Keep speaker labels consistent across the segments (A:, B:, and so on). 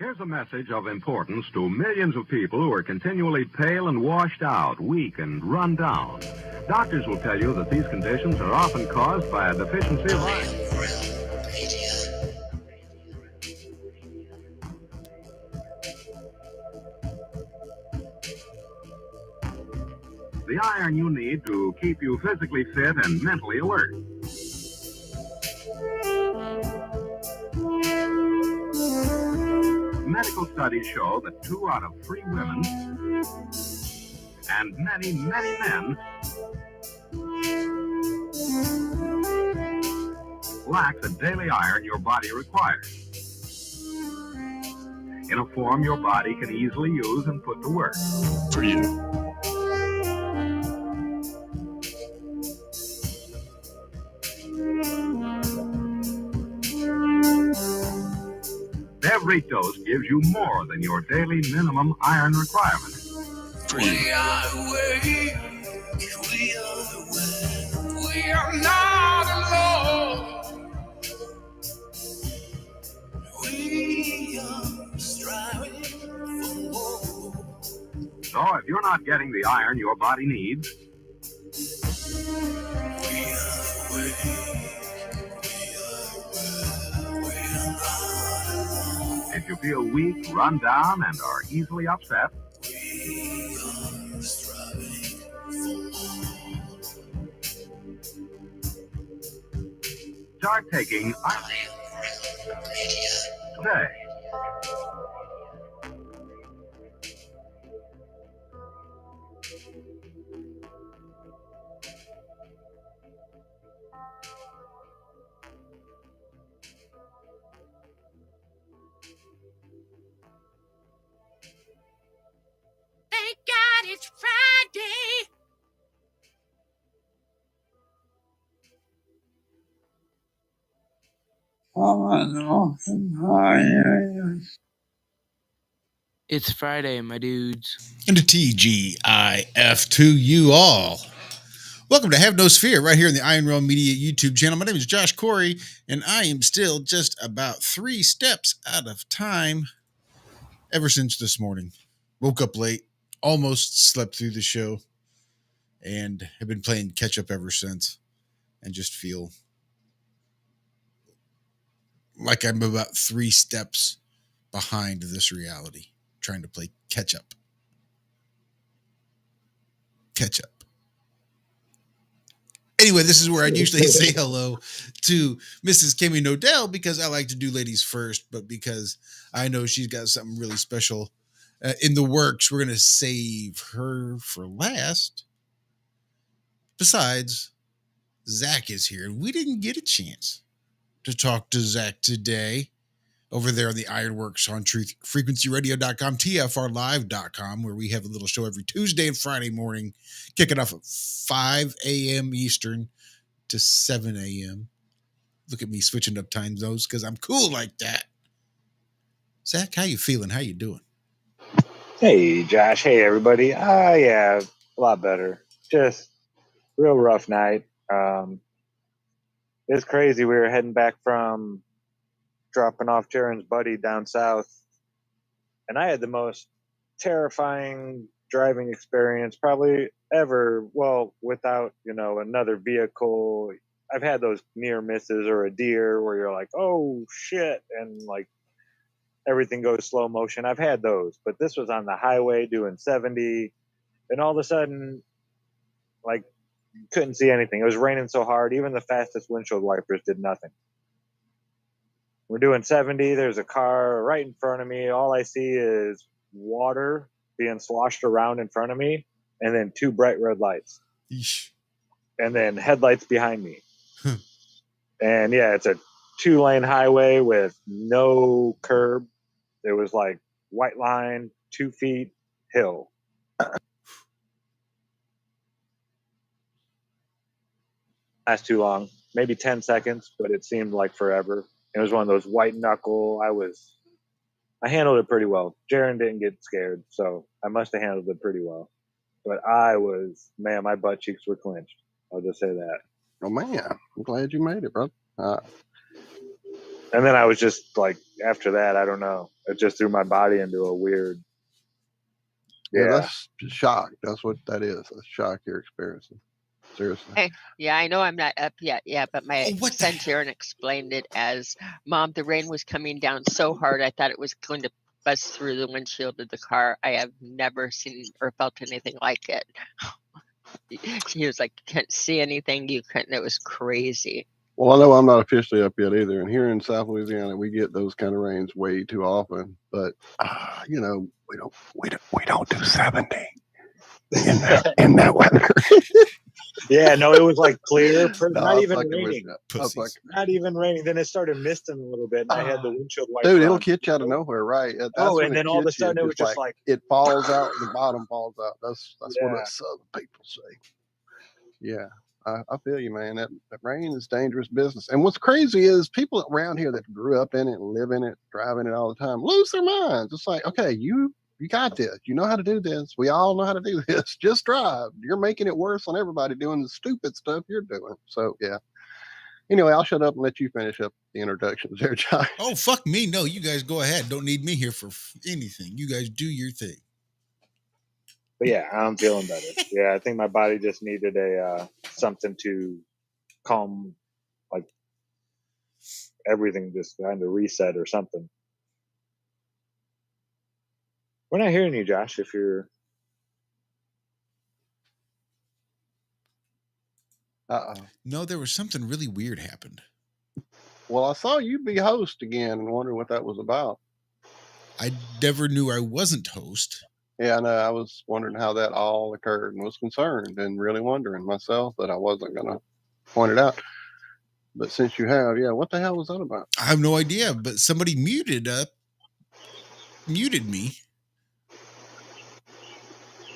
A: Here's a message of importance to millions of people who are continually pale and washed out, weak and run down. Doctors will tell you that these conditions are often caused by a deficiency of iron. The iron you need to keep you physically fit and mentally alert. Medical studies show that 2 out of 3 women and many, many men lack the daily iron your body requires in a form your body can easily use and put to work.
B: For you.
A: Every dose gives you more than your daily minimum iron requirement.
B: For you.
C: We are not alone. We are striving for more.
A: So if you're not getting the iron your body needs, if you feel weak, run down, and are easily upset, start taking iron today.
C: Thank God it's Friday.
D: It's Friday, my dudes.
B: And a TGIF to you all. Welcome to Have No Sphere right here in the Iron Realm Media YouTube channel. My name is Josh Corey, and I am still just about 3 steps out of time ever since this morning. Woke up late, almost slept through the show, and have been playing catch up ever since, and just feel like I'm about 3 steps behind this reality, trying to play catch up. Catch up. Anyway, this is where I usually say hello to Mrs. Cami Knodel because I like to do ladies first, but because I know she's got something really special in the works, we're going to save her for last. Besides, Zach is here, and we didn't get a chance to talk to Zach today over there on the Ironworks on truthfrequencyradio.com, tfrlive.com, where we have a little show every Tuesday and Friday morning, kicking off at 5 a.m. Eastern to 7 a.m. Look at me switching up time zones because I'm cool like that. Zach, how you feeling? How you doing?
E: Hey, Josh. Hey, everybody. Yeah, a lot better. Just real rough night. It's crazy. We were heading back from dropping off Jaren's buddy down south, and I had the most terrifying driving experience probably ever. Well, without, another vehicle. I've had those near misses or a deer where you're like, oh, shit, and like everything goes slow motion. I've had those, but this was on the highway doing 70, and all of a sudden, like, couldn't see anything. It was raining so hard, even the fastest windshield wipers did nothing. We're doing 70. There's a car right in front of me. All I see is water being sloshed around in front of me, and then 2 bright red lights.
B: Eesh.
E: And then headlights behind me. And yeah, it's a 2-lane highway with no curb. It was like white line, 2 feet, hill. Last too long, maybe 10 seconds, but it seemed like forever. It was one of those white knuckle. I handled it pretty well. Jaren didn't get scared, so I must have handled it pretty well. But my butt cheeks were clenched. I'll just say that.
F: Oh man, I'm glad you made it, bro.
E: And then I was just like, after that, I don't know. It just threw my body into a weird.
F: Yeah,
E: Yeah.
F: that's shock. That's what that is. A shock you're experiencing. Seriously.
G: Hey, yeah, I know I'm not up yet. Yeah, but my
B: Oh, what the
G: son Jaron explained it as, Mom, the rain was coming down so hard I thought it was going to bust through the windshield of the car. I have never seen or felt anything like it. He was like, can't see anything. You couldn't. It was crazy.
F: Well, I know I'm not officially up yet either, and here in South Louisiana, we get those kind of rains way too often. But you know, we don't do 70 in that weather.
E: Yeah, no, it was like clear.
F: No,
E: Not
F: I'm
E: even
F: fucking with
E: raining.
F: you. I'm
B: pussies.
F: fucking-
E: Not even raining. Then it started misting a little bit, and I had the windshield wiper
F: Dude, it'll
E: on.
F: catch you out of nowhere, right? That's
E: Oh,
F: when
E: and
F: it
E: then all of a
F: gets you,
E: sudden it was just like,
F: it falls out, the bottom falls out. That's what
E: Yeah.
F: us Southern people say. Yeah, I feel you, man. That rain is dangerous business. And what's crazy is people around here that grew up in it and live in it, driving it all the time, lose their minds. It's like, okay, you got this. You know how to do this. We all know how to do this. Just drive. You're making it worse on everybody doing the stupid stuff you're doing. So yeah. Anyway, I'll shut up and let you finish up the introductions there, Josh.
B: Oh, fuck me. No, you guys go ahead. Don't need me here for anything. You guys do your thing.
E: but yeah, I'm feeling better. Yeah, I think my body just needed a something to calm, like everything, just kind of reset or something. We're not hearing you, Josh. If you're
B: No, there was something really weird happened.
F: Well, I saw you be host again and wondered what that was about.
B: I never knew I wasn't host.
F: Yeah, I know. I was wondering how that all occurred and was concerned and really wondering myself that I wasn't going to point it out. But since you have, yeah, what the hell was that about?
B: I have no idea, but somebody muted me.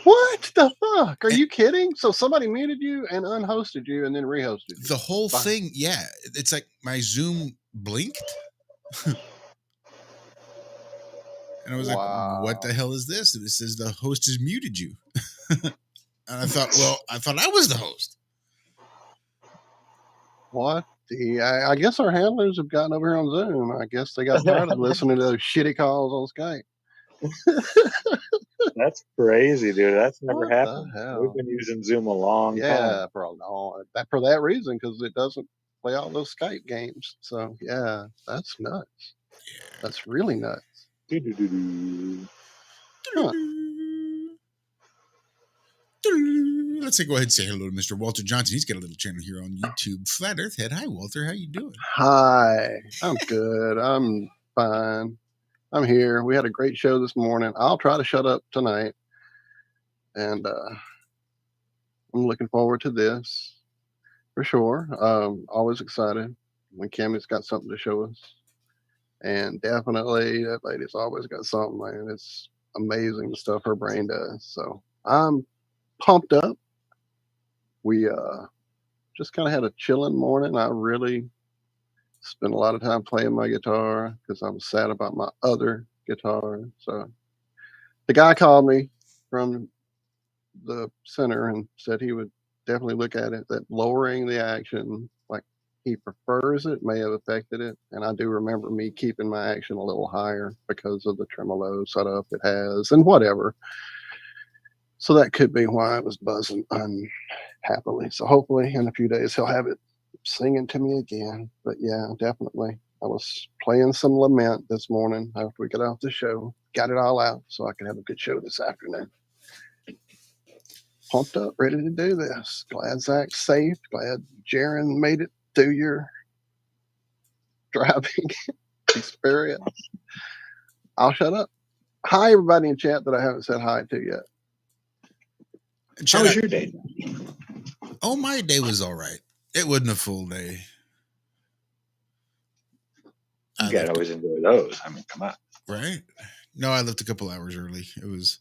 F: What the fuck? Are you kidding? So somebody muted you and unhosted you and then rehosted you.
B: The whole
F: Fine.
B: thing, yeah. It's like my Zoom blinked. And I was like, what the hell is this? And it says the host has muted you. And I thought I was the host.
F: What? I guess our handlers have gotten over here on Zoom. I guess they got tired of listening to those shitty calls on Skype.
E: That's crazy, dude. That's never
F: What the
E: happened.
F: hell?
E: We've been using Zoom a long time.
F: Yeah, for that reason, because it doesn't play all those Skype games. So yeah, that's nuts. That's really nuts.
E: Doo-doo-doo-doo.
F: Huh.
B: Let's go ahead and say hello to Mr. Walter Johnson. He's got a little channel here on YouTube. Flat Earth Head. Hi, Walter. How you doing?
F: Hi, I'm good. I'm fine. I'm here. We had a great show this morning. I'll try to shut up tonight, and I'm looking forward to this for sure. Always excited when Cami's got something to show us. And definitely, that lady's always got something, man. It's amazing the stuff her brain does. So I'm pumped up. We just kind of had a chilling morning. I really spent a lot of time playing my guitar because I was sad about my other guitar. So the guy called me from the center and said he would definitely look at it, that lowering the action, like he prefers it, may have affected it. And I do remember me keeping my action a little higher because of the tremolo setup it has and whatever. So that could be why it was buzzing unhappily. So hopefully in a few days he'll have it singing to me again. But yeah, definitely. I was playing some Lament this morning after we got off the show. Got it all out so I could have a good show this afternoon. Pumped up, ready to do this. Glad Zach's safe. Glad Jaron made it through your driving experience. I'll shut up. Hi, everybody in chat that I haven't said hi to yet.
E: How was your day?
B: Oh, my day was all right. It wasn't a full day.
E: You gotta always enjoy those. I mean, come on.
B: Right? No, I left a couple hours early. It was,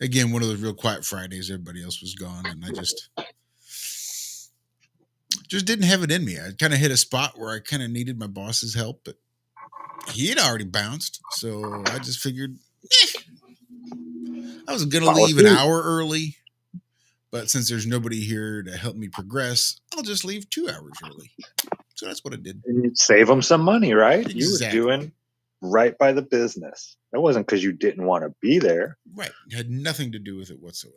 B: again, one of those real quiet Fridays. Everybody else was gone, and I just didn't have it in me. I kind of hit a spot where I kind of needed my boss's help, but he had already bounced, so I just figured I was going to leave an hour early, but since there's nobody here to help me progress, I'll just leave 2 hours early. So that's what I did.
E: And you'd save them some money, right?
B: Exactly.
E: You were doing right by the business. That wasn't because you didn't want to be there.
B: Right. It had nothing to do with it whatsoever.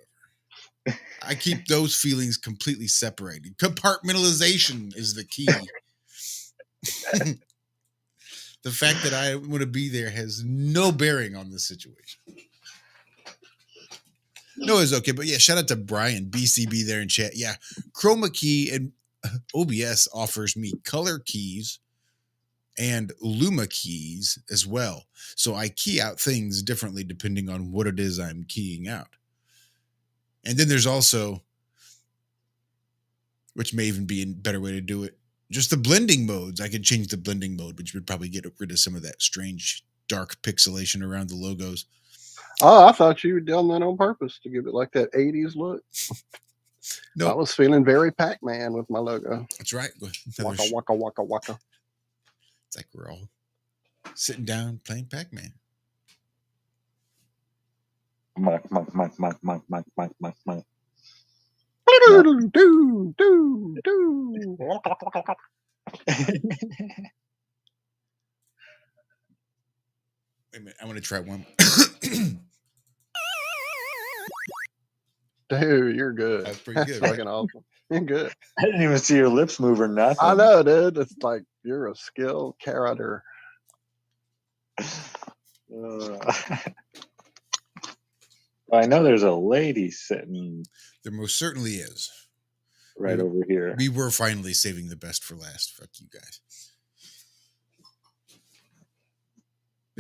B: I keep those feelings completely separated. Compartmentalization is the key. The fact that I want to be there has no bearing on this situation. No, it's okay. But yeah, shout out to Brian, BCB there in chat. Yeah, Chroma Key and OBS offers me color keys and Luma keys as well. So I key out things differently depending on what it is I'm keying out. And then there's also, which may even be a better way to do it, just the blending modes. I could change the blending mode, which would probably get rid of some of that strange dark pixelation around the logos.
F: Oh, I thought you had done that on purpose to give it like that 80s look.
B: No,
F: I was feeling very Pac-Man with my logo.
B: That's right.
F: Waka, waka, waka, waka.
B: It's like we're all sitting down playing Pac-Man.
E: Monk.
B: Wait a minute, I want to try one.
F: Dude, you're good.
B: That's pretty good,
F: That's
B: right?
F: fucking awesome. You're good.
E: I didn't even see your lips move or nothing.
F: I know, dude. It's like you're a skilled character.
E: I know there's a lady sitting
B: There most certainly is.
E: right over here.
B: We were finally saving the best for last. Fuck you guys.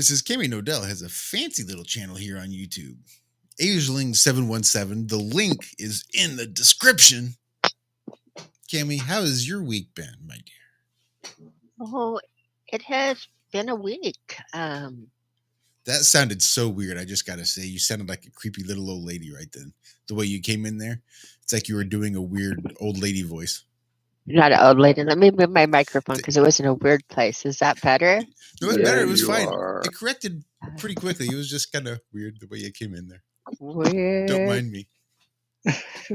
B: Mrs. Cami Knodel has a fancy little channel here on YouTube. Ageling717. The link is in the description. Cami, how has your week been, my dear?
G: Oh, it has been a week.
B: That sounded so weird. I just got to say, you sounded like a creepy little old lady right then. The way you came in there, it's like you were doing a weird old lady voice.
G: Not an old lady. Let me move my microphone because it was in a weird place. Is that better?
B: No, it's
F: Yeah,
B: better. It was
F: you
B: fine.
F: are.
B: It corrected pretty quickly. It was just kind of weird the way you came in there.
G: Weird.
B: Don't mind me.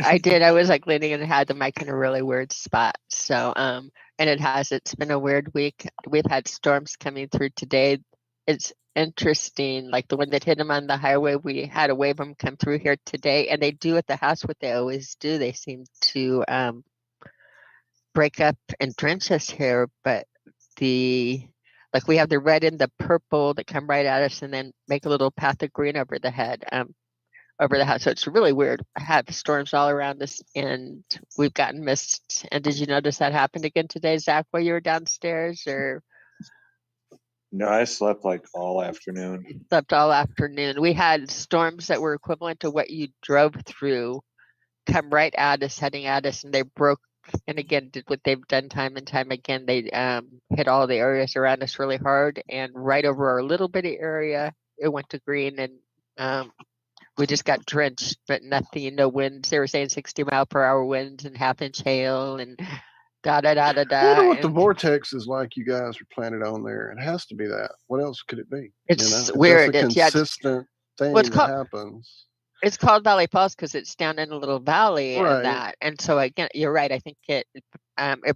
G: I did. I was like leaning and had the mic in a really weird spot. So, and it's been a weird week. We've had storms coming through today. It's interesting. Like the one that hit them on the highway, we had a wave of them come through here today, and they do at the house what they always do. They seem to break up and drench us here, but we have the red and the purple that come right at us and then make a little path of green over the head, over the house. So it's really weird. I have storms all around us and we've gotten mist. And did you notice that happened again today, Zach, while you were downstairs? Or
E: No, I slept like all afternoon.
G: slept all afternoon? We had storms that were equivalent to what you drove through come right at us, heading at us, and they broke. And again, did what they've done time and time again. They hit all the areas around us really hard, and right over our little bitty area, it went to green, and we just got drenched, but nothing, no winds. They were saying 60-mile-per-hour winds and half-inch hail and da da da da da.
F: I wonder what the vortex is like you guys are planted on there. It has to be that. What else could it be?
G: It's
F: If
G: weird.
F: That's a
G: It's, yeah,
F: consistent thing
G: well, it's
F: that
G: called-
F: happens.
G: It's called Valley Falls because it's down in a little valley
F: Right.
G: and that. And so again, you're right. I think it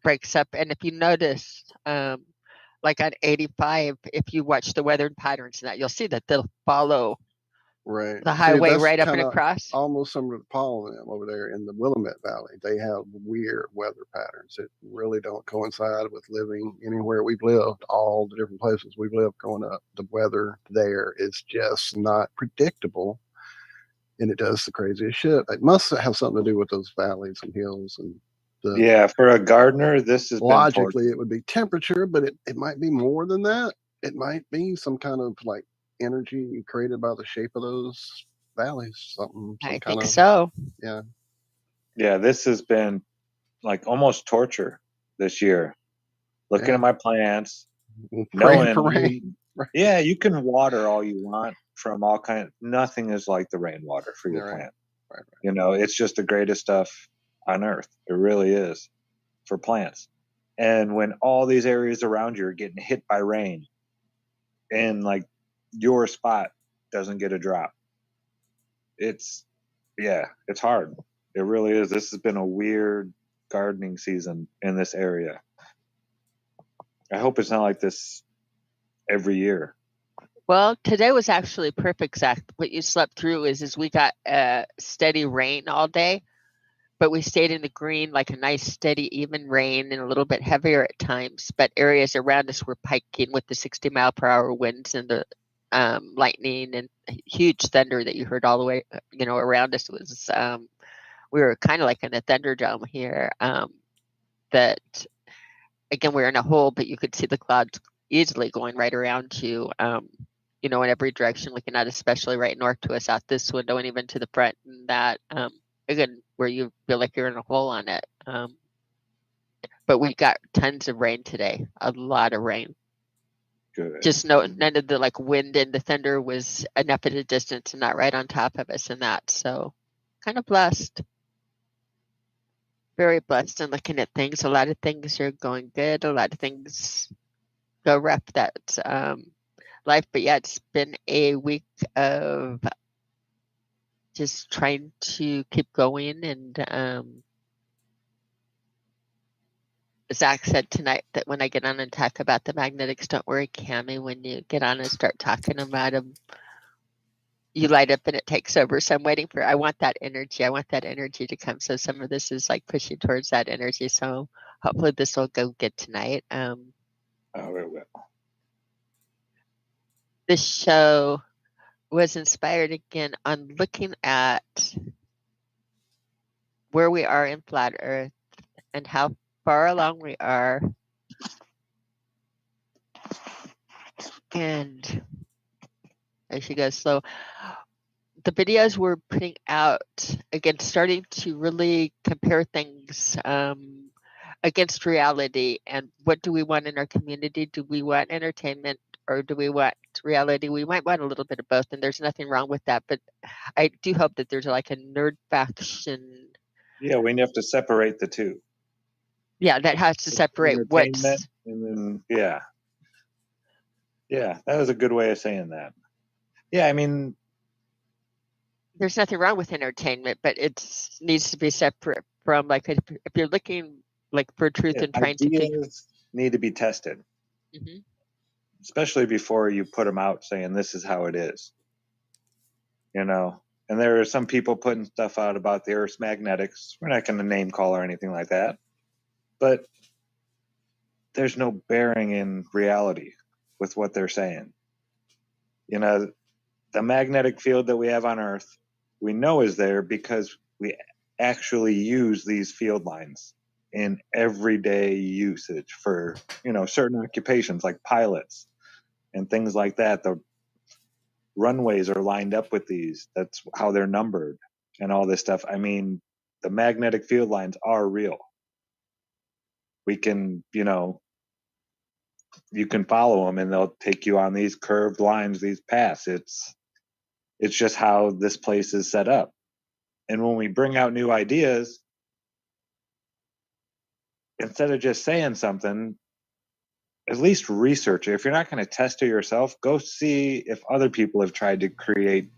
G: breaks up. And if you notice, like on 85, if you watch the weather patterns and that, you'll see that they'll follow
F: Right.
G: the highway
F: that's
G: right up and
F: kinda
G: across.
F: Almost similar to Paul and them over there in the Willamette Valley. They have weird weather patterns that really don't coincide with living anywhere we've lived, all the different places we've lived growing up. The weather there is just not predictable. And it does the craziest shit. It must have something to do with those valleys and hills and
E: Yeah, for a gardener, this has
F: logically it would be temperature, but it might be more than that. It might be some kind of like energy created by the shape of those valleys.
G: I think so.
F: Yeah.
E: Yeah, this has been like almost torture this year. Looking
F: Yeah.
E: at my plants,
F: Praying for rain.
E: Yeah, you can water all you want from all kinds. Nothing is like the rainwater for your
F: Right.
E: plant.
F: Right.
E: You know, it's just the greatest stuff on earth. It really is for plants. And when all these areas around you are getting hit by rain and like your spot doesn't get a drop, it's hard. It really is. This has been a weird gardening season in this area. I hope it's not like this every year.
G: Well, today was actually perfect, Zach. What you slept through is we got steady rain all day, but we stayed in the green, like a nice steady even rain and a little bit heavier at times. But areas around us were piking with the 60-mile-per-hour winds and the lightning and huge thunder that you heard all the way, around us. It was we were kind of like in a thunderdome here. That again, we were in a hole, but you could see the clouds easily going right around you. In every direction, looking out, especially right north to us out this window and even to the front, and that again, where you feel like you're in a hole on it. But we got tons of rain today, a lot of rain.
E: Good.
G: Just none of the like wind and the thunder was enough at a distance and not right on top of us and that. So kind of blessed. Very blessed and looking at things. A lot of things are going good. A lot of things go rough. That's life. But yeah, it's been a week of just trying to keep going. And Zach said tonight that when I get on and talk about the magnetics, don't worry, Cami, when you get on and start talking about them, you light up and it takes over. So I want that energy. I want that energy to come. So some of this is like pushing towards that energy. So hopefully this will go good tonight.
E: Oh, it will.
G: This show was inspired again on looking at where we are in flat Earth and how far along we are. And as she goes slow, the videos we're putting out, again, starting to really compare things against reality and what do we want in our community? Do we want entertainment or do we want reality? We might want a little bit of both, and there's nothing wrong with that. But I do hope that there's like a nerd faction.
E: Yeah, we have to separate the two.
G: Yeah, that has to separate what's.
E: Entertainment and then, yeah, that was a good way of saying that. Yeah, I mean,
G: there's nothing wrong with entertainment, but it needs to be separate from like if you're looking like for truth and trying to think.
E: ideas need to be tested,
G: Mm-hmm.
E: especially before you put them out saying this is how it is. And there are some people putting stuff out about the Earth's magnetics. We're not going to name call or anything like that, but there's no bearing in reality with what they're saying. The magnetic field that we have on Earth, we know is there because we actually use these field lines in everyday usage for, certain occupations like pilots and things like that. The runways are lined up with these. That's how they're numbered and all this stuff. I mean, the magnetic field lines are real. We can, you can follow them and they'll take you on these curved lines, these paths. It's just how this place is set up. And when we bring out new ideas, instead of just saying something, at least research it. If you're not going to test it yourself, go see if other people have tried to create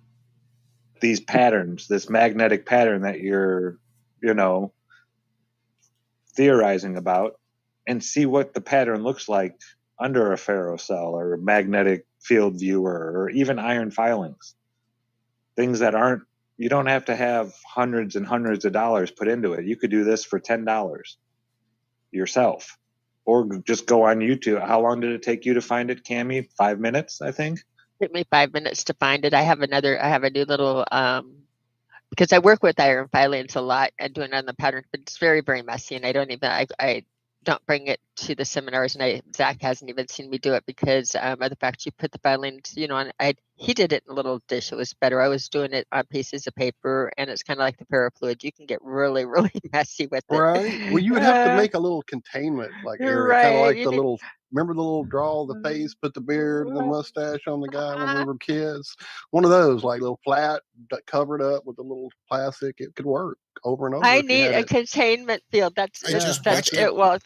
E: these patterns, this magnetic pattern that you're, theorizing about, and see what the pattern looks like under a ferrocell or a magnetic field viewer or even iron filings. Things that aren't, you don't have to have hundreds and hundreds of dollars put into it. You could do this for $10 yourself, or just go on YouTube. How long did it take you to find it, Cami? 5 minutes, I think.
G: It took me 5 minutes to find it. I have a new little because I work with iron filings a lot and doing it on the pattern, but it's very, very messy, and I don't bring it to the seminars, and Zach hasn't even seen me do it because of the fact you put the filings, he did it in a little dish. It was better. I was doing it on pieces of paper, and it's kind of like the ferrofluid. You can get really, really messy with it.
F: Right. Well, you would have to make a little containment like area, kind of like the little. Remember the little draw the face, put the beard and the mustache on the guy when we were kids? One of those, like little flat, covered up with a little plastic. It could work over and over.
G: I need a containment field. That's it. Well,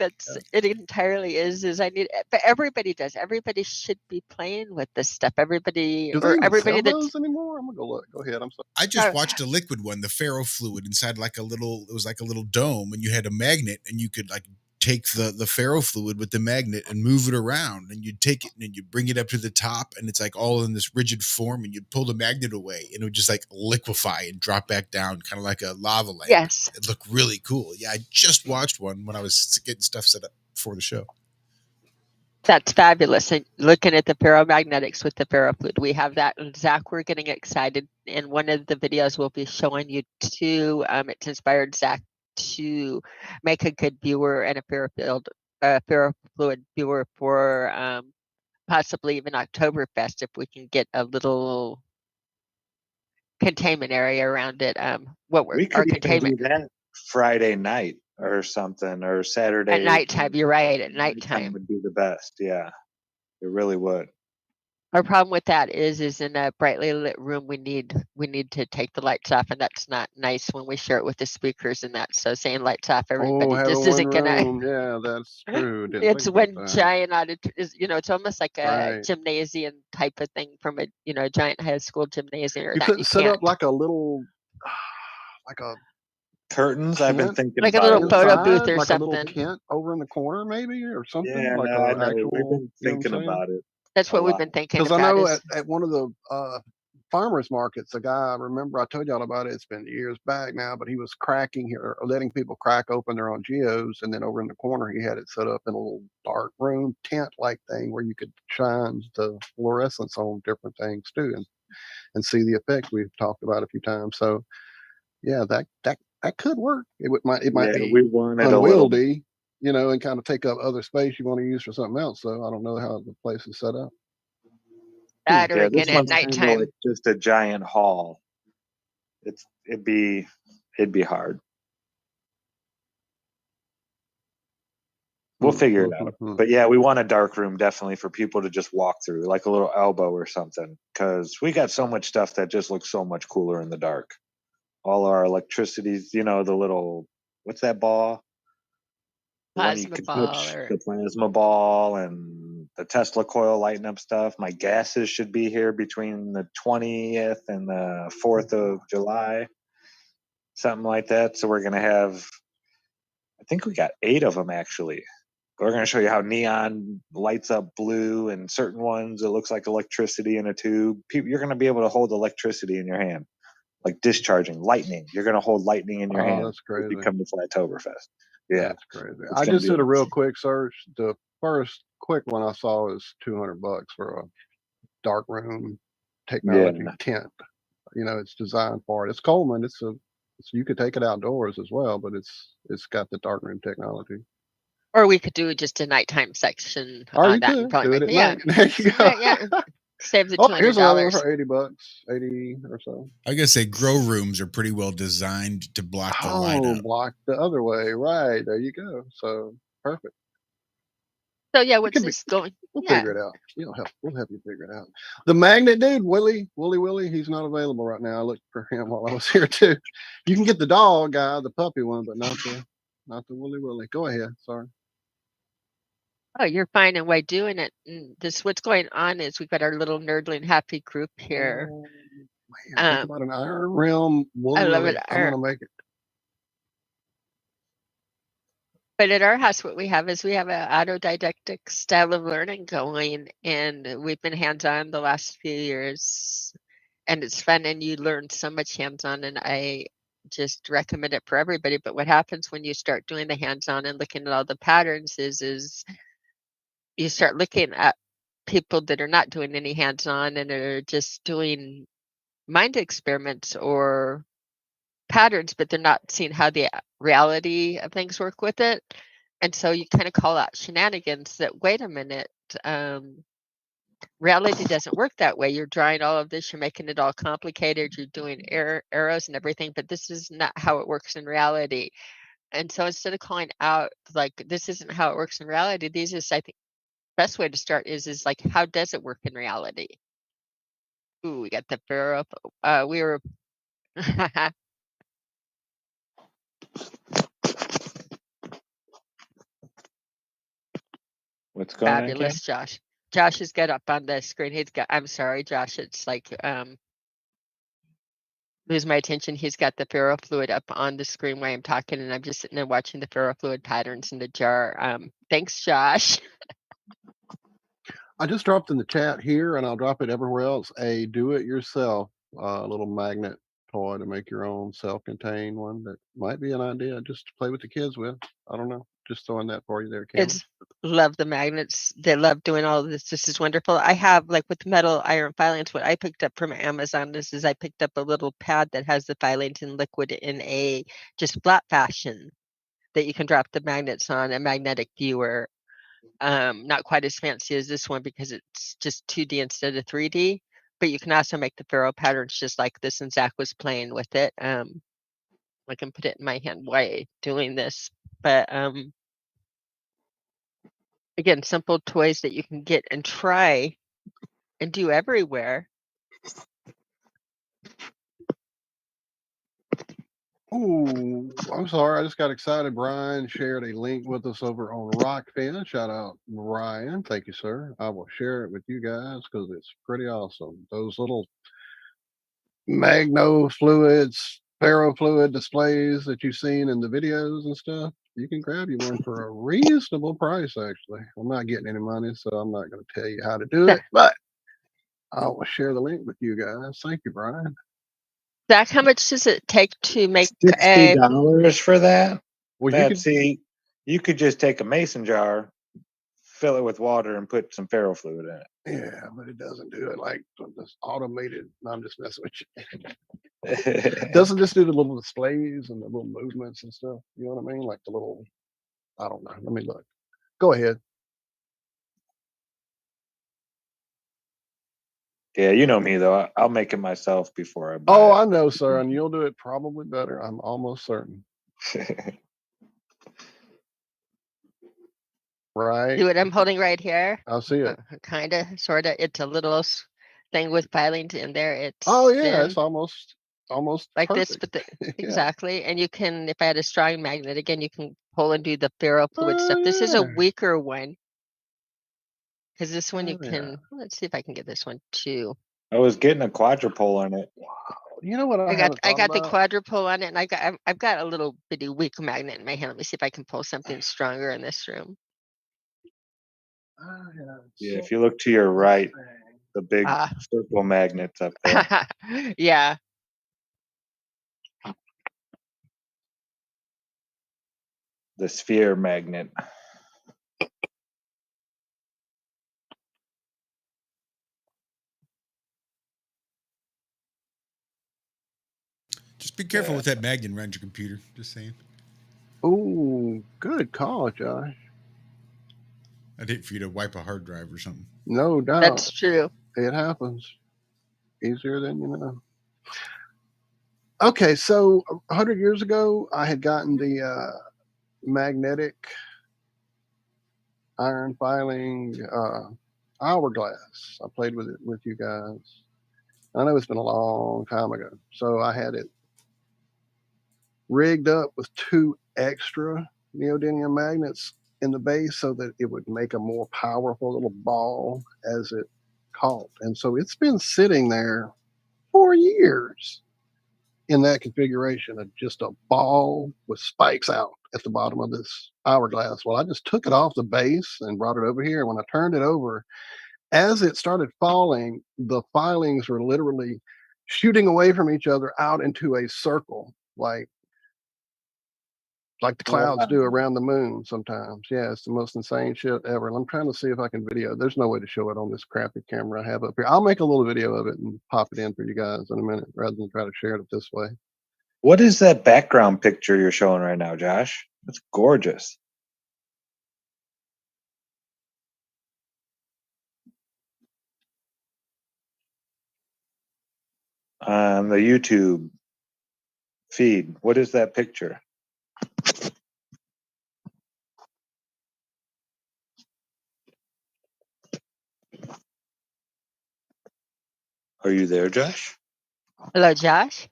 G: it entirely is. I need, but everybody does. Everybody should be playing with this stuff. Everybody,
F: do they even sell those anymore? I'm gonna go look. Go ahead. I'm sorry.
B: I just watched a liquid one, the ferrofluid inside it was like a little dome, and you had a magnet, and you could like take the ferrofluid with the magnet and move it around, and you'd take it and you bring it up to the top, and it's like all in this rigid form, and you'd pull the magnet away and it would just like liquefy and drop back down, kind of like a lava lamp.
G: Yes.
B: It looked really cool. Yeah, I just watched one when I was getting stuff set up for the show.
G: That's fabulous. And looking at the ferromagnetics with the ferrofluid, we have that. And Zach, we're getting excited. And one of the videos we'll be showing you too. It's inspired Zach to make a good viewer and a ferrofluid viewer for possibly even Oktoberfest if we can get a little containment area around it.
E: We could even do that Friday night or something, or Saturday
G: at nighttime. You're right, at nighttime
E: would be the best. Yeah, it really would.
G: Our problem with that is in a brightly lit room we need to take the lights off, and that's not nice when we share it with the speakers and that. So saying lights off, everybody just isn't gonna.
F: Yeah, that's true.
G: It's one giant it's almost like a gymnasium type of thing from a giant high school gymnasium.
F: You couldn't set up like a little, like a
E: curtains. I've been thinking
G: like a little photo booth or
F: like
G: something.
F: a little tent over in the corner, maybe, or something.
E: Yeah,
F: like
E: no, I know. We've been thinking about it.
G: That's what we've been thinking about.
F: Because I know at one of the farmers markets, a guy, I remember I told y'all about it, it's been years back now, but he was cracking here, or letting people crack open their own geos, and then over in the corner he had it set up in a little dark room tent like thing where you could shine the fluorescence on different things too, and see the effect we've talked about a few times. So yeah, that could work. It might be unwieldy, and kind of take up other space you want to use for something else. So I don't know how the place is set up.
G: That or again at nighttime.
E: Like just a giant hall. It'd be hard. We'll figure it out. But yeah, we want a dark room definitely for people to just walk through, like a little elbow or something, because we got so much stuff that just looks so much cooler in the dark. All our electricities, the little, what's that ball?
G: Plasma ball.
E: The plasma ball and the Tesla coil lighting up stuff. My gases should be here between the 20th and the 4th of July. Something like that. So we're going to have, I think we got 8 of them actually. We're going to show you how neon lights up blue, and certain ones it looks like electricity in a tube. You're going to be able to hold electricity in your hand, like discharging lightning. You're going to hold lightning in your hand.
F: That's crazy.
E: You come to Flytoberfest. Yeah,
F: that's crazy. I just did a real quick search. The first quick one I saw is $200 for a dark room technology tent. It's designed for it. It's Coleman. You could take it outdoors as well, but it's got the dark room technology.
G: Or we could do just a nighttime section
F: on
G: that.
F: And probably do it at night. There you go.
G: Yeah. Save the $200.
F: Here's another one for $80, 80 or so.
B: I gotta say, grow rooms are pretty well designed to block the light out.
F: Block the other way, right? There you go. So perfect.
G: So yeah, what's this going?
F: We'll figure it out. We'll help you figure it out. The magnet dude, Willie, he's not available right now. I looked for him while I was here too. You can get the dog guy, the puppy one, but not the Willie. Go ahead. Sorry.
G: Oh, you're fine and why doing it. What's going on is we've got our little nerdling happy group here.
F: Think about an Iron Realm.
G: I love it.
F: I'm gonna make it.
G: But at our house, what we have is we have an autodidactic style of learning going, and we've been hands-on the last few years, and it's fun, and you learn so much hands-on, and I just recommend it for everybody. But what happens when you start doing the hands-on and looking at all the patterns is you start looking at people that are not doing any hands-on and are just doing mind experiments or patterns, but they're not seeing how the reality of things work with it. And so you kind of call out shenanigans that, wait a minute, reality doesn't work that way. You're drawing all of this, you're making it all complicated, you're doing arrows and everything, but this is not how it works in reality. And so instead of calling out like, this isn't how it works in reality, these is, I think, best way to start is like, how does it work in reality? Ooh, we got the pharaoh. We were
E: what's going
G: fabulous,
E: on?
G: Josh has got up on the screen. I'm sorry, Josh. It's like lose my attention. He's got the ferrofluid up on the screen while I'm talking, and I'm just sitting there watching the ferrofluid patterns in the jar. Thanks, Josh.
F: I just dropped in the chat here, and I'll drop it everywhere else. A do-it-yourself little magnet toy to make your own self-contained one. That might be an idea just to play with the kids with. I don't know. Just throwing that for you there, Cami.
G: Kids love the magnets. They love doing all of this. This is wonderful. I have, like with metal iron filings, what I picked up from Amazon is I picked up a little pad that has the filings in liquid in a just flat fashion that you can drop the magnets on, a magnetic viewer. Not quite as fancy as this one because it's just 2D instead of 3D, but you can also make the ferro patterns just like this, and Zach was playing with it. I can put it in my hand while doing this, but again, simple toys that you can get and try and do everywhere.
F: Ooh, I'm sorry. I just got excited. Brian shared a link with us over on Rockfin. Shout out, Brian. Thank you, sir. I will share it with you guys because it's pretty awesome. Those little magno fluids, ferrofluid displays that you've seen in the videos and stuff, you can grab you one for a reasonable price, actually. I'm not getting any money, so I'm not going to tell you how to do it, but I will share the link with you guys. Thank you, Brian.
G: Zach, how much does it take to make
E: $60 for that?
F: Well, you
E: That,
F: could
E: see, you could just take a mason jar, fill it with water, and put some ferrofluid in it.
F: Yeah, but it doesn't do it like this automated. No, I'm just messing with you. Doesn't just do the little displays and the little movements and stuff. You know what I mean? Like the little, I don't know. Let me look. Go ahead.
E: Yeah, you know me though. I'll make it myself before I buy
F: Oh,
E: it.
F: I know, sir, and you'll do it probably better. I'm almost certain. Right?
G: See what I'm holding right here?
F: I'll see it.
G: Kind of, sort of. It's a little thing with filings in there. It's
F: Oh yeah,
G: thin,
F: it's almost
G: like this,
F: perfect.
G: but
F: Yeah.
G: exactly. And you can, if I had a strong magnet, again, you can pull and do the ferrofluid stuff. This is a
F: yeah.
G: weaker one because this one you
F: Oh, yeah.
G: can. Let's see if I can get this one too.
E: I was getting a quadrupole on it.
F: You know what I
G: got
F: haven't thought
G: the
F: about?
G: quadrupole on it, and I've got a little bitty weak magnet in my hand. Let me see if I can pull something stronger in this room.
E: Yeah, if you look to your right, the big circle magnets up there.
G: Yeah.
E: The sphere magnet.
B: Just be careful with that magnet around your computer. Just saying.
F: Ooh, good call, Josh.
B: I'd hate for you to wipe a hard drive or something.
F: No doubt.
G: That's true.
F: It happens. Easier than you know. Okay, so 100 years ago, I had gotten the magnetic iron filing hourglass. I played with it with you guys. I know it's been a long time ago. So I had it rigged up with 2 extra neodymium magnets in the base so that it would make a more powerful little ball as it caught. And so it's been sitting there for years in that configuration of just a ball with spikes out at the bottom of this hourglass. Well, I just took it off the base and brought it over here. When I turned it over, as it started falling, the filings were literally shooting away from each other out into a circle, like the clouds do around the moon sometimes. Yeah, it's the most insane shit ever. And I'm trying to see if I can video. There's no way to show it on this crappy camera I have up here. I'll make a little video of it and pop it in for you guys in a minute rather than try to share it this way.
E: What is that background picture you're showing right now, Josh? That's gorgeous. On the YouTube feed, what is that picture? Are you there, Josh?
G: Hello, Josh.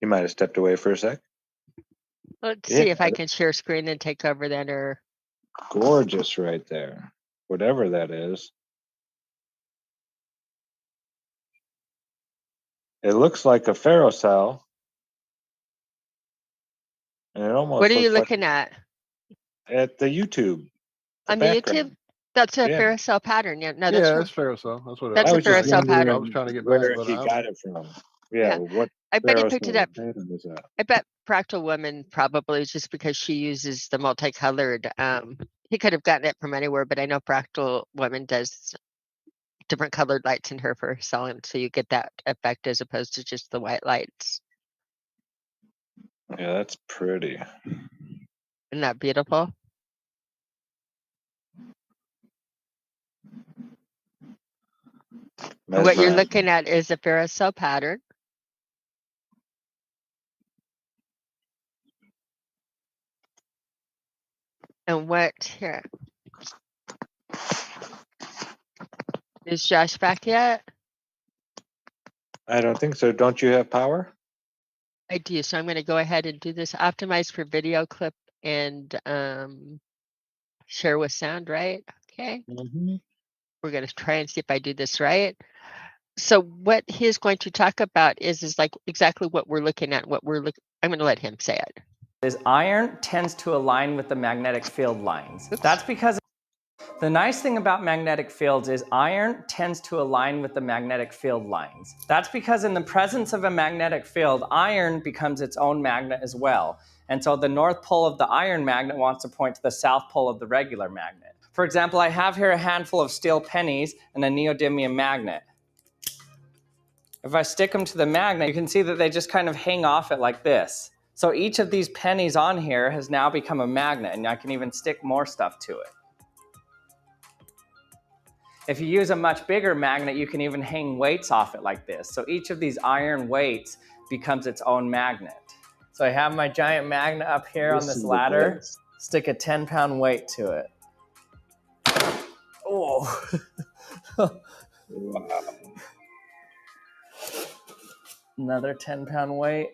E: You might have stepped away for a sec.
G: Let's see if I can share screen and take over that. Or
E: gorgeous right there, whatever that is. It looks like a ferrocell. And it almost
G: What are you
E: looks like
G: looking at?
E: at the YouTube.
G: On the YouTube? That's a
E: Yeah.
G: ferrocell pattern. Yeah, no,
F: Yeah,
G: that's
F: that's ferrocell. That's what it
G: That's
E: I
G: a
E: was just
G: ferrocell
E: wondering
G: pattern.
F: I was trying to get
E: where
F: back, but
E: he got it from. Yeah,
G: Yeah.
E: what
G: I bet he picked it up.
E: pattern was that?
G: I bet Practical Woman probably just because she uses the multicolored. He could have gotten it from anywhere, but I know Practical Woman does different colored lights in her for selling, so you get that effect as opposed to just the white lights.
E: Yeah, that's pretty.
G: Isn't that beautiful? What you're
E: Mesmerizing.
G: looking at is a ferrocell pattern. And what here? Is Josh back yet?
E: I don't think so. Don't you have power?
G: I do. So I'm going to go ahead and do this optimize for video clip and share with sound, right? Okay.
E: Mm-hmm.
G: We're going to try and see if I do this right. So what he's going to talk about is like exactly what we're looking at, I'm going to let him say it.
H: Is iron tends to align with the magnetic field lines.
G: Oops.
H: That's because the nice thing about magnetic fields is iron tends to align with the magnetic field lines. That's because in the presence of a magnetic field, iron becomes its own magnet as well. And so the north pole of the iron magnet wants to point to the south pole of the regular magnet. For example, I have here a handful of steel pennies and a neodymium magnet. If I stick them to the magnet, you can see that they just kind of hang off it like this. So each of these pennies on here has now become a magnet, and I can even stick more stuff to it. If you use a much bigger magnet, you can even hang weights off it like this. So each of these iron weights becomes its own magnet. So I have my giant magnet up here on this ladder, stick a 10-pound weight to it. Oh.
E: Wow.
H: Another 10-pound weight.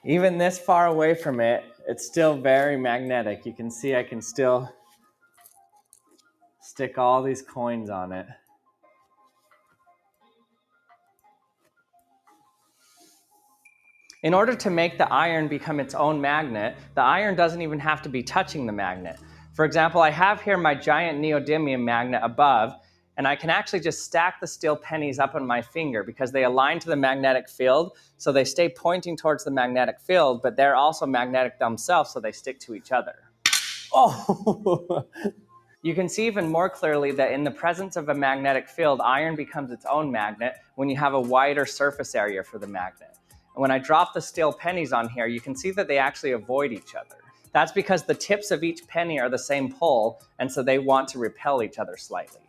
H: Even this far away from it, it's still very magnetic. You can see I can still stick all these coins on it. In order to make the iron become its own magnet, the iron doesn't even have to be touching the magnet. For example, I have here my giant neodymium magnet above, and I can actually just stack the steel pennies up on my finger because they align to the magnetic field, so they stay pointing towards the magnetic field, but they're also magnetic themselves, so they stick to each other. Oh! You can see even more clearly that in the presence of a magnetic field, iron becomes its own magnet when you have a wider surface area for the magnet. And when I drop the steel pennies on here, you can see that they actually avoid each other. That's because the tips of each penny are the same pole, and so they want to repel each other slightly.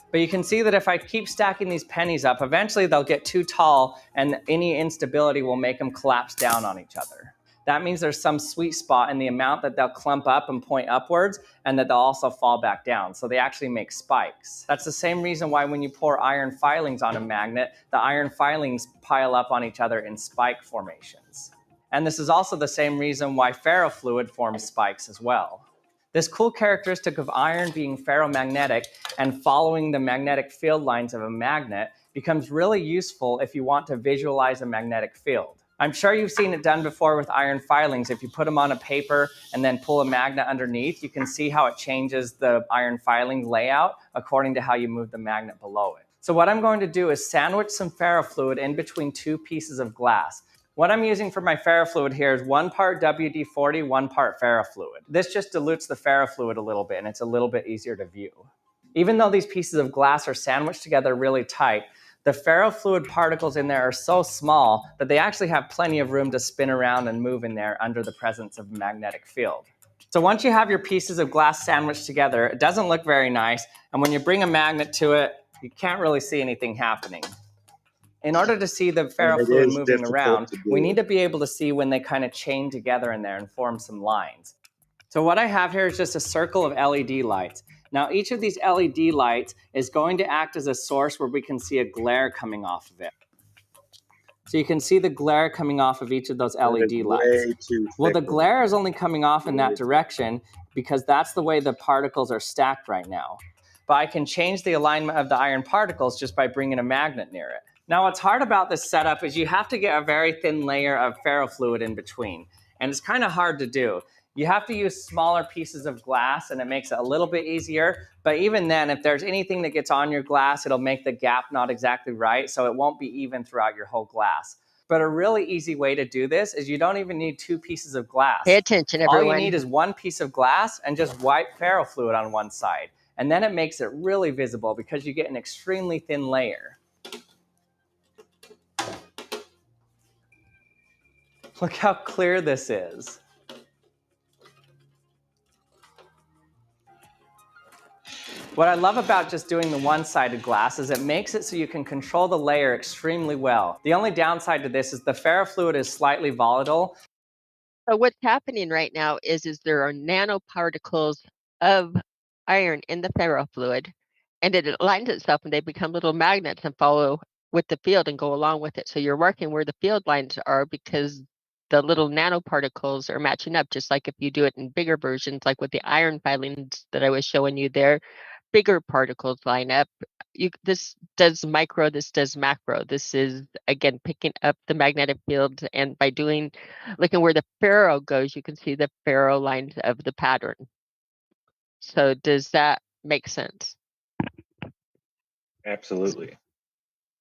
H: But you can see that if I keep stacking these pennies up, eventually they'll get too tall and any instability will make them collapse down on each other. That means there's some sweet spot in the amount that they'll clump up and point upwards and that they'll also fall back down. So they actually make spikes. That's the same reason why when you pour iron filings on a magnet, the iron filings pile up on each other in spike formations. And this is also the same reason why ferrofluid forms spikes as well. This cool characteristic of iron being ferromagnetic and following the magnetic field lines of a magnet becomes really useful if you want to visualize a magnetic field. I'm sure you've seen it done before with iron filings. If you put them on a paper and then pull a magnet underneath, you can see how it changes the iron filing layout according to how you move the magnet below it. So what I'm going to do is sandwich some ferrofluid in between two pieces of glass. What I'm using for my ferrofluid here is 1 part WD-40, 1 part ferrofluid. This just dilutes the ferrofluid a little bit and it's a little bit easier to view. Even though these pieces of glass are sandwiched together really tight, the ferrofluid particles in there are so small that they actually have plenty of room to spin around and move in there under the presence of a magnetic field. So once you have your pieces of glass sandwiched together, it doesn't look very nice, and when you bring a magnet to it, you can't really see anything happening. In order to see the ferrofluid moving around, we need to be able to see when they kind of chain together in there and form some lines. So what I have here is just a circle of LED lights. Now each of these LED lights is going to act as a source where we can see a glare coming off of it. So you can see the glare coming off of each of those LED lights. Well, the glare is only coming off in that direction because that's the way the particles are stacked right now. but I can change the alignment of the iron particles just by bringing a magnet near it. Now, what's hard about this setup is you have to get a very thin layer of ferrofluid in between, and it's kind of hard to do. You have to use smaller pieces of glass, and it makes it a little bit easier, but even then, if there's anything that gets on your glass, it'll make the gap not exactly right, so it won't be even throughout your whole glass. But a really easy way to do this is you don't even need 2 pieces of glass.
G: Pay attention,
H: All
G: everyone.
H: you need is 1 piece of glass and just wipe ferrofluid on one side. And then it makes it really visible because you get an extremely thin layer. Look how clear this is. What I love about just doing the one-sided glass is it makes it so you can control the layer extremely well. The only downside to this is the ferrofluid is slightly volatile.
G: So what's happening right now is there are nanoparticles of iron in the ferrofluid, and it aligns itself and they become little magnets and follow with the field and go along with it. So you're working where the field lines are because the little nanoparticles are matching up, just like if you do it in bigger versions, like with the iron filings that I was showing you there, bigger particles line up. This does micro, this does macro. This is, again, picking up the magnetic field, and by looking where the ferro goes, you can see the ferro lines of the pattern. So does that make sense?
E: Absolutely.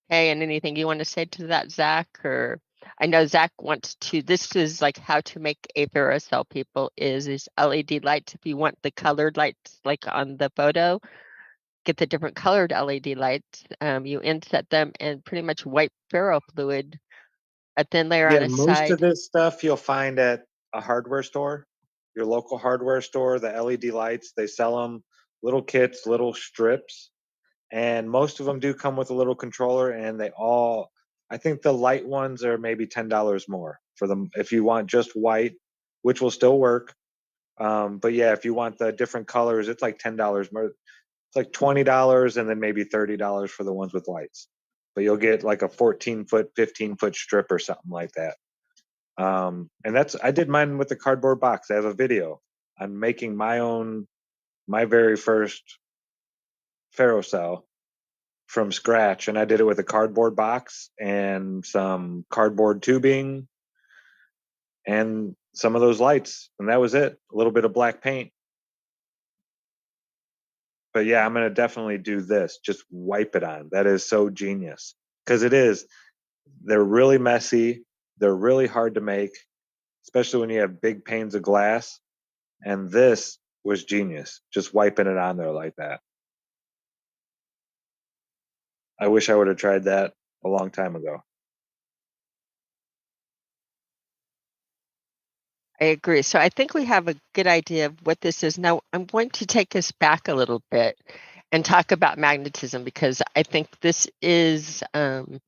G: Okay, and anything you want to say to that, Zach? Or I know Zach wants to, this is like how to make a ferrocell, people, is LED lights. If you want the colored lights like on the photo, get the different colored LED lights. You inset them and pretty much wipe ferrofluid, a thin layer on
E: Yeah,
G: a
E: most
G: side.
E: of this stuff you'll find at a hardware store, your local hardware store. The LED lights, they sell them little kits, little strips, and most of them do come with a little controller. And I think the light ones are maybe $10 more for them if you want just white, which will still work. But yeah, if you want the different colors, it's like $10 more. It's like $20 and then maybe $30 for the ones with lights. But you'll get like a 14-foot, 15-foot strip or something like that. And I did mine with the cardboard box. I have a video on making my very first ferrocell from scratch, and I did it with a cardboard box and some cardboard tubing and some of those lights, and that was it. A little bit of black paint. But yeah, I'm gonna definitely do this. Just wipe it on. That is so genius because it is. They're really messy. They're really hard to make, especially when you have big panes of glass. And this was genius, just wiping it on there like that. I wish I would have tried that a long time ago.
G: I agree. So I think we have a good idea of what this is. Now, I'm going to take us back a little bit and talk about magnetism, because I think this is, in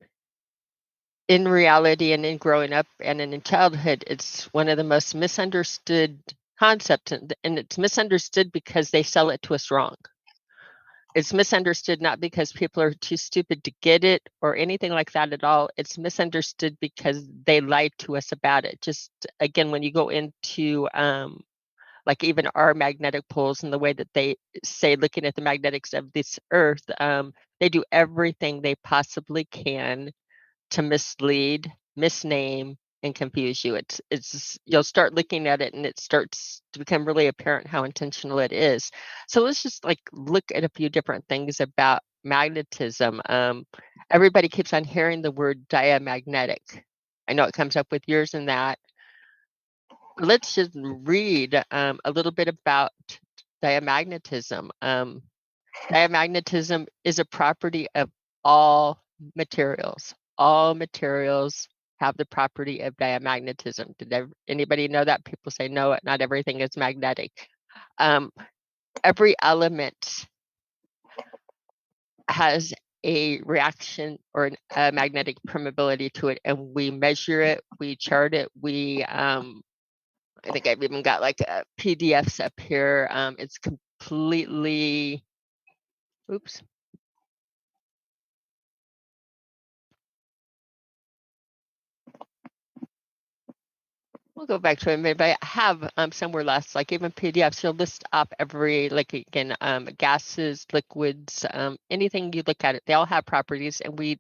G: reality and in growing up and in childhood, it's one of the most misunderstood concepts. And it's misunderstood because they sell it to us wrong. It's misunderstood not because people are too stupid to get it or anything like that at all. It's misunderstood because they lied to us about it. Just again, when you go into like even our magnetic poles and the way that they say, looking at the magnetics of this earth, they do everything they possibly can to mislead, misname, and confuse you. It's you'll start looking at it and it starts to become really apparent how intentional it is. So let's just like look at a few different things about magnetism. Everybody keeps on hearing the word diamagnetic. I know it comes up with yours and that. Let's just read a little bit about diamagnetism. Diamagnetism is a property of all materials. All materials have the property of diamagnetism. Did anybody know that? People say no, not everything is magnetic. Every element has a reaction or a magnetic permeability to it, and we measure it, we chart it, I think I've even got like PDFs up here. It's completely, oops. We'll go back to it, but I have somewhere less, like even PDFs, you'll list up every, like again, gases, liquids, anything you look at it, they all have properties, and we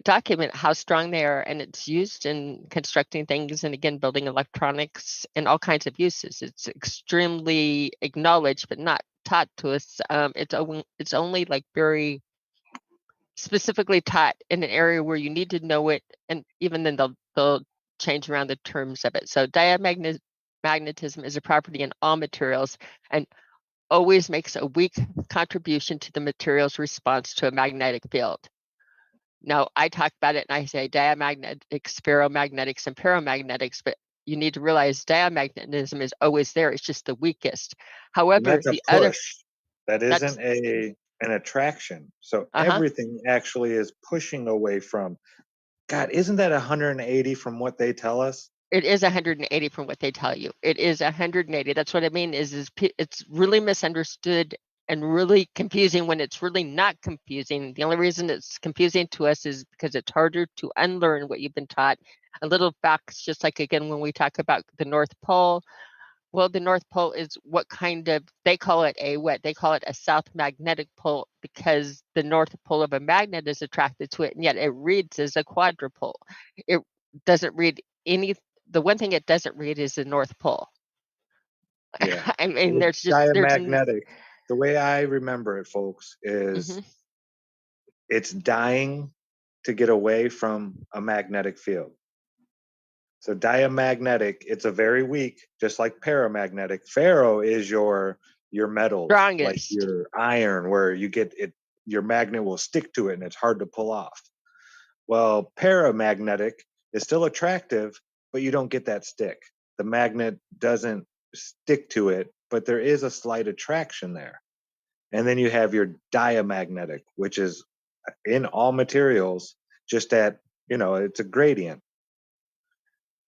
G: document how strong they are, and it's used in constructing things, and again, building electronics and all kinds of uses. It's extremely acknowledged, but not taught to us. It's only like very specifically taught in an area where you need to know it, and even then they'll change around the terms of it. So diamagnetism is a property in all materials and always makes a weak contribution to the material's response to a magnetic field. Now, I talk about it and I say diamagnetics, ferromagnetics, and paramagnetics, but you need to realize diamagnetism is always there. It's just the weakest. However,
E: That's a
G: the other,
E: push. That isn't an attraction. So everything actually is pushing away from. God, isn't that 180 from what they tell us?
G: it is 180 from what they tell you. It is 180. That's what I mean is it's really misunderstood and really confusing when it's really not confusing. The only reason it's confusing to us is because it's harder to unlearn what you've been taught. A little facts, just like again, when we talk about the North Pole, well, the North Pole is what kind of, they call it they call it a south magnetic pole because the North Pole of a magnet is attracted to it, and yet it reads as a quadrupole. It doesn't read the one thing it doesn't read is the North Pole.
E: Yeah.
G: I mean,
E: there's diamagnetic. The way I remember it, folks, is it's dying to get away from a magnetic field. So diamagnetic, it's a very weak, just like paramagnetic. Ferro is your metals,
G: strongest,
E: like your iron, where you get it, your magnet will stick to it and it's hard to pull off. Well, paramagnetic is still attractive, but you don't get that stick. The magnet doesn't stick to it, but there is a slight attraction there. And then you have your diamagnetic, which is in all materials, just that, it's a gradient.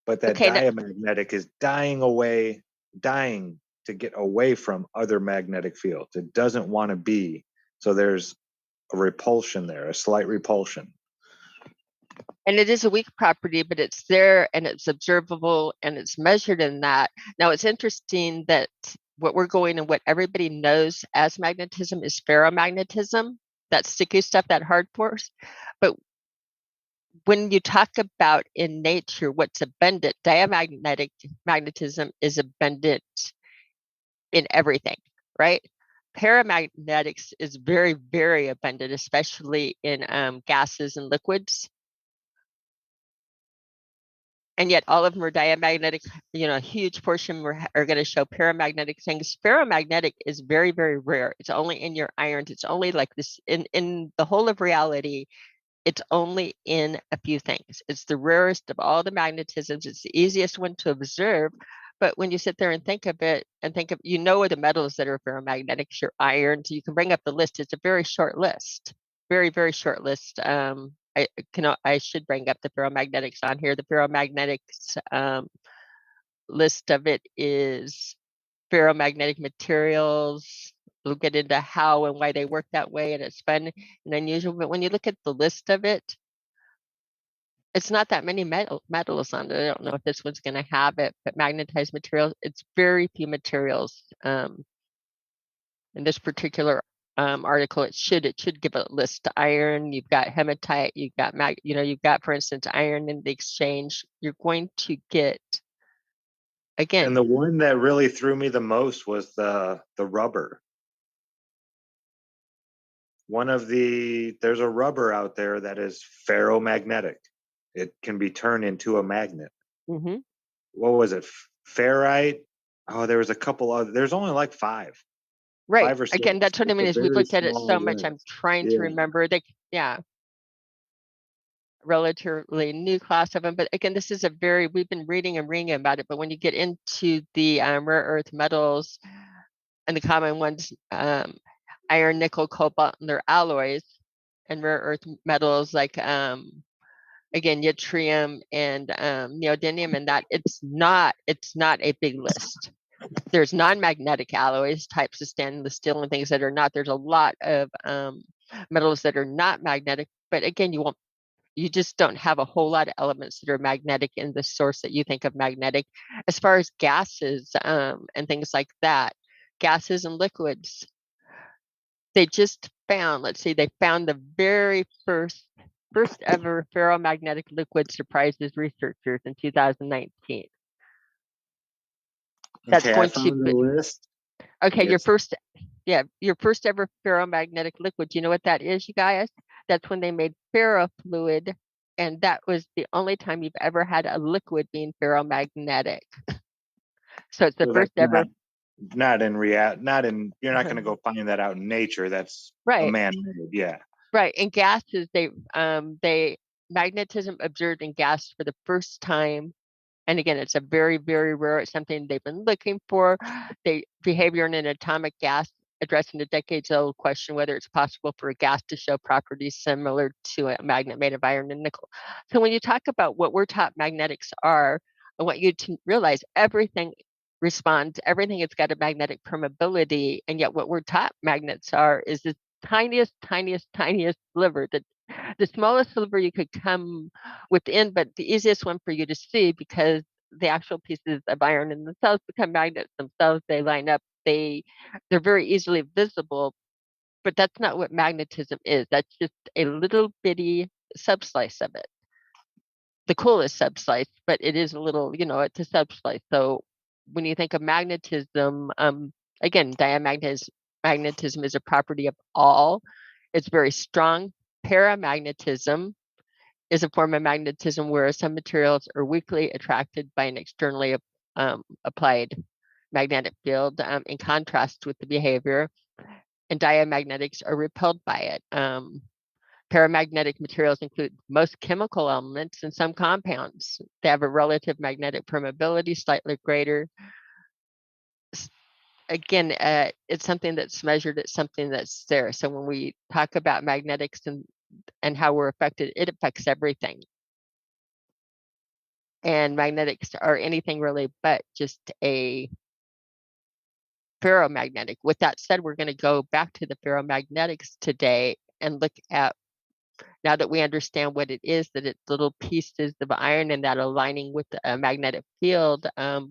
E: But that diamagnetic is dying to get away from other magnetic fields. It doesn't want to be. So there's a repulsion there, a slight repulsion.
G: And it is a weak property, but it's there and it's observable and it's measured in that. Now, it's interesting that what we're going and what everybody knows as magnetism is ferromagnetism, that sticky stuff, that hard force. But when you talk about in nature what's abundant, magnetism is abundant in everything, right? Paramagnetics is very, very abundant, especially in gases and liquids. And yet all of them are diamagnetic, a huge portion are going to show paramagnetic things. Ferromagnetic is very, very rare. It's only in your irons. It's only like this in the whole of reality. It's only in a few things. It's the rarest of all the magnetisms. It's the easiest one to observe. But when you sit there and think of it and the metals that are ferromagnetics, your irons, you can bring up the list. It's a very short list, very, very short list. I should bring up the ferromagnetics on here. The ferromagnetics list of it is ferromagnetic materials. We'll get into how and why they work that way, and it's fun and unusual. But when you look at the list of it, it's not that many metals on it. I don't know if this one's going to have it, but magnetized materials, it's very few materials. In this particular article, it should give a list. Iron, you've got hematite, you've got you've got, for instance, iron in the exchange. You're going to get, again.
E: And the one that really threw me the most was the rubber. There's a rubber out there that is ferromagnetic. It can be turned into a magnet.
G: Mm-hmm.
E: What was it? Ferrite? Oh, there was a couple of, there's only like 5.
G: Right.
E: 5 or 6.
G: Again, that's what I mean is we've looked at it so much. I'm trying to remember relatively new class of them. But again, this is we've been reading and reading about it. But when you get into the rare earth metals and the common ones, iron, nickel, cobalt, and their alloys, and rare earth metals like again, yttrium and neodymium, and that it's not a big list. There's non-magnetic alloys, types of stainless steel and things that are not. There's a lot of metals that are not magnetic, but again, you won't You just don't have a whole lot of elements that are magnetic in the source that you think of magnetic. As far as gases and things like that, gases and liquids, they just found, let's see, they found the very first ever ferromagnetic liquid surprises researchers in 2019. That's
E: Okay, I
G: going to
E: found the
G: be
E: list.
G: okay. Your
E: It's
G: first ever ferromagnetic liquid. Do you know what that is, you guys? That's when they made ferrofluid, and that was the only time you've ever had a liquid being ferromagnetic. So it's the
E: so
G: first
E: that's
G: ever.
E: not in you're not going to go find that out in nature. That's a
G: Right,
E: man-made. Yeah.
G: right. And gases, they magnetism observed in gas for the first time. And again, it's a very, very rare. It's something they've been looking for. Behavior in an atomic gas, addressing the decades-old question whether it's possible for a gas to show properties similar to a magnet made of iron and nickel. So when you talk about what we're taught magnetics are, I want you to realize everything responds. Everything has got a magnetic permeability, and yet what we're taught magnets are is the tiniest, tiniest, tiniest sliver, the smallest sliver you could come within, but the easiest one for you to see because the actual pieces of iron in themselves become magnets themselves. They line up. They're very easily visible, but that's not what magnetism is. That's just a little bitty subslice of it. The coolest subslice, but it is a little, it's a subslice. So when you think of magnetism, again, magnetism is a property of all. It's very strong. Paramagnetism is a form of magnetism where some materials are weakly attracted by an externally applied magnetic field, in contrast with the behavior, and diamagnetics are repelled by it. Paramagnetic materials include most chemical elements and some compounds. They have a relative magnetic permeability slightly greater. Again, it's something that's measured, it's something that's there. So when we talk about magnetics and how we're affected, it affects everything. And magnetics are anything really but just a ferromagnetic. With that said, we're going to go back to the ferromagnetics today and look at, now that we understand what it is, that it's little pieces of iron and that aligning with a magnetic field, I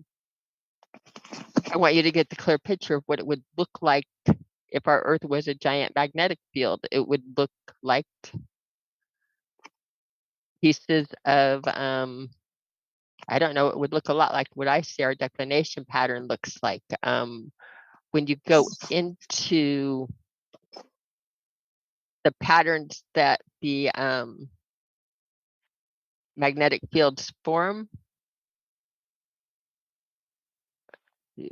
G: want you to get the clear picture of what it would look like if our Earth was a giant magnetic field. It would look like pieces of, I don't know, it would look a lot like what I see our declination pattern looks like. When you go into the patterns that the magnetic fields form, the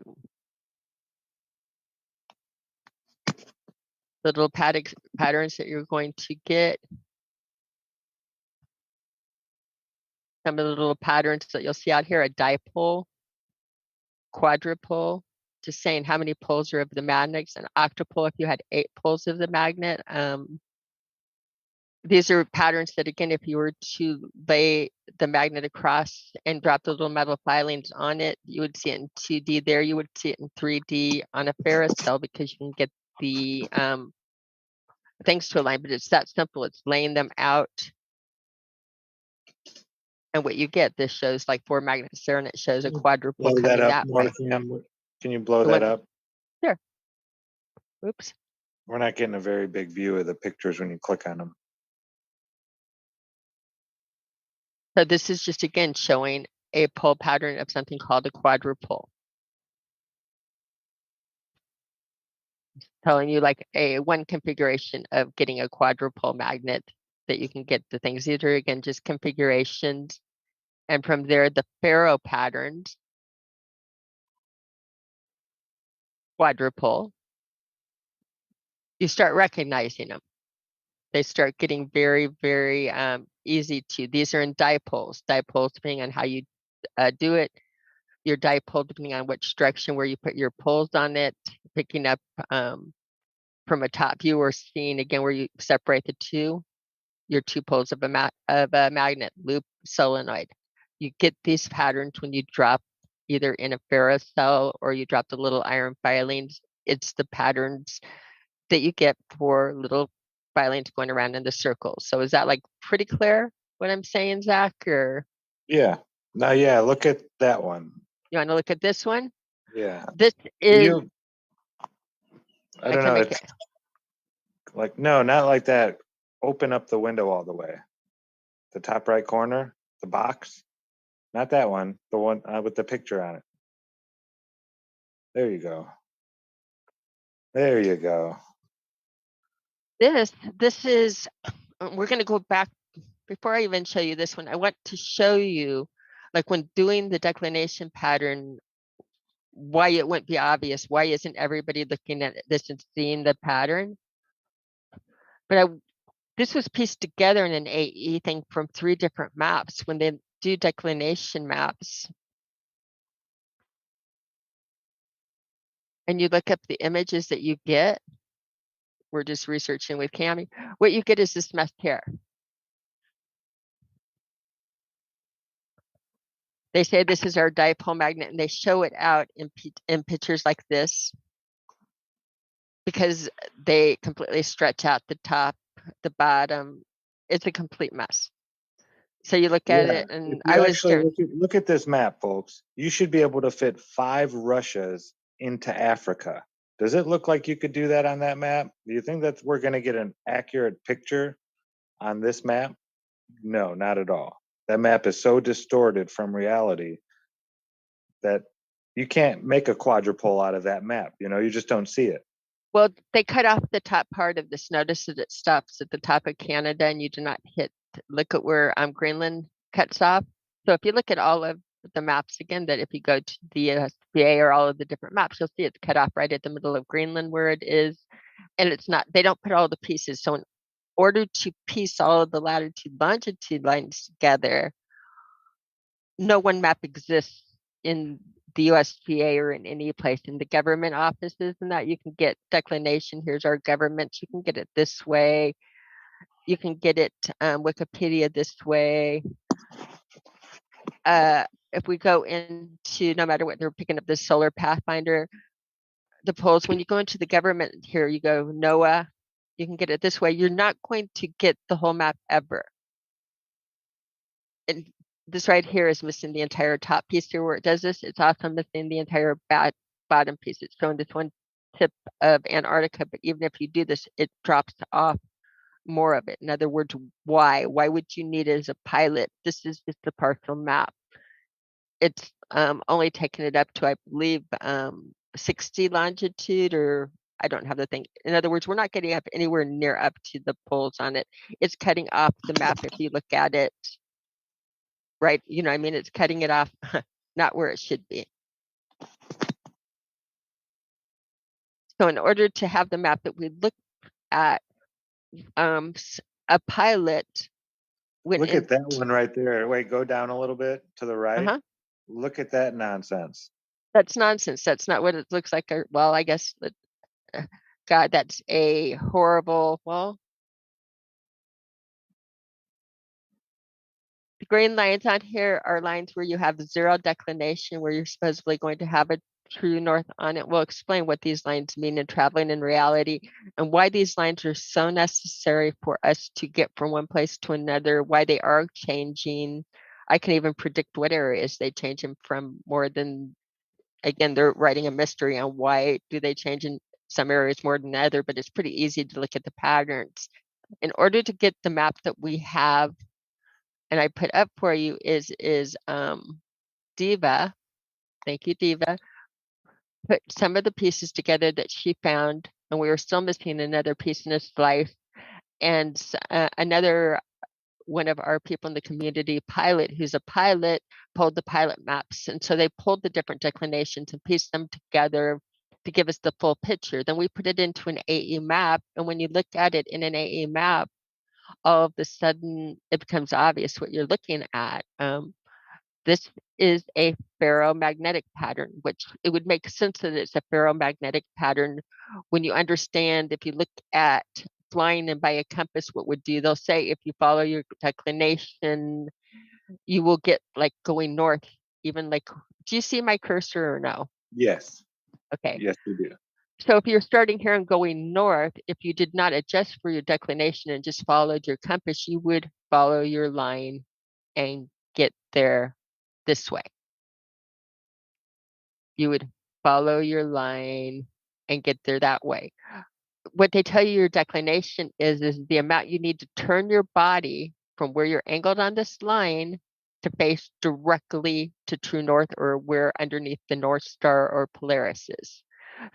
G: little patterns that you're going to get, some of the little patterns that you'll see out here, a dipole, quadrupole, just saying how many poles are of the magnets, an octopole if you had 8 poles of the magnet. These are patterns that, again, if you were to lay the magnet across and drop the little metal filings on it, you would see it in 2D there. You would see it in 3D on a ferrous cell because you can get the things to align, but it's that simple. It's laying them out. And what you get, this shows like 4 magnets there, and it shows a quadrupole
E: blow
G: coming
E: that up
G: that
E: more,
G: way.
E: Sam. Can you blow
G: The
E: that
G: one-
E: up?
G: Sure. Oops.
E: We're not getting a very big view of the pictures when you click on them.
G: So this is just, again, showing a pole pattern of something called a quadrupole. Telling you like one configuration of getting a quadrupole magnet that you can get the things. These are, again, just configurations. And from there, the ferro patterns, quadrupole, you start recognizing them. They start getting very, very easy to. These are in dipoles. Dipoles, depending on how you do it, your dipole, depending on which direction where you put your poles on it, picking up from a top view or seeing, again, where you separate the two, your 2 poles of a magnet loop solenoid. You get these patterns when you drop either in a ferrous cell or you drop the little iron filings. It's the patterns that you get for little filings going around in the circles. So is that like pretty clear? what I'm saying, Zach? Or
E: Yeah. Now, yeah, look at that one.
G: you want to look at this one?
E: Yeah.
G: This is.
E: You, I don't
G: can
E: know.
G: make
E: It's like, no, not like that. Open up the window all the way. The top right corner, the box. Not that one. The one with the picture on it. There you go. There you go.
G: This is. We're going to go back. Before I even show you this one, I want to show you, like when doing the declination pattern, why it wouldn't be obvious. Why isn't everybody looking at this and seeing the pattern? But this was pieced together in an AE thing from 3 different maps. When they do declination maps, and you look up the images that you get, we're just researching with Cami, what you get is this mess here. They say this is our dipole magnet, and they show it out in pictures like this because they completely stretch out the top, the bottom. It's a complete mess. So you look at it, and
E: I was actually look at this map, folks. You should be able to fit 5 Russias into Africa. Does it look like you could do that on that map? Do you think that we're going to get an accurate picture on this map? No, not at all. That map is so distorted from reality that you can't make a quadrupole out of that map. You just don't see it.
G: Well, they cut off the top part of this. Notice that it stops at the top of Canada, and you do not look at where Greenland cuts off. So if you look at all of the maps again, that if you go to the USDA or all of the different maps, you'll see it's cut off right at the middle of Greenland where it is. And it's not, they don't put all the pieces. So in order to piece all of the latitude longitude lines together, no one map exists in the USDA or in any place. In the government offices and that, you can get declination. Here's our government. You can get it this way. You can get it Wikipedia this way. If we go into, no matter what, they're picking up the solar pathfinder, the poles, when you go into the government here, you go NOAA, you can get it this way. You're not going to get the whole map ever. And this right here is missing the entire top piece here where it does this. It's also missing the entire bottom piece. It's showing this one tip of Antarctica, but even if you do this, it drops off more of it. In other words, why? Why would you need it as a pilot? This is just a partial map. It's only taking it up to, I believe, 60 longitude, or I don't have the thing. In other words, we're not getting up anywhere near up to the poles on it. It's cutting off the map if you look at it. Right, I mean, it's cutting it off, not where it should be. So in order to have the map that we look at, a pilot
E: look at that one right there. Wait, go down a little bit to the right. Look at that nonsense.
G: That's nonsense. That's not what it looks like. Well, I guess, God, that's a horrible, well, the green lines on here are lines where you have 0 declination, where you're supposedly going to have a true north on it. We'll explain what these lines mean in traveling in reality and why these lines are so necessary for us to get from one place to another, why they are changing. I can even predict what areas they change them from more than, again, they're writing a mystery on why do they change in some areas more than other, but it's pretty easy to look at the patterns. In order to get the map that we have, and I put up for you is Diva. Thank you, Diva. Put some of the pieces together that she found, and we were still missing another piece in this slice. And another one of our people in the community, Pilot, who's a pilot, pulled the pilot maps. And so they pulled the different declinations and pieced them together to give us the full picture. Then we put it into an AE map. And when you look at it in an AE map, all of a sudden it becomes obvious what you're looking at. This is a ferromagnetic pattern, which it would make sense that it's a ferromagnetic pattern when you understand, if you look at flying and by a compass, what would do, they'll say if you follow your declination, you will get like going north, even like, do you see my cursor or no?
E: Yes.
G: Okay.
E: Yes, we do.
G: So if you're starting here and going north, if you did not adjust for your declination and just followed your compass, you would follow your line and get there this way. You would follow your line and get there that way. What they tell you your declination is the amount you need to turn your body from where you're angled on this line to face directly to true north, or where underneath the North Star or Polaris is.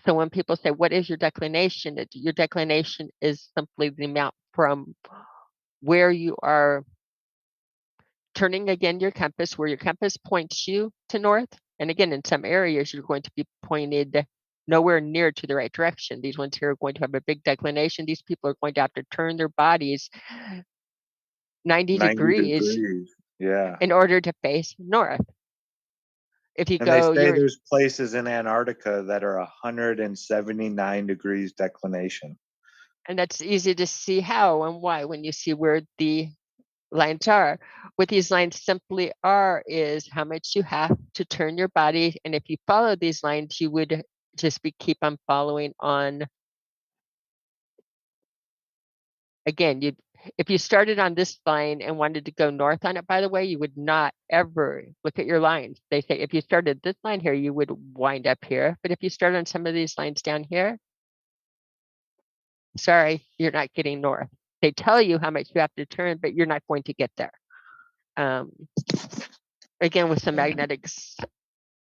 G: So when people say, what is your declination? Your declination is simply the amount from where you are turning again your compass, where your compass points you to north. And again, in some areas, you're going to be pointed nowhere near to the right direction. These ones here are going to have a big declination. These people are going to have to turn their bodies 90 degrees
E: Yeah.
G: in order to face north. If you
E: And they
G: go,
E: say there's places in Antarctica that are 179 degrees declination.
G: and that's easy to see how and why when you see where the lines are. What these lines simply are is how much you have to turn your body. And if you follow these lines, you would just keep on following on. Again, if you started on this line and wanted to go north on it, by the way, you would not ever look at your lines. They say if you started this line here, you would wind up here. But if you start on some of these lines down here, sorry, you're not getting north. They tell you how much you have to turn, but you're not going to get there. Again, with some magnetics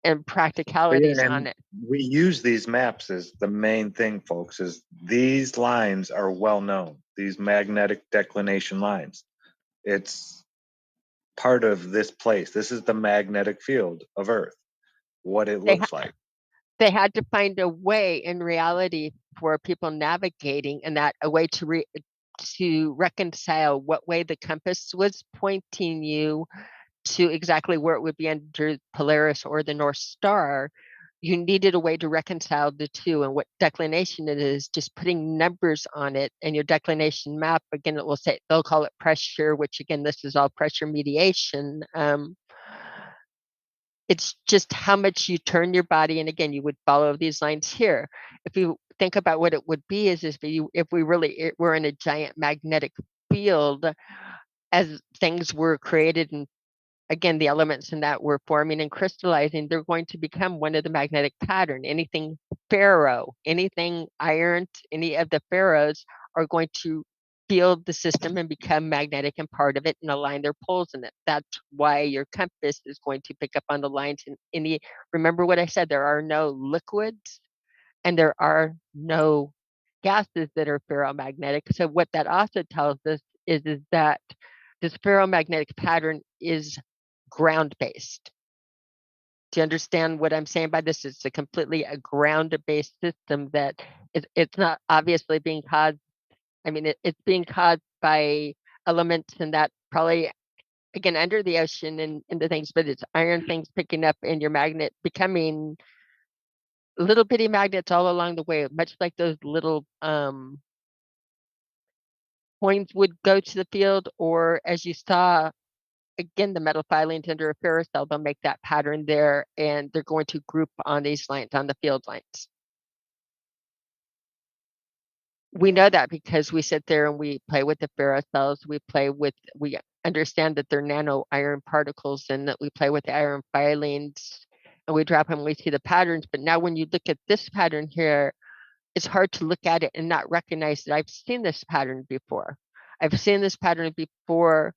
G: and practicalities on it.
E: We use these maps as the main thing, folks, is these lines are well known, these magnetic declination lines. It's part of this place. This is the magnetic field of Earth, what it looks like.
G: They had to find a way in reality for people navigating, and that a way to reconcile what way the compass was pointing you to exactly where it would be under Polaris or the North Star. You needed a way to reconcile the two, and what declination it is, just putting numbers on it. And your declination map, again, it will say, they'll call it pressure, which again, this is all pressure mediation. It's just how much you turn your body. And again, you would follow these lines here. If you think about what it would be, is if we really were in a giant magnetic field, as things were created, and again, the elements in that were forming and crystallizing, they're going to become one of the magnetic pattern. Anything ferro, anything iron, any of the ferros are going to feel the system and become magnetic and part of it and align their poles in it. That's why your compass is going to pick up on the lines in any. Remember what I said, there are no liquids and there are no gases that are ferromagnetic. So what that also tells us is that this ferromagnetic pattern is ground-based. Do you understand what I'm saying by this? It's a ground-based system that it's not obviously being caused. I mean, it's being caused by elements, and that probably, again, under the ocean and the things, but it's iron things picking up and your magnet becoming little bitty magnets all along the way, much like those little coins would go to the field, or as you saw, again, the metal filings under a ferrous cell, they'll make that pattern there, and they're going to group on these lines, on the field lines. We know that because we sit there and we play with the ferrous cells. We understand that they're nano iron particles and that we play with the iron filings and we drop them, we see the patterns. But now when you look at this pattern here, it's hard to look at it and not recognize that I've seen this pattern before. I've seen this pattern before,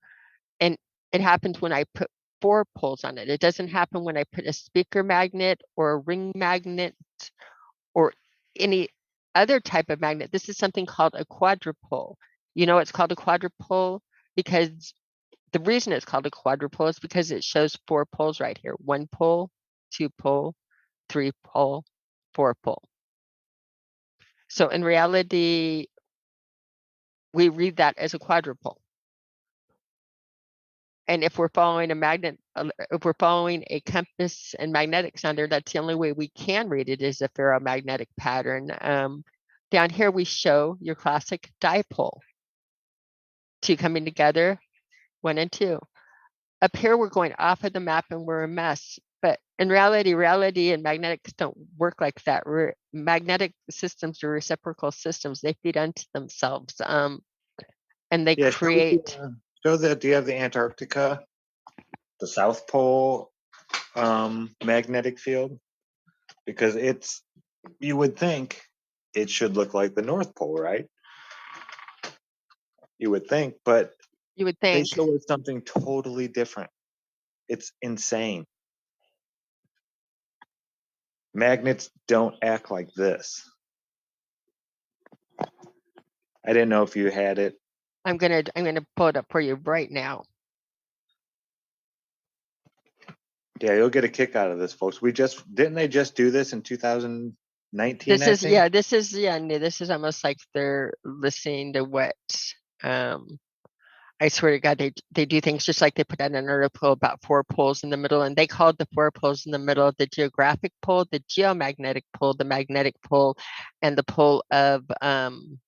G: and it happens when I put 4 poles on it. It doesn't happen when I put a speaker magnet or a ring magnet or any other type of magnet. This is something called a quadrupole. You know, it's called a quadrupole because the reason it's called a quadrupole is because it shows 4 poles right here. 1 pole, 2 pole, 3 pole, 4 pole. So in reality, we read that as a quadrupole. And if we're following if we're following a compass and magnetics on there, that's the only way we can read it is a ferromagnetic pattern. Down here, we show your classic dipole. 2 coming together, 1 and 2. Up here, we're going off of the map and we're a mess. But In reality and magnetics don't work like that. Magnetic systems are reciprocal systems. They feed onto themselves. And they
E: Yeah,
G: create.
E: show that. Do you have the Antarctica, the South Pole magnetic field? Because you would think it should look like the North Pole, right? You would think, but
G: You would
E: they
G: think.
E: show us something totally different. It's insane. Magnets don't act like this. I didn't know if you had it.
G: I'm gonna pull it up for you right now.
E: Yeah, you'll get a kick out of this, folks. Didn't they just do this in 2019?
G: This is almost like they're listening to what I swear to God, they do things just like they put out an article about 4 poles in the middle, and they called the 4 poles in the middle the geographic pole, the geomagnetic pole, the magnetic pole, and the pole of the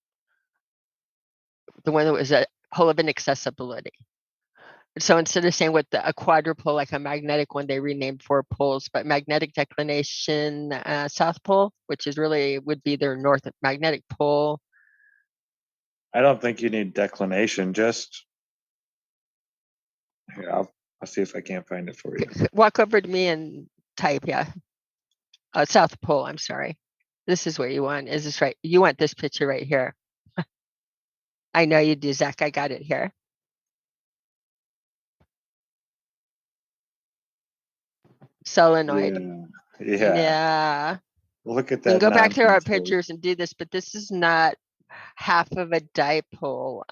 G: one that was a pole of inaccessibility. So instead of saying a quadrupole, like a magnetic one, they renamed 4 poles, but magnetic declination south pole, which is really would be their north magnetic pole.
E: I don't think you need declination. Just here, I'll see if I can't find it for you.
G: Walk over to me and type, south pole. I'm sorry. This is what you want. Is this right? You want this picture right here. I know you do, Zach. I got it here. Solenoid.
E: Yeah. Look at
G: We can
E: that.
G: go back to our
E: nonsense, folks.
G: pictures and do this, but this is not half of a dipole.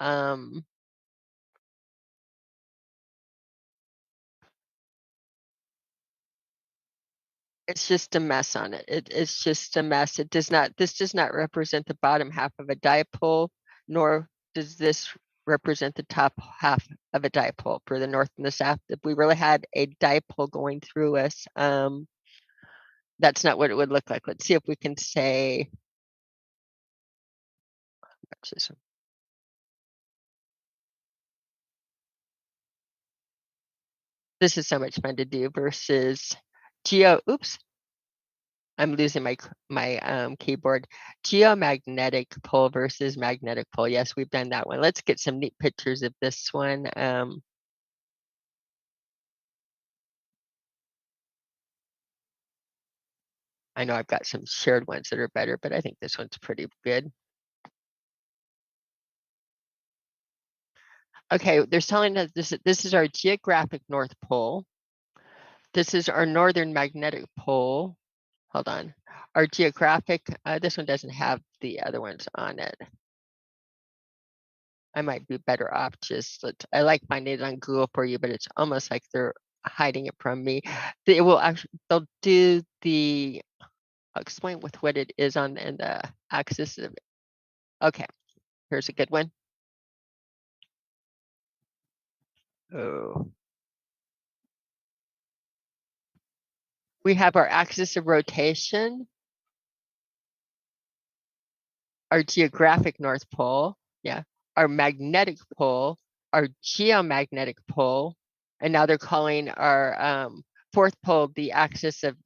G: It's just a mess on it. It's just a mess. This does not represent the bottom half of a dipole, nor does this represent the top half of a dipole for the north and the south. If we really had a dipole going through us, that's not what it would look like. Let's see if we can say, what's this one? This is so much fun to do versus oops. I'm losing my keyboard. Geomagnetic pole versus magnetic pole. Yes, we've done that one. Let's get some neat pictures of this one. I know I've got some shared ones that are better, but I think this one's pretty good. Okay, they're telling us this is our geographic North Pole. This is our northern magnetic pole. Hold on. Our geographic, this one doesn't have the other ones on it. I might be better off I like finding it on Google for you, but it's almost like they're hiding it from me. They'll do I'll explain with what it is on and the axis of it. Okay, here's a good one. Oh. We have our axis of rotation, our geographic North Pole, our magnetic pole, our geomagnetic pole, and now they're calling our fourth pole the axis of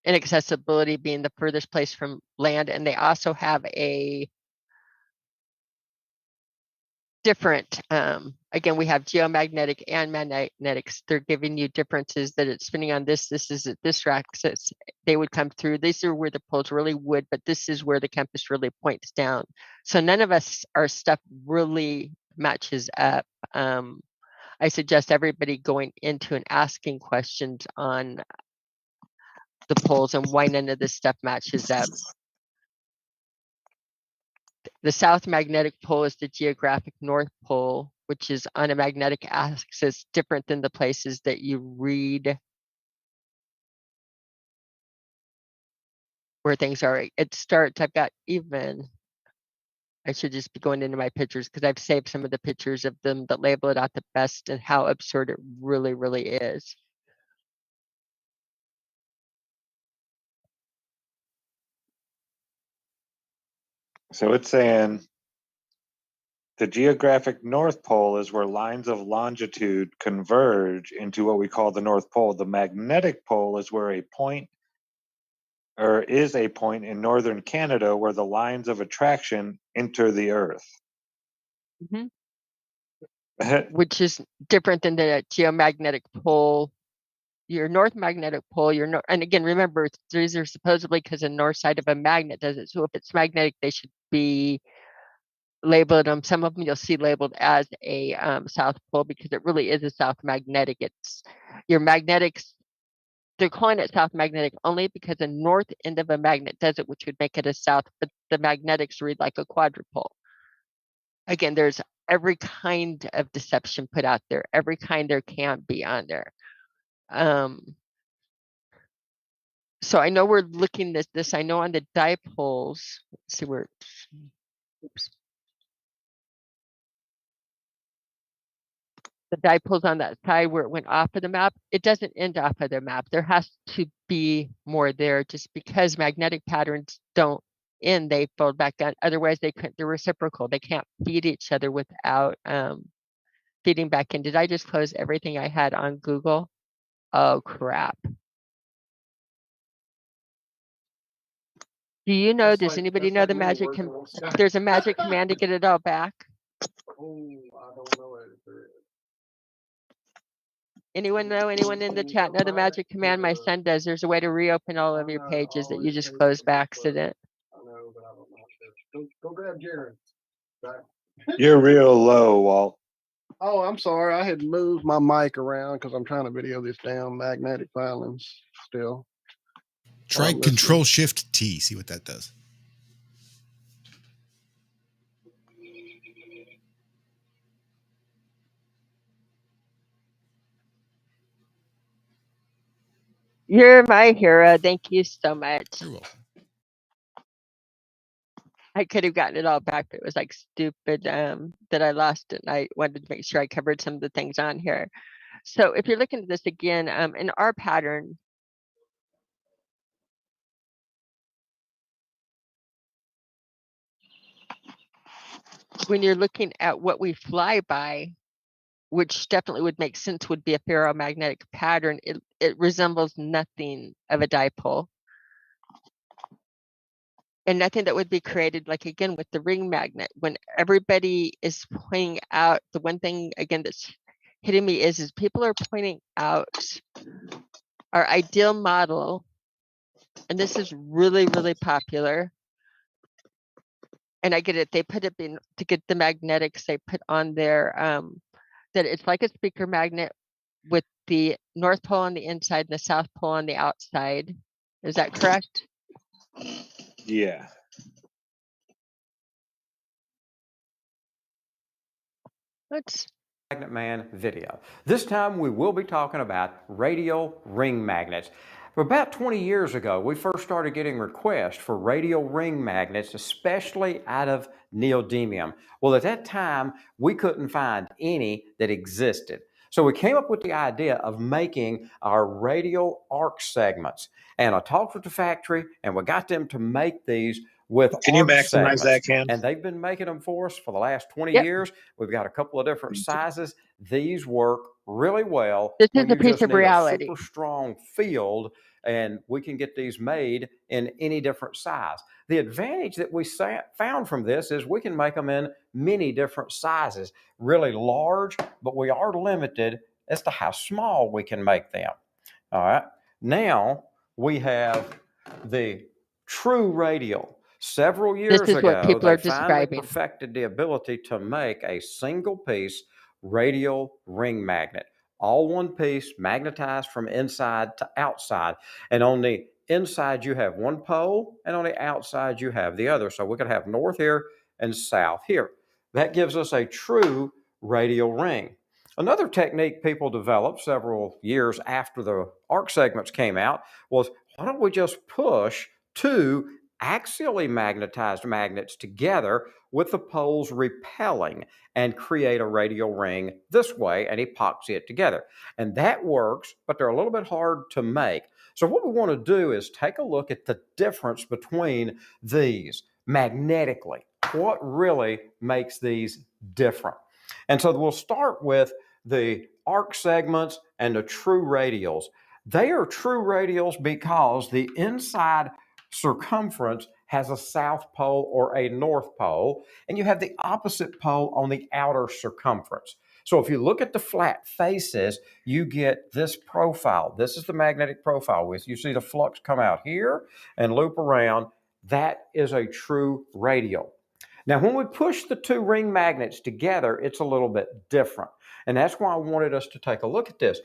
G: inaccessibility, being the furthest place from land. And they also have a different, again, we have geomagnetic and magnetics. They're giving you differences that it's spinning on this is at this axis. They would come through. These are where the poles really would, but this is where the compass really points down. So none of our stuff really matches up. I suggest everybody going into and asking questions on the poles and why none of this stuff matches up. The south magnetic pole is the geographic North Pole, which is on a magnetic axis different than the places that you read where things are. It starts, I should just be going into my pictures because I've saved some of the pictures of them that label it out the best and how absurd it really, really is.
E: So it's saying The geographic North Pole is where lines of longitude converge into what we call the North Pole. The magnetic pole is where a point in northern Canada where the lines of attraction enter the Earth.
G: Which is different than the geomagnetic pole. Your north magnetic pole, and again, remember, these are supposedly because the north side of a magnet does it. So if it's magnetic, they should be labeled. Some of them you'll see labeled as a south pole because it really is a south magnetic. It's your magnetics. They're calling it south magnetic only because the north end of a magnet does it, which would make it a south, but the magnetics read like a quadrupole. Again, there's every kind of deception put out there, every kind there can be on there. So I know we're looking at this. I know on the dipoles, let's see where, oops. The dipoles on that side where it went off of the map, it doesn't end off of the map. There has to be more there just because magnetic patterns don't end, they fold back down. Otherwise, they're reciprocal. They can't feed each other without feeding back in. Did I just close everything I had on Google? Oh, crap. Do you know, does anybody know the magic? There's a magic command to get it all back.
F: Oh, I don't know if there is.
G: Anyone know? Anyone in the chat know the magic command my son does? There's a way to reopen all of your pages that you just closed by accident.
F: I know, but I don't know. Go grab Jared.
E: You're real low, Walt.
F: Oh, I'm sorry. I had moved my mic around because I'm trying to video this damn magnetic filings still.
B: Try Control Shift T. See what that does.
G: You're my hero. Thank you so much.
B: You're welcome.
G: I could have gotten it all back, but it was like stupid that I lost it. And I wanted to make sure I covered some of the things on here. So if you're looking at this again, in our pattern, when you're looking at what we fly by, which definitely would make sense, would be a ferromagnetic pattern, it resembles nothing of a dipole. And nothing that would be created, like again, with the ring magnet, when everybody is pointing out, the one thing again that's hitting me is people are pointing out our ideal model, and this is really, really popular. And I get it, they put it in to get the magnetics, they put on there that it's like a speaker magnet with the North Pole on the inside and the South Pole on the outside. Is that correct?
E: Yeah.
G: Let's
I: Magnet Man video. This time we will be talking about radial ring magnets. About 20 years ago, we first started getting requests for radial ring magnets, especially out of neodymium. Well, at that time, we couldn't find any that existed. So we came up with the idea of making our radial arc segments. And I talked with the factory, and we got them to make these with
E: Can you
I: arc
E: maximize
I: segments.
E: that, Cam?
I: And they've been making them for us for the last 20
G: Yep.
I: years. We've got a couple of different sizes. These work really well.
G: This
I: when
G: is a
I: you
G: piece
I: just
G: of
I: need
G: reality.
I: a super strong field, and we can get these made in any different size. The advantage that we found from this is we can make them in many different sizes, really large, but we are limited as to how small we can make them. All right. Now we have the true radial. Several years
G: This is what
I: ago,
G: people are
I: they finally
G: describing.
I: perfected the ability to make a single piece radial ring magnet. All one piece, magnetized from inside to outside. And on the inside, you have one pole, and on the outside, you have the other. So we could have north here and south here. That gives us a true radial ring. Another technique people developed several years after the arc segments came out was, why don't we just push two axially magnetized magnets together with the poles repelling and create a radial ring this way and epoxy it together. And that works, but they're a little bit hard to make. So what we want to do is take a look at the difference between these magnetically. What really makes these different. And so we'll start with the arc segments and the true radials. They are true radials because the inside circumference has a south pole or a north pole, and you have the opposite pole on the outer circumference. So if you look at the flat faces, you get this profile. This is the magnetic profile. With you see the flux come out here and loop around. That is a true radial. Now, when we push the two ring magnets together, it's a little bit different. And that's why I wanted us to take a look at this.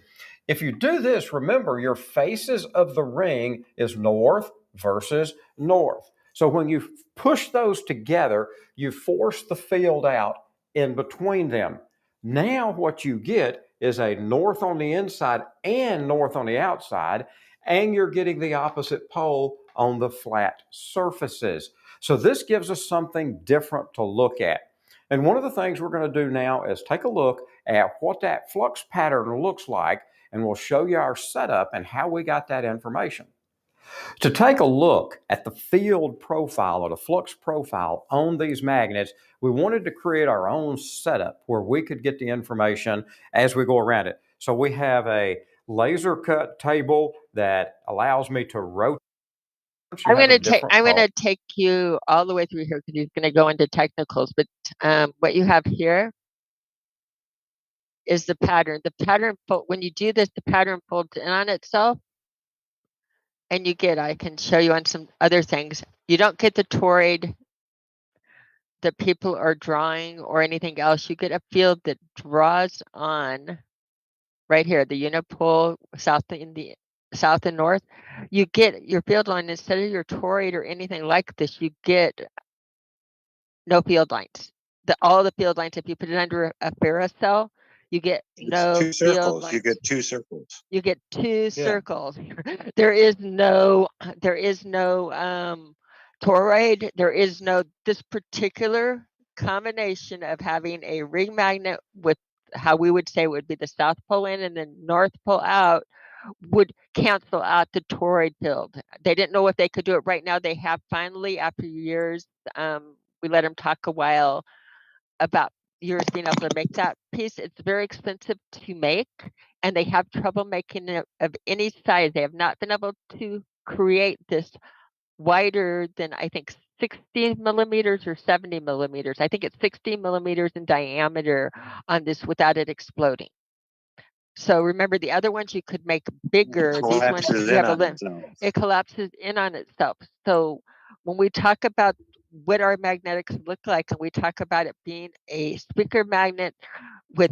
I: If you do this, remember your faces of the ring is north versus north. So when you push those together, you force the field out in between them. Now what you get is a north on the inside and north on the outside, and you're getting the opposite pole on the flat surfaces. So this gives us something different to look at. And one of the things we're going to do now is take a look at what that flux pattern looks like, and we'll show you our setup and how we got that information. To take a look at the field profile or the flux profile on these magnets, we wanted to create our own setup where we could get the information as we go around it. So we have a laser cut table that allows me to rotate.
G: I'm gonna take you all the way through here because he's gonna go into technicals. But what you have here is the pattern. The pattern when you do this, the pattern folds in on itself, and you get. I can show you on some other things. You don't get the toroid that people are drawing or anything else. You get a field that draws on right here, the unipole south and north. You get your field line instead of your toroid or anything like this. You get no field lines. All the field lines, if you put it under a ferrocell, you get no
E: two circles.
G: Field lines.
E: You get two circles.
G: You get two circles. There is no toroid. There is no this particular combination of having a ring magnet with how we would say would be the south pole in and then north pole out would cancel out the toroid field. They didn't know if they could do it right now. They have finally, after years, we let them talk a while about years being able to make that piece. It's very expensive to make, and they have trouble making it of any size. They have not been able to create this wider than, I think, 60 millimeters or 70 millimeters. I think it's 60 millimeters in diameter on this without it exploding. So remember, the other ones you could make bigger. These ones you have a limit. It collapses in on itself. So when we talk about what our magnetics look like, and we talk about it being a speaker magnet with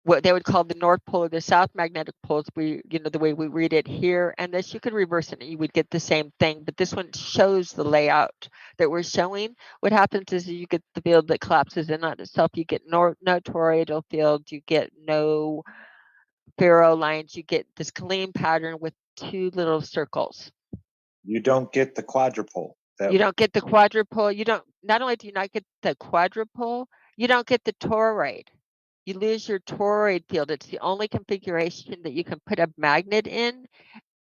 G: what they would call the north pole or the south magnetic poles, the way we read it here, and this you could reverse it and you would get the same thing, but this one shows the layout that we're showing. What happens is you get the field that collapses in on itself. You get no toroidal field, you get no ferro lines, you get this clean pattern with two little circles.
E: You don't get the quadrupole.
G: You don't get the quadrupole. You don't. Not only do you not get the quadrupole, you don't get the toroid. You lose your toroid field. It's the only configuration that you can put a magnet in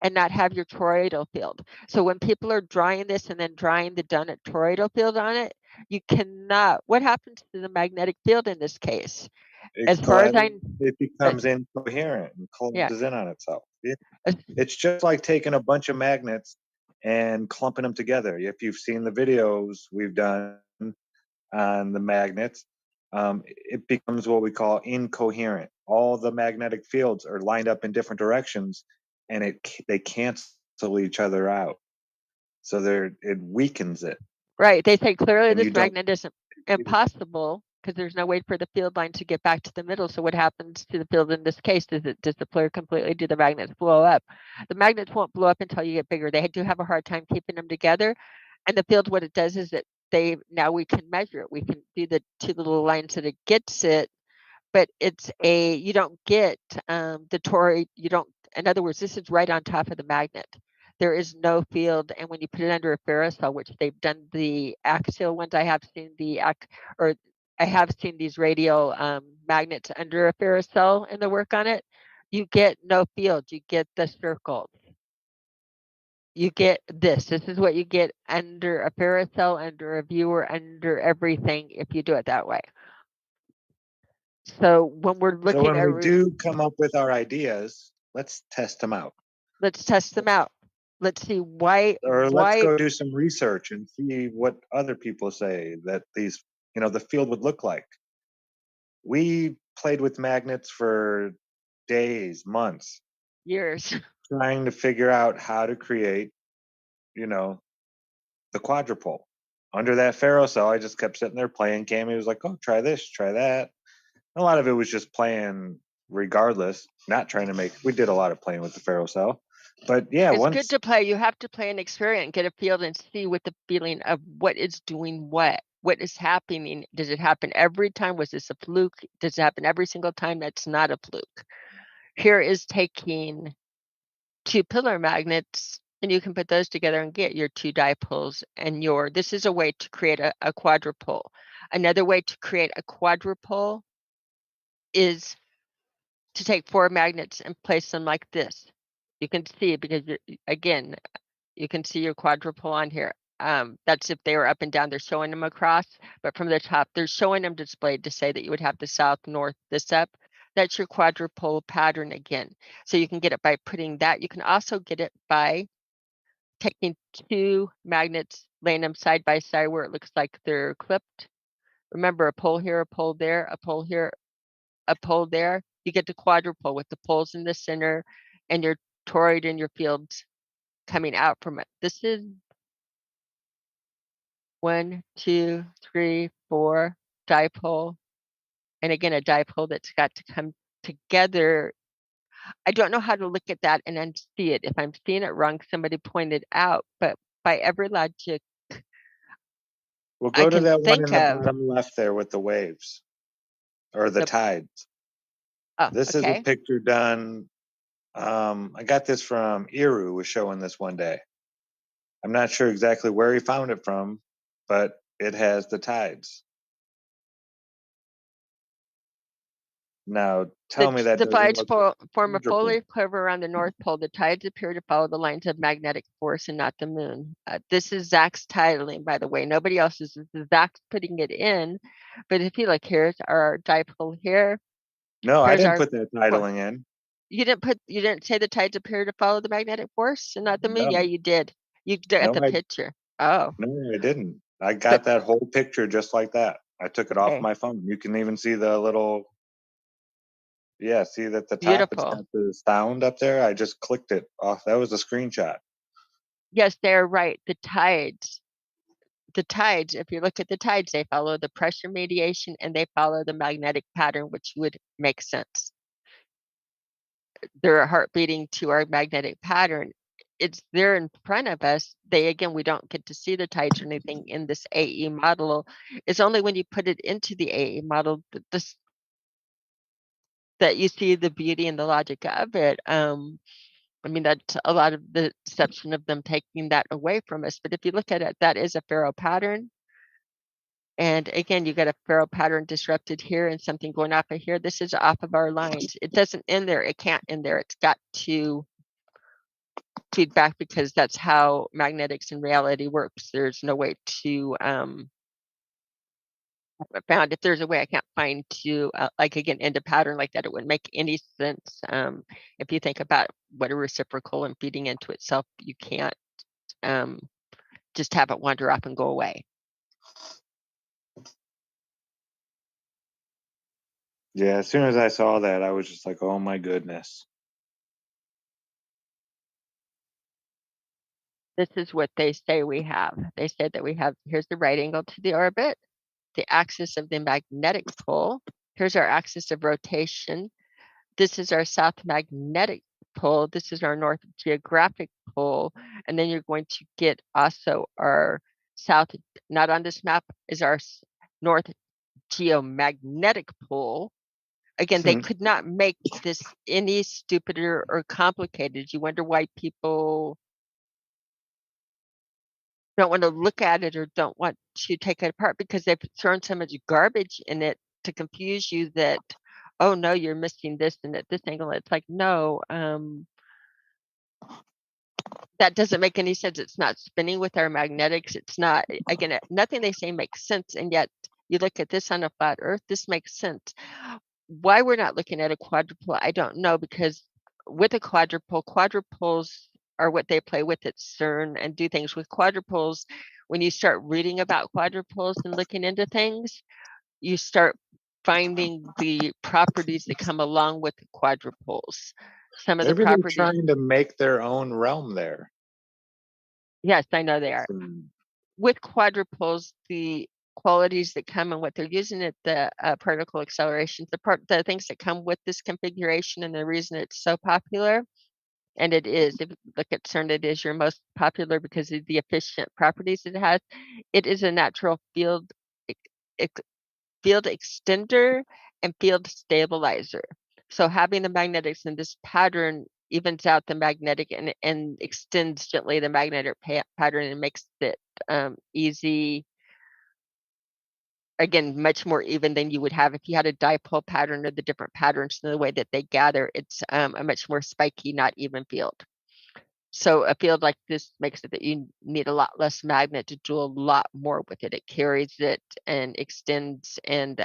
G: and not have your toroidal field. So when people are drawing this and then drawing the donut toroidal field on it, you cannot. What happens to the magnetic field in this case? As far as
E: it becomes incoherent and collapses in on itself. It's just like taking a bunch of magnets and clumping them together. If you've seen the videos we've done on the magnets, it becomes what we call incoherent. All the magnetic fields are lined up in different directions, and they cancel each other out. So it weakens it.
G: Right. They say clearly this magnet is impossible because there's no way for the field line to get back to the middle. So what happens to the field in this case? Does it disappear completely? Do the magnets blow up? The magnets won't blow up until you get bigger. They do have a hard time keeping them together. And the field, what it does is that now we can measure it. We can do the two little lines that it gets it, but you don't get the toroid. In other words, this is right on top of the magnet. There is no field, and when you put it under a ferrocell, which they've done the axial ones, I have seen these radial magnets under a ferrocell in the work on it. You get no field. You get the circles. you get this. This is what you get under a ferrocell, under a viewer, under everything if you do it that way. So when we're
E: So
G: looking
E: when
G: at
E: we do come up with our ideas, let's test them out.
G: let's test them out. Let's see
E: Or let's go do some research and see what other people say that these, the field would look like. We played with magnets for days, months,
G: years.
E: trying to figure out how to create, the quadrupole. Under that ferrocell, I just kept sitting there playing. Cami was like, "Oh, try this, try that." A lot of it was just playing regardless, not trying to make. We did a lot of playing with the ferrocell. But yeah,
G: it's good to play. You have to play and experience, get a feel and see what the feeling of what is doing what is happening. Does it happen every time? Was this a fluke? Does it happen every single time? That's not a fluke. Here is taking two pillar magnets, and you can put those together and get your two dipoles and this is a way to create a quadrupole. Another way to create a quadrupole is to take four magnets and place them like this. You can see, because again, you can see your quadrupole on here. That's if they were up and down, they're showing them across, but from the top, they're showing them displayed to say that you would have the south, north, this up. That's your quadrupole pattern again. So you can get it by putting that. You can also get it by taking two magnets, laying them side by side where it looks like they're clipped. Remember, a pole here, a pole there, a pole here, a pole there. You get the quadrupole with the poles in the center and your toroid and your fields coming out from it. This is 1, 2, 3, 4 dipole. And again, a dipole that's got to come together. I don't know how to look at that and then see it. If I'm seeing it wrong, somebody pointed out, but by every logic,
E: we'll
G: I
E: go to
G: can
E: that one in
G: think
E: the
G: of
E: bottom left there with the waves or the tides.
G: Oh,
E: This is a
G: okay.
E: picture done. I got this from Iru, was showing this one day. I'm not sure exactly where he found it from, but it has the tides. Now, tell me that
G: The
E: doesn't
G: tides
E: look
G: form a
E: quadrupole.
G: polar curve around the North Pole. The tides appear to follow the lines of magnetic force and not the moon. This is Zach's titling, by the way. Nobody else is. This is Zach's putting it in. But if you look, here's our dipole here.
E: No, I didn't put that titling in.
G: You didn't say the tides appear to follow the magnetic force and not the moon?
E: No.
G: Yeah, you did. You got the picture. Oh.
E: No, I didn't. I got that whole picture just like that. I took it off my phone. You can even see the little, see that the top, it's got the sound up there. I just clicked it off. That was a screenshot.
G: Yes, they're right. The tides, if you look at the tides, they follow the pressure mediation and they follow the magnetic pattern, which would make sense. They're heart beating to our magnetic pattern. It's there in front of us. We don't get to see the tides or anything in this AE model. It's only when you put it into the AE model that you see the beauty and the logic of it. I mean, that's a lot of the deception of them taking that away from us. But if you look at it, that is a ferro pattern. And again, you got a ferro pattern disrupted here and something going off of here. This is off of our lines. It doesn't end there. It can't end there. It's got to feed back because that's how magnetics in reality works. There's no way to found if there's a way I can't find to like again end a pattern like that, it wouldn't make any sense. If you think about what a reciprocal and feeding into itself, you can't just have it wander off and go away.
E: Yeah, as soon as I saw that, I was just like, oh my goodness.
G: This is what they say we have. They said that we have, here's the right angle to the orbit, the axis of the magnetic pole. Here's our axis of rotation. This is our south magnetic pole. This is our north geographic pole. And then you're going to get also our south, not on this map, is our north geomagnetic pole. Again, they could not make this any stupider or complicated. You wonder why people don't want to look at it or don't want to take it apart because they've thrown so much garbage in it to confuse you that, oh no, you're missing this and at this angle. It's like, no, that doesn't make any sense. It's not spinning with our magnetics. It's not, again, nothing they say makes sense. And yet you look at this on a flat Earth, this makes sense. Why we're not looking at a quadrupole, I don't know, because with a quadrupoles are what they play with at CERN and do things with quadrupoles. When you start reading about quadrupoles and looking into things, you start finding the properties that come along with the quadrupoles. Some of the
E: Maybe they're
G: properties,
E: trying to make their own realm there.
G: yes, I know they are. With quadrupoles, the qualities that come and what they're using at the particle accelerations, the things that come with this configuration, and the reason it's so popular, and it is, if you look at CERN, it is your most popular because of the efficient properties it has. It is a natural field extender and field stabilizer. So having the magnetics in this pattern evens out the magnetic and extends gently the magnetic pattern and makes it easy. Again, much more even than you would have if you had a dipole pattern or the different patterns and the way that they gather. It's a much more spiky, not even field. So a field like this makes it that you need a lot less magnet to do a lot more with it. It carries it and extends, and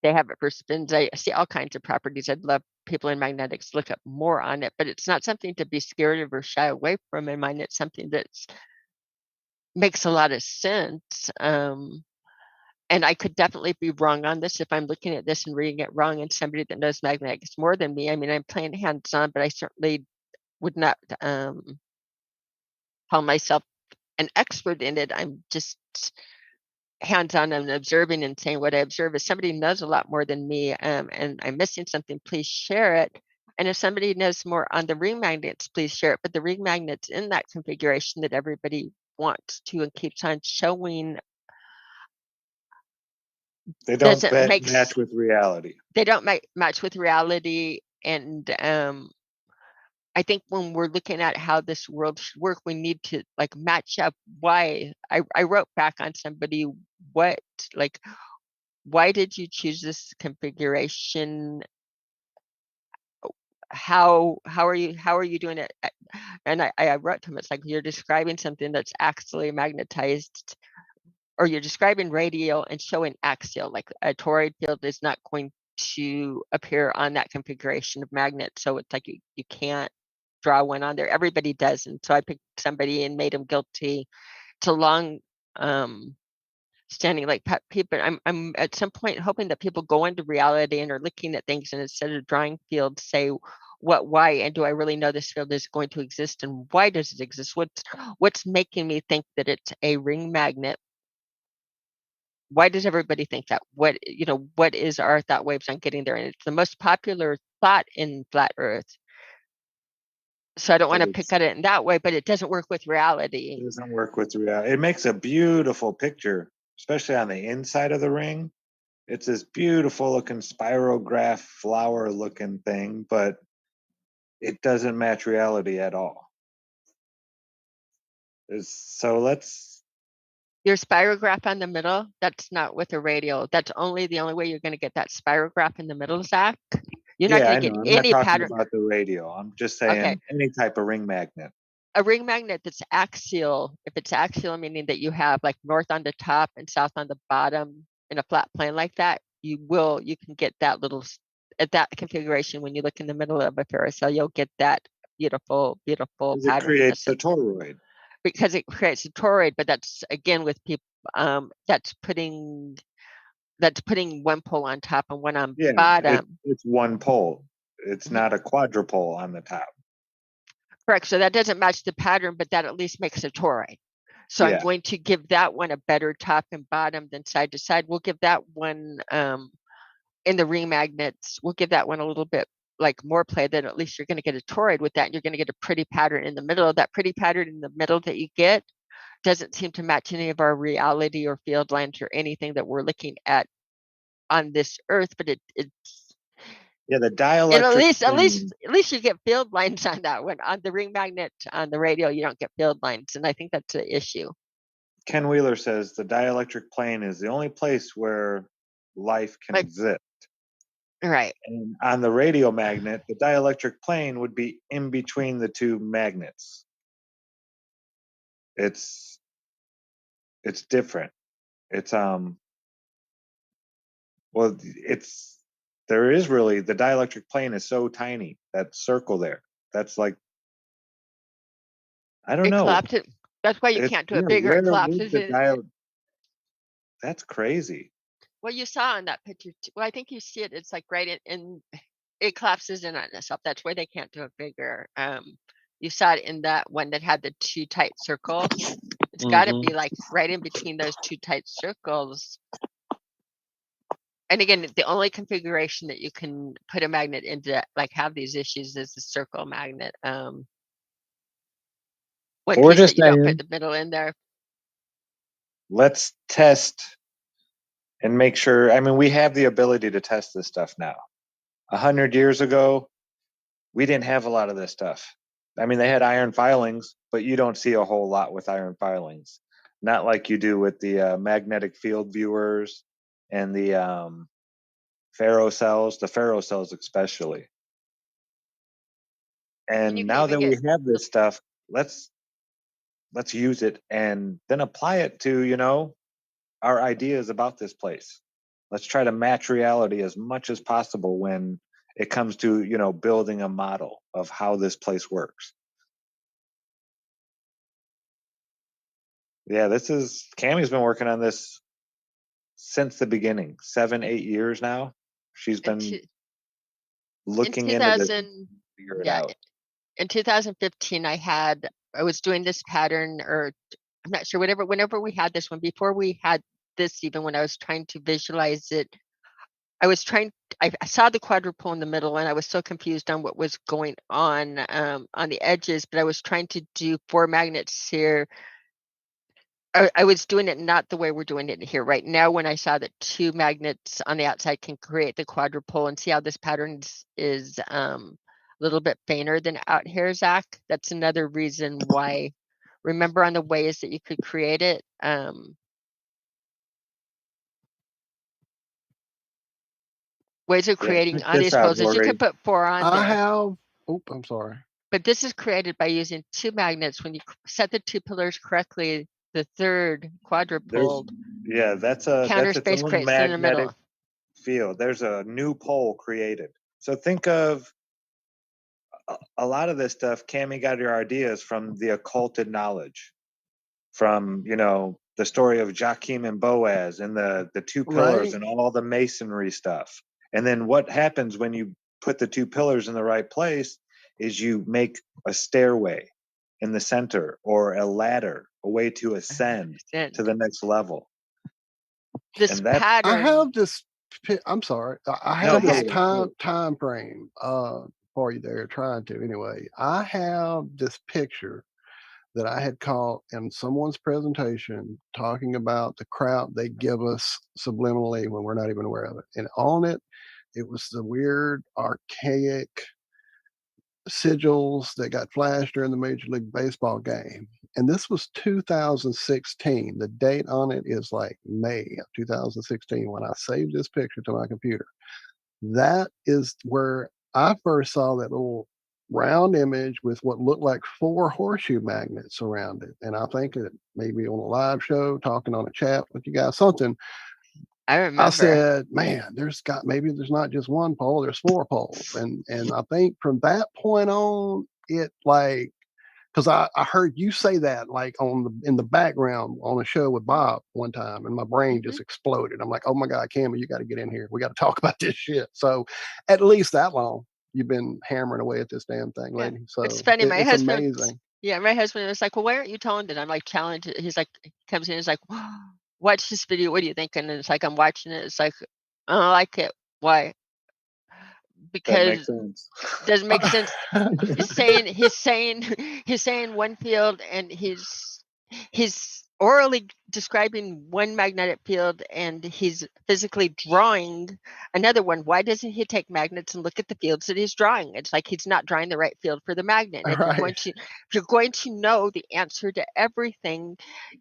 G: they have it for spins. I see all kinds of properties. I'd love people in magnetics to look up more on it, but it's not something to be scared of or shy away from in mind. It's something that makes a lot of sense. And I could definitely be wrong on this if I'm looking at this and reading it wrong, and somebody that knows magnetics more than me. I mean, I'm playing hands-on, but I certainly would not call myself an expert in it. I'm just hands-on and observing and saying what I observe. If somebody knows a lot more than me and I'm missing something, please share it. And if somebody knows more on the ring magnets, please share it. But the ring magnets in that configuration that everybody wants to and keeps on showing,
E: They don't
G: doesn't make
E: match with reality.
G: They don't match with reality. And I think when we're looking at how this world should work, we need to like match up why. I wrote back on somebody, why did you choose this configuration? How are you doing it? And I wrote to him, it's like, you're describing something that's axially magnetized, or you're describing radial and showing axial. Like a toroid field is not going to appear on that configuration of magnet. So it's like you can't draw one on there. Everybody does. And so I picked somebody and made him guilty to long standing like people. I'm at some point hoping that people go into reality and are looking at things, and instead of drawing fields, say why, and do I really know this field is going to exist, and why does it exist? What's making me think that it's a ring magnet? Why does everybody think that? What is our thought waves on getting there? And it's the most popular thought in flat Earth. So I don't want to pick at it in that way, but it doesn't work with reality.
E: It doesn't work with reality. It makes a beautiful picture, especially on the inside of the ring. It's this beautiful looking spirograph flower looking thing, but it doesn't match reality at all. So let's.
G: Your spirograph on the middle, that's not with a radial. That's the only way you're going to get that spirograph in the middle, Zach. You're not going to get any pattern.
E: I'm not talking about the radial. I'm just saying any type of ring magnet.
G: A ring magnet that's axial, if it's axial, meaning that you have like north on the top and south on the bottom in a flat plane like that, you can get that at that configuration. When you look in the middle of a ferrocell, you'll get that beautiful pattern.
E: It creates a toroid.
G: Because it creates a toroid, but that's again with people, that's putting one pole on top and one on bottom.
E: It's one pole. It's not a quadrupole on the top.
G: Correct. So that doesn't match the pattern, but that at least makes a toroid. So I'm going to give that one a better top and bottom than side to side. We'll give that one in the ring magnets. We'll give that one a little bit like more play. Then at least you're going to get a toroid with that, and you're going to get a pretty pattern in the middle. That pretty pattern in the middle that you get doesn't seem to match any of our reality or field lines or anything that we're looking at on this Earth. But it's
E: the dielectric.
G: At least you get field lines on that one. On the ring magnet, on the radio, you don't get field lines, and I think that's the issue.
E: Ken Wheeler says the dielectric plane is the only place where life can exist.
G: Right.
E: And on the radio magnet, the dielectric plane would be in between the two magnets. It's different. It's well, there is really, the dielectric plane is so tiny, that circle there. That's like, I don't
G: It
E: know.
G: collapses. That's why you can't do it bigger. It collapses in.
E: That's crazy.
G: Well, you saw on that picture. Well, I think you see it. It's like right in it collapses in on itself. That's why they can't do it bigger. You saw it in that one that had the two tight circles. It's got to be like right in between those two tight circles. And again, the only configuration that you can put a magnet into, like have these issues, is the circle magnet. One
E: We're
G: piece
E: just
G: that you don't
E: saying,
G: put the middle in there.
E: let's test and make sure. I mean, we have the ability to test this stuff now. 100 years ago, we didn't have a lot of this stuff. I mean, they had iron filings, but you don't see a whole lot with iron filings. Not like you do with the magnetic field viewers and the ferrocells, the ferrocells especially. And now that we have this stuff, let's use it and then apply it to, our ideas about this place. Let's try to match reality as much as possible when it comes to, building a model of how this place works. Yeah, Cami's been working on this since the beginning, 7-8 years now. She's been looking into this and figure it out.
G: In 2015, I was doing this pattern, or I'm not sure, whenever we had this one, before we had this, even when I was trying to visualize it, I saw the quadrupole in the middle, and I was so confused on what was going on the edges, but I was trying to do 4 magnets here. I was doing it not the way we're doing it here right now. When I saw that 2 magnets on the outside can create the quadrupole, and see how this pattern is a little bit fainter than out here, Zach. That's another reason why. Remember on the ways that you could create it. Ways of creating on these poses. You could put 4 on there.
F: I'm sorry.
G: But this is created by using 2 magnets. When you set the 2 pillars correctly, the third quadrupole.
E: That's its own magnetic field. There's a new pole created. So think of a lot of this stuff. Cami got her ideas from the occulted knowledge, from the story of Joachim and Boaz and the 2 pillars, and all the masonry stuff. And then what happens when you put the 2 pillars in the right place is you make a stairway in the center, or a ladder, a way to ascend to the next level.
G: This pattern.
F: I have this. I'm sorry. I have this time frame for you there. Trying to anyway. I have this picture that I had caught in someone's presentation talking about the crap they give us subliminally when we're not even aware of it. And on it, it was the weird, archaic sigils that got flashed during the Major League Baseball game. And this was 2016. The date on it is like May of 2016 when I saved this picture to my computer. That is where I first saw that little round image with what looked like 4 horseshoe magnets around it. And I think that maybe on a live show, talking on a chat with you guys, something.
G: I remember.
F: I said, man, maybe there's not just 1 pole, there's 4 poles. And I think from that point on, it like, because I heard you say that like in the background on a show with Bob one time, and my brain just exploded. I'm like, oh my God, Cami, you got to get in here. We got to talk about this shit. So at least that long, you've been hammering away at this damn thing, lady. So
G: it's funny. My husband,
F: amazing.
G: Yeah, my husband was like, well, why aren't you telling it? I'm like, challenged. He's like, he comes in, he's like, watch this video. What do you think? And it's like, I'm watching it. It's like, I don't like it. Why? Because doesn't make sense. He's saying one field, and he's orally describing one magnetic field and he's physically drawing another one. Why doesn't he take magnets and look at the fields that he's drawing? It's like he's not drawing the right field for the magnet. And if you're going to know the answer to everything,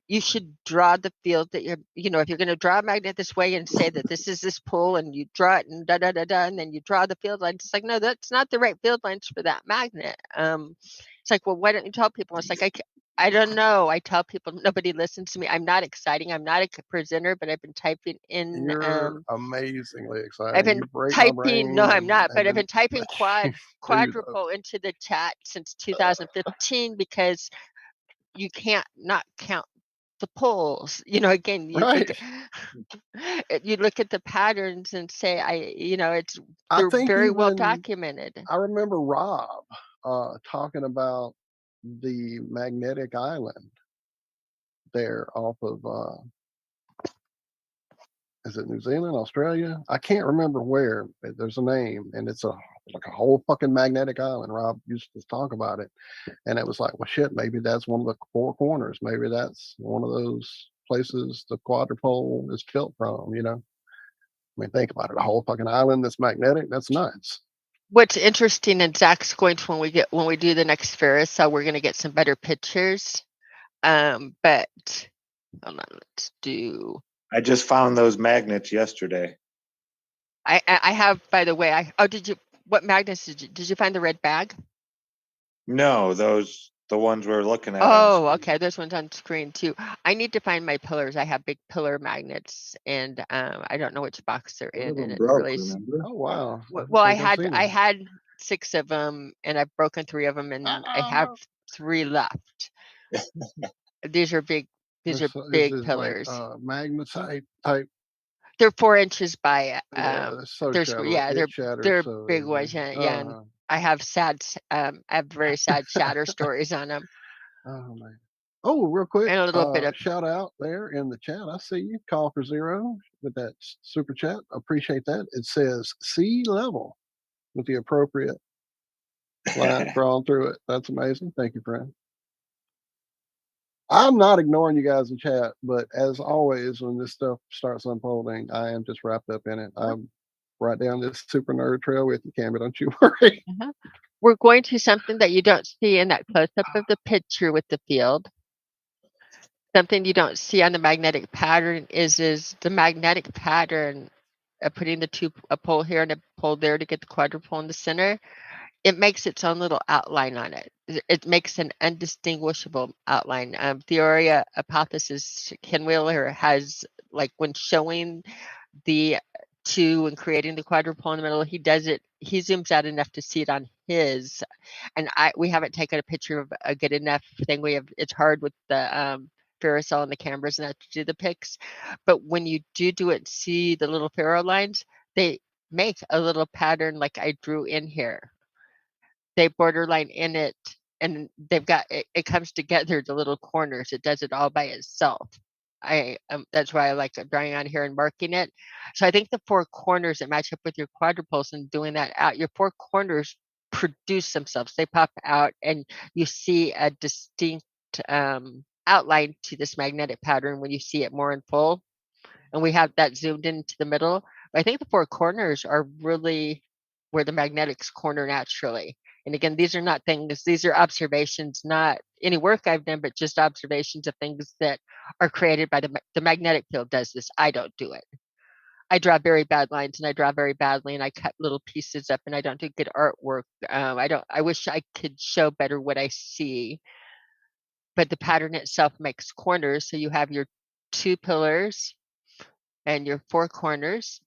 G: you should draw the field that if you're going to draw a magnet this way and say that this is this pole, and you draw it and and then you draw the field lines. It's like, no, that's not the right field lines for that magnet. It's like, well, why don't you tell people? It's like, I don't know. I tell people nobody listens to me. I'm not exciting. I'm not a presenter, but I've been typing in.
F: You're amazingly exciting.
G: I've been
F: You break my brain.
G: No, I'm not. But I've been typing
F: you
G: quadruple into the chat since 2015 because you can't not count the poles. Again, you look at the patterns and say, they're very well documented.
F: I remember Rob talking about the magnetic island there off of is it New Zealand, Australia? I can't remember where. There's a name, and it's like a whole fucking magnetic island. Rob used to talk about it, and it was like, well, shit, maybe that's one of the four corners. Maybe that's one of those places the quadrupole is built from. I mean, think about it. A whole fucking island that's magnetic. That's nuts.
G: What's interesting, and Zach's going to when we do the next Ferris, so we're going to get some better pictures. But hold on, let's do.
E: I just found those magnets yesterday.
G: I have, by the way. What magnets did you find? The red bag?
E: No, the ones we're looking at.
G: Oh, okay. Those ones on screen too. I need to find my pillars. I have big pillar magnets, and I don't know which box they're in. And
F: Oh wow.
G: Well, I had 6 of them, and I've broken 3 of them, and I have 3 left. These are big. These are big pillars.
F: Like, magnetite type.
G: They're 4 inches by.
F: They're
G: they're big ones. Yeah. And I have very sad shatter stories on them.
F: Oh man. Oh, real quick.
G: And a little bit of
F: shout out there in the chat. I see you, Call for Zero, with that super chat. Appreciate that. It says sea level with the appropriate line drawn through it. That's amazing. Thank you, friend. I'm not ignoring you guys in chat, but as always, when this stuff starts unfolding, I am just wrapped up in it. I'm right down this super nerd trail with you, Cami. Don't you worry.
G: We're going to something that you don't see in that close-up of the picture with the field. Something you don't see on the magnetic pattern is the magnetic pattern of putting a pole here and a pole there to get the quadrupole in the center. It makes its own little outline on it. It makes an undistinguishable outline. Theoria hypothesis, Ken Wheeler has, like, when showing the 2 and creating the quadrupole in the middle, he does it. He zooms out enough to see it on his, and we haven't taken a picture of a good enough thing. It's hard with the Ferrocell and the cameras and that to do the pics, but when you do it, see the little ferro lines, they make a little pattern like I drew in here. They borderline in it, and they've got it comes together, the little corners. It does it all by itself. That's why I like drawing on here and marking it. So I think the 4 corners that match up with your quadrupoles and doing that out, your 4 corners produce themselves. They pop out, and you see a distinct outline to this magnetic pattern when you see it more in full. And we have that zoomed into the middle. But I think the 4 corners are really where the magnetics corner naturally. And again, these are not things, these are observations, not any work I've done, but just observations of things that are created by the magnetic field does this. I don't do it. I draw very bad lines, and I draw very badly, and I cut little pieces up, and I don't do good artwork. I wish I could show better what I see, but the pattern itself makes corners. So you have your 2 pillars and your 4 corners.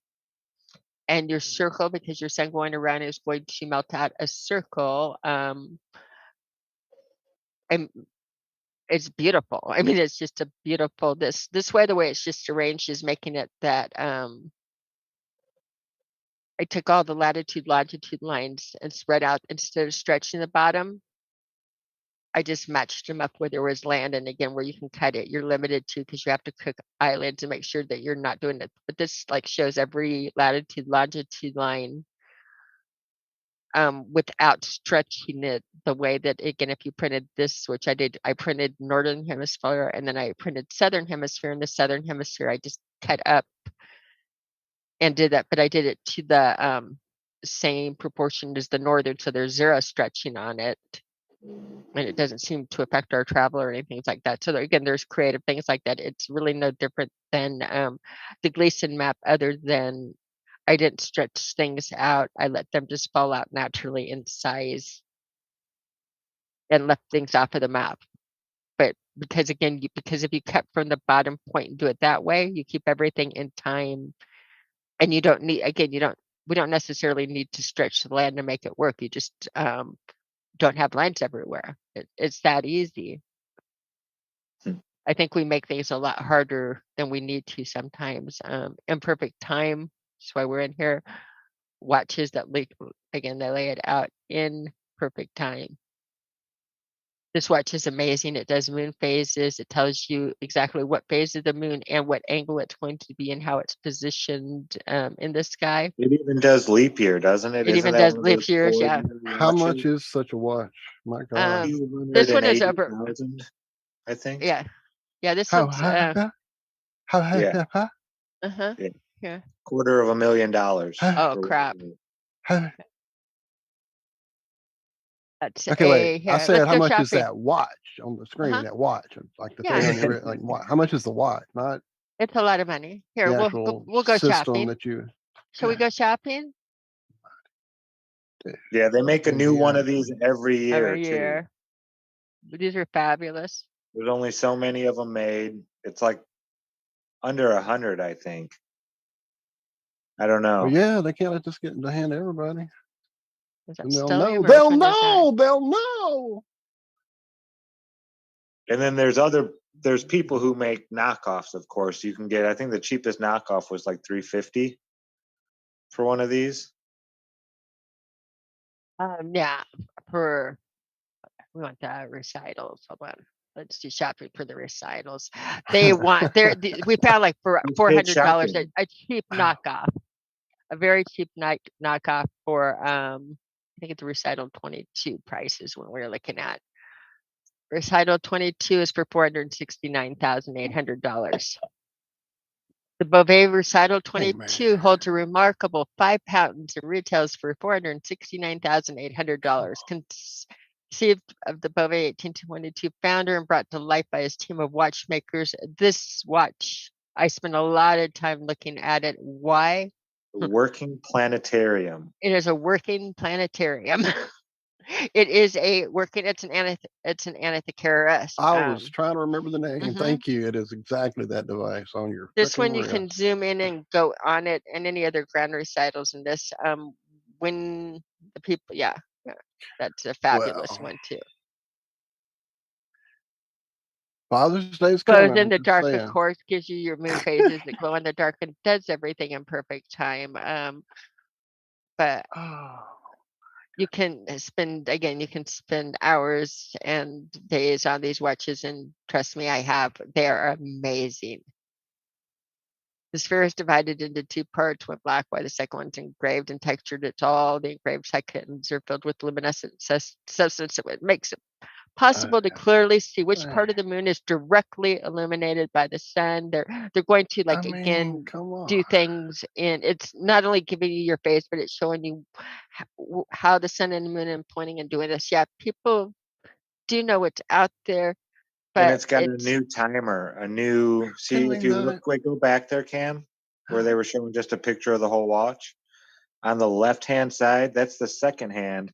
G: And your circle, because your sun going around is going to melt out a circle. And it's beautiful. I mean, it's just a beautiful, this way, the way it's just arranged is making it that I took all the latitude, longitude lines and spread out instead of stretching the bottom. I just matched them up where there was land. And again, where you can cut it, you're limited to, because you have to cook islands and make sure that you're not doing it. But this like shows every latitude, longitude line without stretching it the way that, again, if you printed this, which I did, I printed Northern Hemisphere and then I printed Southern Hemisphere. In the Southern Hemisphere, I just cut up and did that, but I did it to the same proportion as the Northern, so there's zero stretching on it. And it doesn't seem to affect our travel or anything like that. So again, there's creative things like that. It's really no different than the Gleason map, other than I didn't stretch things out. I let them just fall out naturally in size and left things off of the map. But because again, because if you cut from the bottom point and do it that way, you keep everything in time, and you don't need, again, we don't necessarily need to stretch the land to make it work. You just don't have lines everywhere. It's that easy. I think we make things a lot harder than we need to sometimes. Imperfect time. That's why we're in here. Watches that they lay it out in perfect time. This watch is amazing. It does moon phases. It tells you exactly what phase of the moon and what angle it's going to be and how it's positioned in the sky.
E: It even does leap year, doesn't it?
G: It even does leap years, yeah.
F: How much is such a watch? My God.
G: This one is over
E: 280,000, I think.
G: Yeah. Yeah, this
F: How
G: one's
E: Yeah.
G: uh-huh.
E: Yeah.
G: Yeah.
E: $250,000.
G: Oh crap. That's
F: Okay, wait. I said,
G: let's
F: how
G: go
F: much is
G: shopping.
F: that watch on the screen?
G: Uh-huh.
F: That watch, like the
G: Yeah.
F: thing on your like. How much is the watch? Not
G: It's a lot of money. Here,
F: the
G: we'll go
F: system
G: shopping.
F: that you.
G: Shall we go shopping?
E: Yeah, they make a new one of these every year.
G: Every year. These are fabulous.
E: There's only so many of them made. It's like under 100, I think. I don't know.
F: Well, yeah, they can't let this get in the hand of everybody.
G: Is that
F: And they'll
G: stellium
F: know.
G: or
F: They'll
G: which one is that?
F: know. They'll know.
E: And then there's people who make knockoffs, of course. You can get, I think the cheapest knockoff was like $350 for one of these.
G: Yeah, we want the recitals. Hold on. Let's do shopping for the recitals. They want we found like for $400 a cheap knockoff, a very cheap knockoff for I think it's recital 22 prices when we're looking at. Recital 22 is for $469,800. The Beauvais Recital 22 holds a remarkable 5 patents and retails for $469,800. Conceived of the Beauvais 1822 founder and brought to life by his team of watchmakers. This watch, I spent a lot of time looking at it. Why?
E: A working planetarium.
G: It is a working planetarium. It is a working. It's an Anathekara.
F: I was trying to remember the name. Thank you. It is exactly that device on your.
G: This one you can zoom in and go on it, and any other grand recitals in this. When the people, that's a fabulous one too.
F: Father's Day's
G: Glows
F: coming.
G: in the dark, of course, gives you your moon phases that glow in the dark and does everything in perfect time. But you can spend hours and days on these watches, and trust me, I have. They are amazing. The sphere is divided into 2 parts, one black, while the second one's engraved and textured. It's all the engraved sections are filled with luminescent substance that makes it possible to clearly see which part of the moon is directly illuminated by the sun. They're going to do things, and it's not only giving you your face, but it's showing you how the sun and the moon are pointing and doing this. Yeah, people do know what's out there. But
E: and it's got a new timer, if you go back there, Cam, where they were showing just a picture of the whole watch. On the left-hand side, that's the second hand,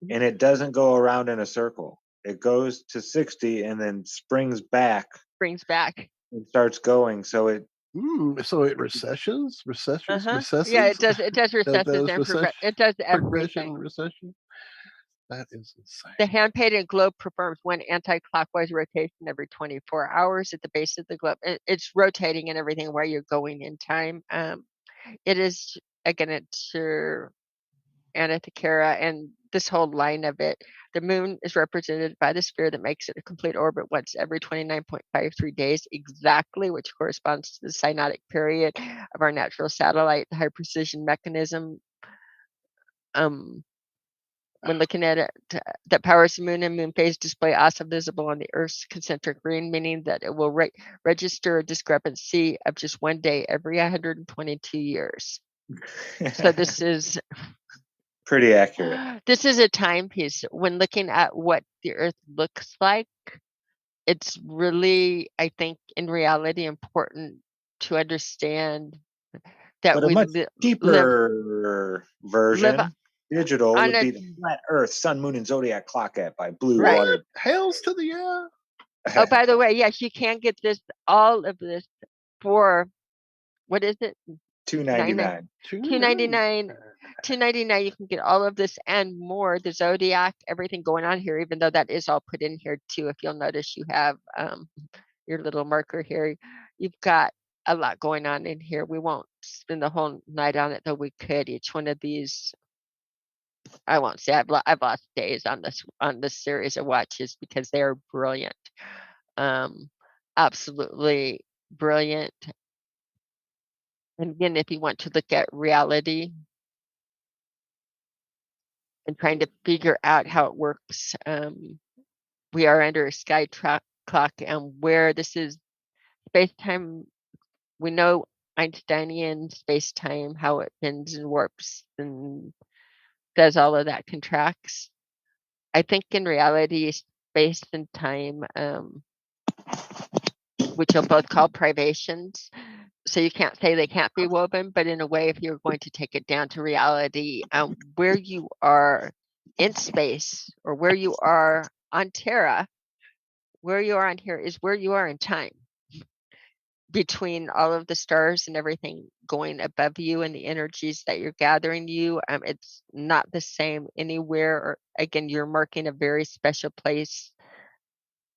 E: and it doesn't go around in a circle. It goes to 60 and then springs back.
G: And
E: starts going. So it
F: recessions.
G: Yeah, it does recessions and it does everything.
F: Recession. That is insane.
G: The hand-painted globe performs one anti-clockwise rotation every 24 hours at the base of the globe. It's rotating and everything while you're going in time. It is, again, it's your Anathekara, and this whole line of it. The moon is represented by the sphere that makes it a complete orbit once every 29.53 days exactly, which corresponds to the synodic period of our natural satellite. The high precision mechanism when looking at it, that powers the moon and moon phase display also visible on the Earth's concentric ring, meaning that it will register a discrepancy of just 1 day every 122 years. So this is
E: pretty accurate.
G: this is a timepiece. When looking at what the Earth looks like, it's really, I think, in reality, important to understand that
E: But a
G: we
E: much
G: live
E: cheaper version, digital,
G: on
E: would
G: a
E: be the Flat Earth, Sun, Moon, and Zodiac Clock app by Blue
G: Right.
E: Water.
F: Hells to the yeah.
G: Oh, by the way, yes, you can get all of this for, what is it?
E: $2.99.
G: $2.99. $2.99. You can get all of this and more. The Zodiac, everything going on here, even though that is all put in here too. If you'll notice, you have your little marker here. You've got a lot going on in here. We won't spend the whole night on it, though we could. Each one of these, I won't say I've lost days on this series of watches because they are brilliant. Absolutely brilliant. And again, if you want to look at reality and trying to figure out how it works, we are under a sky clock, and where this is space-time, we know Einsteinian space-time, how it bends and warps and does all of that, contracts. I think in reality, space and time, which you'll both call privations, so you can't say they can't be woven, but in a way, if you're going to take it down to reality, where you are in space or where you are on Terra, where you are on here is where you are in time, between all of the stars and everything going above you and the energies that you're gathering you. It's not the same anywhere. Or again, you're marking a very special place,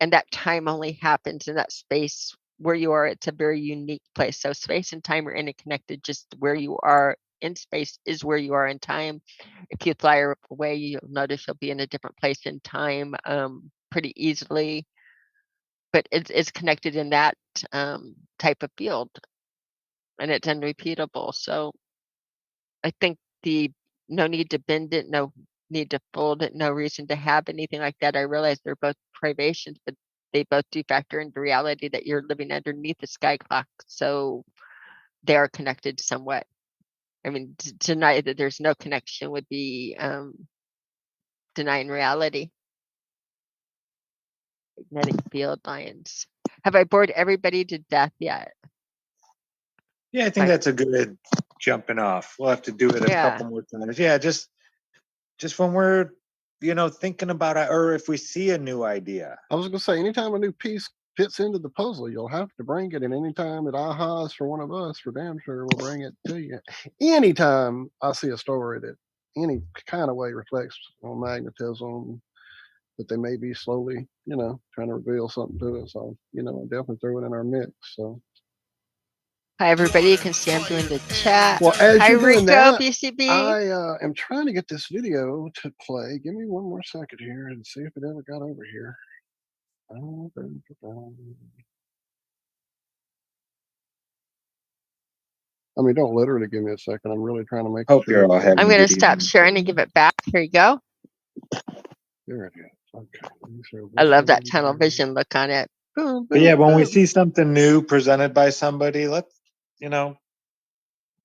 G: and that time only happens in that space where you are. It's a very unique place. So space and time are interconnected. Just where you are in space is where you are in time. If you fly away, you'll notice you'll be in a different place in time pretty easily. But it's connected in that type of field, and it's unrepeatable. So I think no need to bend it, no need to fold it, no reason to have anything like that. I realize they're both privations, but they both do factor into reality that you're living underneath the sky clock. So they are connected somewhat. I mean, to deny that there's no connection would be denying reality. Magnetic field lines. Have I bored everybody to death yet?
E: Yeah, I think that's a good jumping off. We'll have to do it a couple more times. Yeah, just when we're, thinking about it, or if we see a new idea.
F: I was gonna say, anytime a new piece fits into the puzzle, you'll have to bring it. And anytime it ahas for one of us, for damn sure, we'll bring it to you. Anytime I see a story that any kind of way reflects on magnetism, that they may be slowly, trying to reveal something to us, I'll, I'll definitely throw it in our mix. So.
G: Hi, everybody. You can see I'm doing the chat.
F: Well, as
G: Hi,
F: you're doing
G: Rico,
F: that,
G: BCB.
F: I am trying to get this video to play. Give me one more second here and see if it ever got over here. I mean, don't literally give me a second. I'm really trying to make sure.
G: I'm going to stop sharing and give it back. Here you go.
F: There it is. Okay.
G: I love that tunnel vision look on it.
E: Boom, boom, but yeah, when we see something new presented by somebody, let's,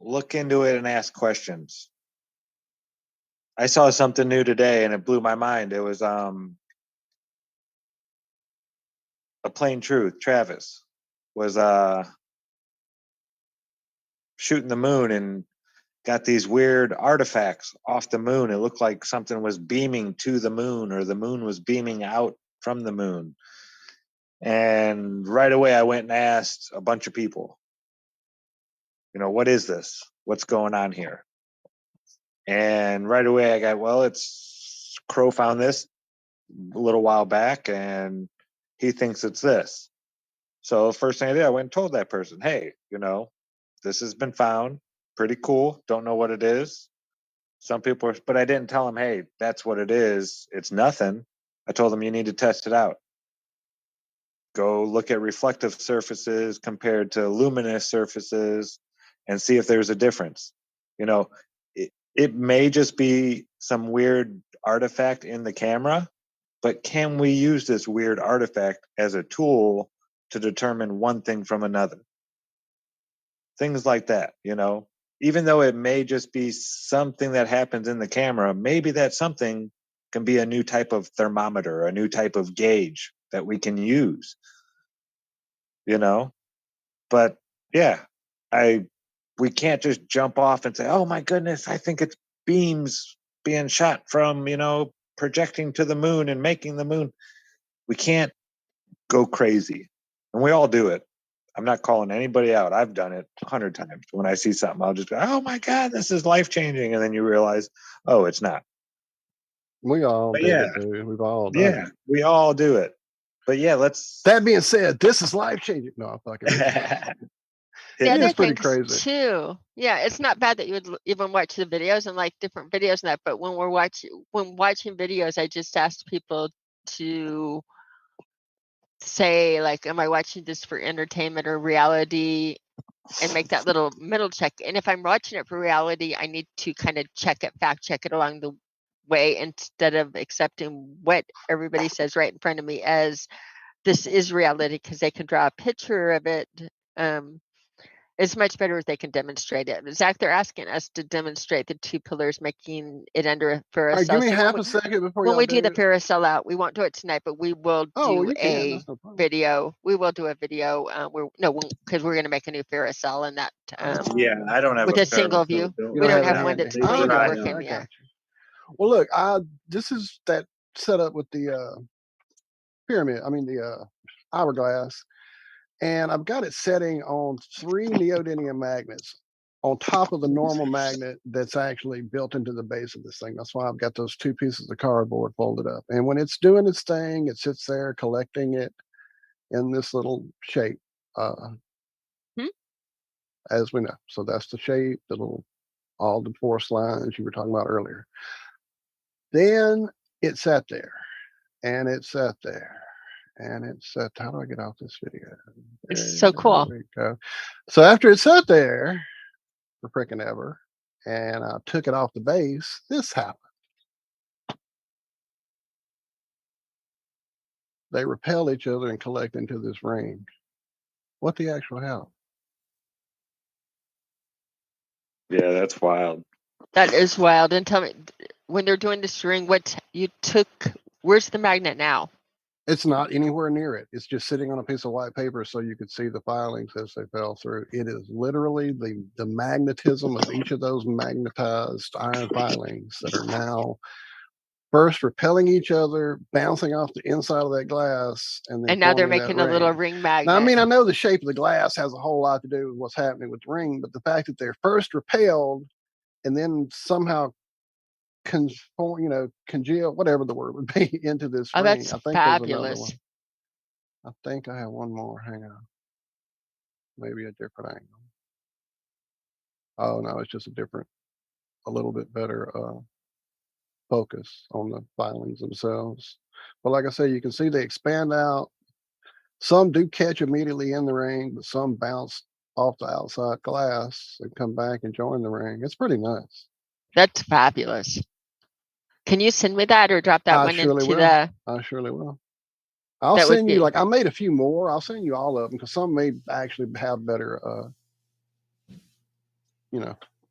E: look into it and ask questions. I saw something new today and it blew my mind. It was a plain truth. Travis was shooting the moon and got these weird artifacts off the moon. It looked like something was beaming to the moon, or the moon was beaming out from the moon. And right away I went and asked a bunch of people, what is this? What's going on here? And right away I got, it's Crow found this a little while back and he thinks it's this. So the first thing I did, I went and told that person, hey, this has been found. Pretty cool. Don't know what it is. Some people but I didn't tell them, hey, that's what it is. It's nothing. I told them you need to test it out. Go look at reflective surfaces compared to luminous surfaces and see if there's a difference. It may just be some weird artifact in the camera, but can we use this weird artifact as a tool to determine one thing from another? Things like that, you know? Even though it may just be something that happens in the camera, maybe that something can be a new type of thermometer, a new type of gauge that we can use, you know? But yeah, we can't just jump off and say, oh my goodness, I think it's beams being shot from, you know, projecting to the moon and making the moon. We can't go crazy. And we all do it. I'm not calling anybody out. I've done it 100 times. When I see something, I'll just go, oh my God, this is life changing. And then you realize, oh, it's not.
F: We all
E: But
F: did
E: yeah,
F: it, dude. We've all done it.
E: we all do it. But yeah, let's.
F: That being said, this is life changing. No, I'm fucking.
G: The
F: It
G: other
F: is pretty
G: things
F: crazy.
G: too. Yeah, it's not bad that you would even watch the videos and like different videos and that. But when watching videos, I just asked people to say like, am I watching this for entertainment or reality? And make that little middle check. And if I'm watching it for reality, I need to kind of fact check it along the way instead of accepting what everybody says right in front of me as this is reality, because they can draw a picture of it. It's much better if they can demonstrate it. Zach, they're asking us to demonstrate the two pillars, making it under a
F: All
G: ferrous
F: right, give
G: cell.
F: me
G: So
F: half a second before
G: when
F: y'all
G: we do the
F: it.
G: ferrous cell out, we won't do it tonight, but we will
F: Oh,
G: do
F: you can.
G: a
F: That's no problem.
G: video. We will do a video. Because we're going to make a new ferrous cell and that.
E: Yeah, I don't have
G: With a single view. We don't have one that's
F: Oh,
G: fully
F: I got
G: working
F: you.
G: yet.
F: Well, look, this is that setup with the pyramid. I mean the hourglass, and I've got it setting on 3 neodymium magnets on top of the normal magnet that's actually built into the base of this thing. That's why I've got those 2 pieces of cardboard folded up. And when it's doing its thing, it sits there collecting it in this little shape, as we know. So that's the shape, all the force lines you were talking about earlier. Then it sat there, and it sat there, and it sat. How do I get off this video?
G: It's so cool.
F: There we go. So after it sat there for frickin' ever, and I took it off the base, this happened. They repel each other and collect into this ring. What the actual hell?
E: Yeah, that's wild.
G: That is wild. And tell me, when they're doing this ring, where's the magnet now?
F: It's not anywhere near it. It's just sitting on a piece of white paper so you could see the filings as they fell through. It is literally the magnetism of each of those magnetized iron filings that are now first repelling each other, bouncing off the inside of that glass, and then
G: now they're
F: forming that
G: making a little
F: ring.
G: ring magnet.
F: Now, I mean, I know the shape of the glass has a whole lot to do with what's happening with the ring, but the fact that they're first repelled and then somehow congeal, whatever the word would be, into this ring.
G: That's
F: I think
G: fabulous.
F: there's another one. I think I have one more. Hang on. Maybe a different angle. Oh, no, it's just a little bit better focus on the filings themselves. But like I say, you can see they expand out. Some do catch immediately in the ring, but some bounce off the outside glass and come back and join the ring. It's pretty nice.
G: That's fabulous. Can you send me that or drop that one
F: surely
G: into
F: will.
G: the?
F: I surely will. I'll send you, I made a few more. I'll send you all of them because some may actually have better,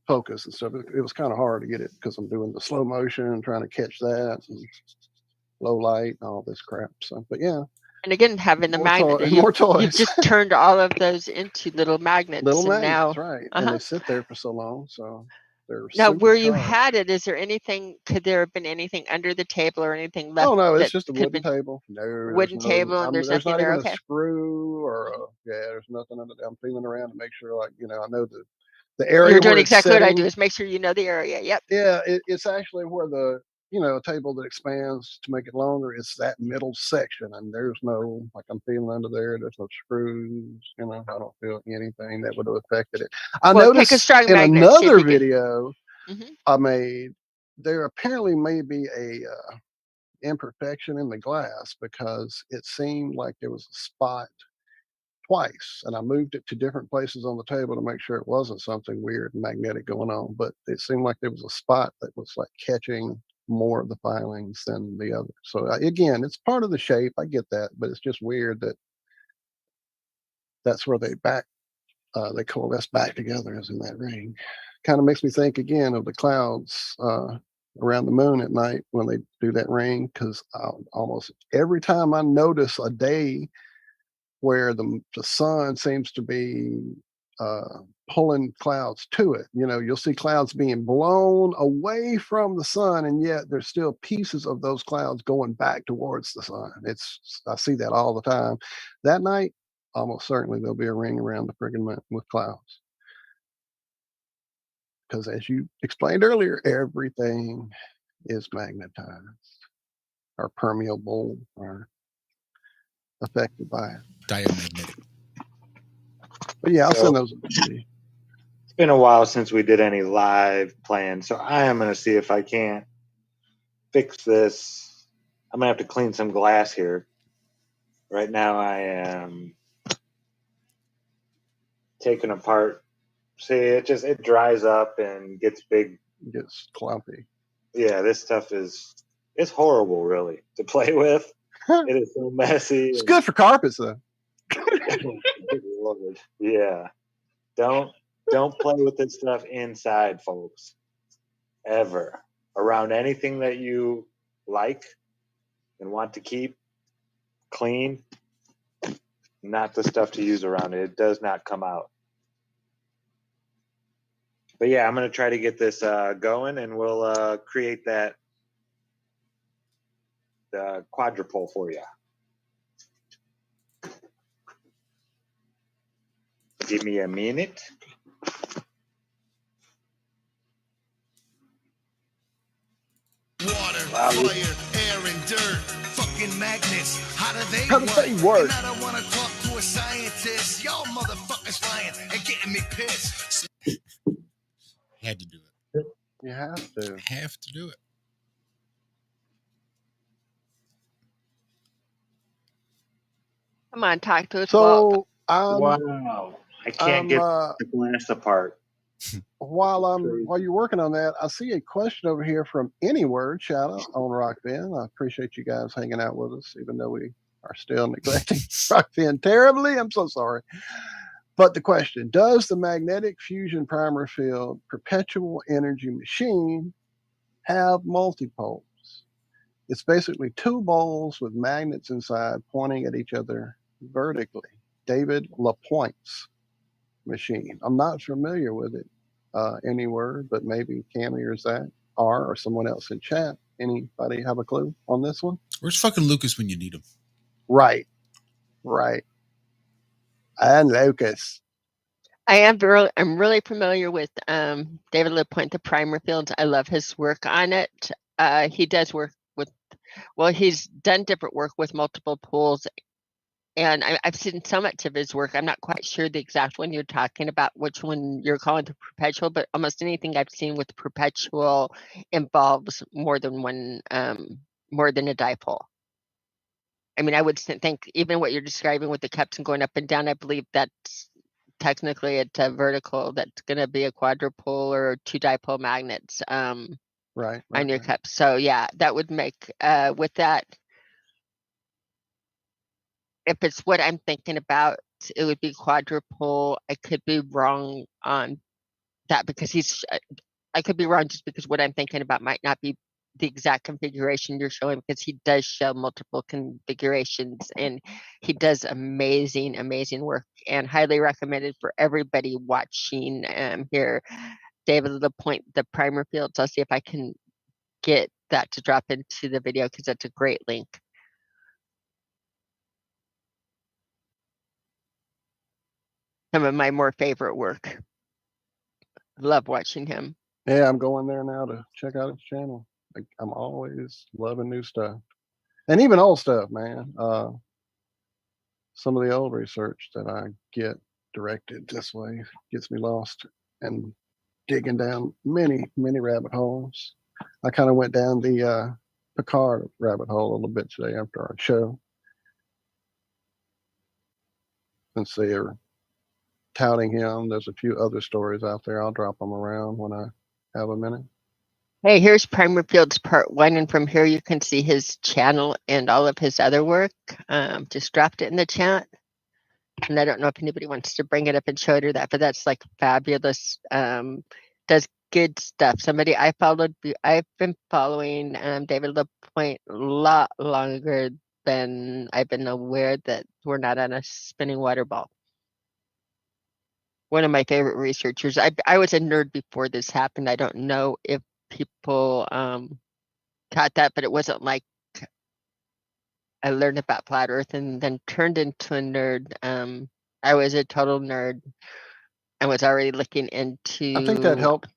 F: focus and stuff. It was kind of hard to get it because I'm doing the slow motion and trying to catch that and low light and all this crap. So, but yeah.
G: And again, having the magnet,
F: more toys.
G: You've just turned all of those into little magnets.
F: Right? And they sit there for so long, so they're
G: now where
F: sharp.
G: you had it. Is there anything? Could there have been anything under the table or anything left?
F: Oh no, it's just a wooden table.
G: No, wooden table, and there's nothing
F: not
G: there.
F: Even a screw or there's nothing under there. I'm feeling around to make sure, I know the area.
G: You're doing exactly what I do. Is make sure you know the area. Yep.
F: Yeah, it's actually where the a table that expands to make it longer. It's that middle section, and there's no, like, I'm feeling under there. There's no screws. I don't feel anything that would have affected it. I noticed in another video I made, there apparently may be a imperfection in the glass because it seemed like there was a spot twice, and I moved it to different places on the table to make sure it wasn't something weird and magnetic going on, but it seemed like there was a spot that was like catching more of the filings than the other. So again, it's part of the shape. I get that, but it's just weird that that's where they coalesce back together is in that ring. Kind of makes me think again of the clouds around the moon at night when they do that ring, because almost every time I notice a day where the sun seems to be pulling clouds to it, you'll see clouds being blown away from the sun, and yet there's still pieces of those clouds going back towards the sun. I see that all the time. That night, almost certainly there'll be a ring around the friggin' moon with clouds. Because as you explained earlier, everything is magnetized or permeable or affected by it.
B: Diamagnetic.
F: But yeah, I'll
E: So-
F: send those to you.
E: It's been a while since we did any live plans, so I am going to see if I can't fix this. I'm going to have to clean some glass here. Right now I am taking apart. See, it dries up and gets big.
F: It gets clumpy.
E: Yeah, this stuff it's horrible, really, to play with. It is so messy.
F: It's good for carpets, though.
E: Good Lord. Yeah. Don't play with this stuff inside, folks. Ever. Around anything that you like and want to keep clean, not the stuff to use around it. It does not come out. But yeah, I'm going to try to get this going, and we'll create that quadrupole for you. Give me a minute.
C: Water,
E: Wow.
C: fire, air, and dirt. Fucking magnets. How do they
F: How do they work?
C: And I don't want to talk to a scientist. Y'all motherfuckers lying and getting me pissed.
B: Had to do it.
F: You have to.
B: Have to do it.
G: Come on, talk to us, Walt.
F: So
E: Wow. I can't get the glass apart.
F: while you're working on that, I see a question over here from Anyword. Shout out on Rockfin. I appreciate you guys hanging out with us, even though we are still neglecting Rockfin terribly. I'm so sorry. But the question, does the magnetic fusion primer field perpetual energy machine have multipoles? It's basically two bowls with magnets inside pointing at each other vertically. David Lapointe's machine. I'm not familiar with it anywhere, but maybe Cami or Zach or someone else in chat. Anybody have a clue on this one?
B: Where's fucking Lucas when you need him?
F: Right. And Lucas.
G: I'm really familiar with David Lapointe, the primer fields. I love his work on it. He does work with, he's done different work with multiple pools, and I've seen so much of his work. I'm not quite sure the exact one you're talking about, which one you're calling the perpetual, but almost anything I've seen with perpetual involves more than one, more than a dipole. I mean, I would think even what you're describing with the cups and going up and down, I believe that's technically it's a vertical that's going to be a quadrupole or two dipole magnets
F: Right.
G: on your cups. So yeah, that would make with that, if it's what I'm thinking about, it would be quadrupole. I could be wrong on that because I could be wrong just because what I'm thinking about might not be the exact configuration you're showing, because he does show multiple configurations and he does amazing work, and highly recommended for everybody watching here. David Lapointe, the primer fields. I'll see if I can get that to drop into the video because that's a great link. Some of my more favorite work. Love watching him.
F: Yeah, I'm going there now to check out his channel. I'm always loving new stuff. And even old stuff, man. Some of the old research that I get directed this way gets me lost and digging down many rabbit holes. I kind of went down the Picard rabbit hole a little bit today after our show. Since they are touting him, there's a few other stories out there. I'll drop them around when I have a minute.
G: Hey, here's Primer Fields Part 1, and from here you can see his channel and all of his other work. Just dropped it in the chat. And I don't know if anybody wants to bring it up and show it or that, but that's like fabulous. Does good stuff. I've been following David LaPointe a lot longer than I've been aware that we're not on a spinning water ball. One of my favorite researchers. I was a nerd before this happened. I don't know if people caught that, but it wasn't like I learned about flat Earth and then turned into a nerd. I was a total nerd and was already looking into
F: I think that helped.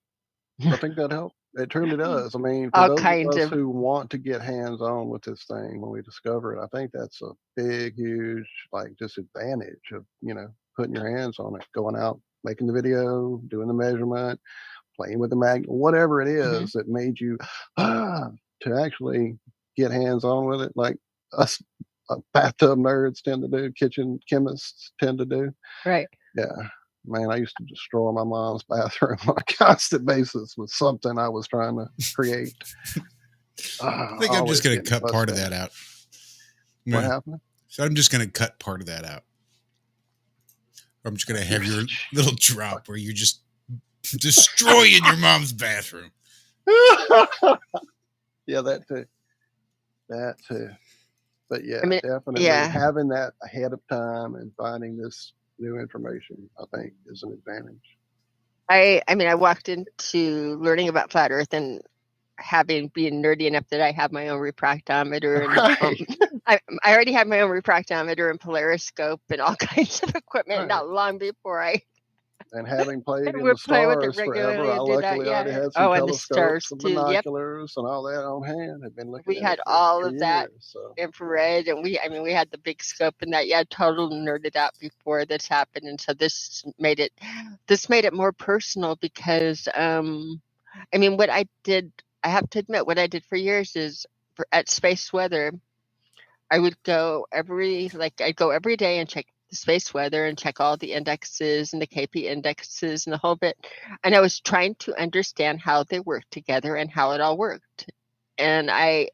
F: I think that helped. It truly does. I mean, for
G: all
F: those of
G: kinds
F: us
G: of
F: who want to get hands-on with this thing when we discover it, I think that's a big, huge, like, disadvantage of, putting your hands on it, going out, making the video, doing the measurement, playing with the magnet, whatever it is that made you to actually get hands-on with it, like us bathtub nerds tend to do, kitchen chemists tend to do.
G: right.
F: Yeah. Man, I used to destroy my mom's bathroom on a constant basis with something I was trying to create.
B: I think I'm just going to cut part of that out.
F: What happened?
B: So I'm just going to cut part of that out. I'm just going to have your little drop where you're just destroying your mom's bathroom.
F: Yeah, that too. That too. But yeah,
G: I mean,
F: definitely
G: yeah.
F: having that ahead of time and finding this new information, I think, is an advantage.
G: I mean, I walked into learning about flat Earth and being nerdy enough that I have my own refractometer and I already had my own refractometer and polariscope and all kinds of equipment not long before I
F: and having played in
G: would
F: the
G: play with it
F: stars forever,
G: regularly
F: I
G: and do that.
F: luckily already
G: Yeah.
F: had some
G: And the stars
F: telescopes and
G: too. Yep.
F: binoculars and all that on hand. Had been looking
G: We
F: at
G: had
F: it
G: all
F: for
G: of that
F: years, so.
G: infrared, and we had the big scope and that. Yeah, total nerded out before this happened, and so this made it more personal because I mean, what I did, I have to admit, what I did for years is at Space Weather, I would go I'd go every day and check the space weather and check all the indexes and the KP indexes and the whole bit. And I was trying to understand how they worked together and how it all worked. And I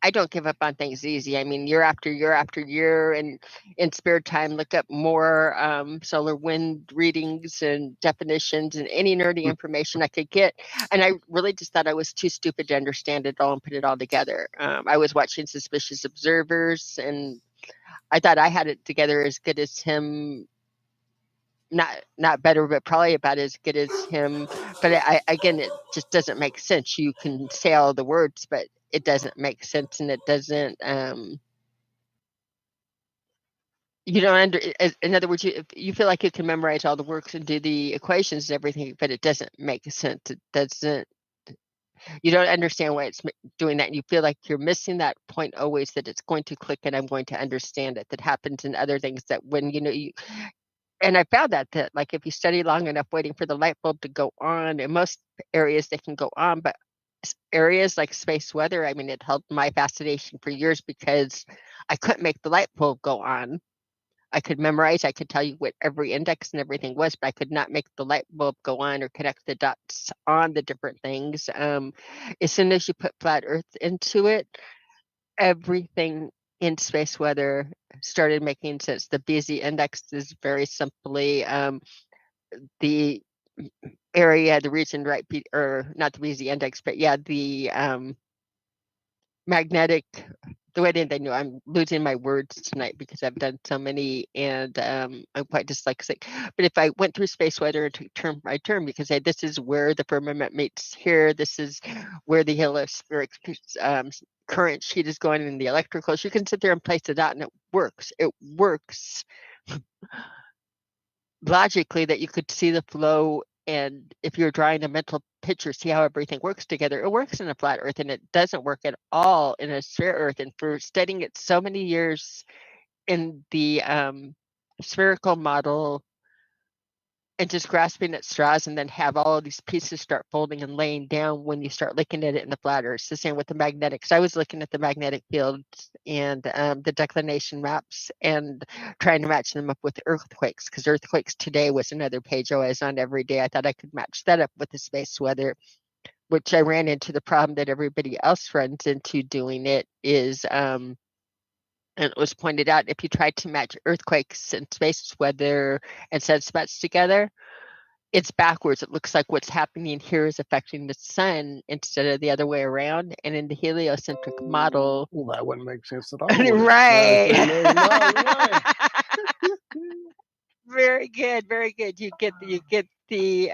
G: don't give up on things easy. I mean, year after year after year, and in spare time, look up more solar wind readings and definitions and any nerdy information I could get. And I really just thought I was too stupid to understand it all and put it all together. I was watching Suspicious Observers, and I thought I had it together as good as him. Not better, but probably about as good as him. But again, it just doesn't make sense. You can say all the words, but it doesn't make sense, and it doesn't. You don't in other words, you feel like you can memorize all the works and do the equations and everything, but it doesn't make sense. It doesn't. You don't understand why it's doing that, and you feel like you're missing that point always, that it's going to click and I'm going to understand it. That happens in other things, that when you. And I found that like if you study long enough waiting for the light bulb to go on, in most areas they can go on, but areas like space weather, I mean, it held my fascination for years because I couldn't make the light bulb go on. I could memorize, I could tell you what every index and everything was, but I could not make the light bulb go on or connect the dots on the different things. As soon as you put flat Earth into it, everything in space weather started making sense. The BZ index is very simply the area, the region, right, or not the BZ index, but yeah, the magnetic. The way that they knew, I'm losing my words tonight because I've done so many, and I'm quite dyslexic. But if I went through space weather and took term by term, because this is where the firmament meets here, this is where the heliospheric current sheet is going in the electricals, you can sit there and place it out, and it works. It works logically, that you could see the flow, and if you're drawing a mental picture, see how everything works together. It works in a flat Earth, and it doesn't work at all in a sphere Earth. And for studying it so many years in the spherical model and just grasping at straws, and then have all of these pieces start folding and laying down when you start looking at it in the flat Earth. It's the same with the magnetics. I was looking at the magnetic fields and the declination maps and trying to match them up with earthquakes, because earthquakes today was another page I was on every day. I thought I could match that up with the space weather. which I ran into the problem that everybody else runs into doing it, is and it was pointed out, if you try to match earthquakes and space weather and sunspots together, it's backwards. It looks like what's happening here is affecting the sun instead of the other way around. And in the heliocentric model,
F: Well, that wouldn't make sense at all. would it?
G: right?
F: There's no way.
G: Very good, very good. You get the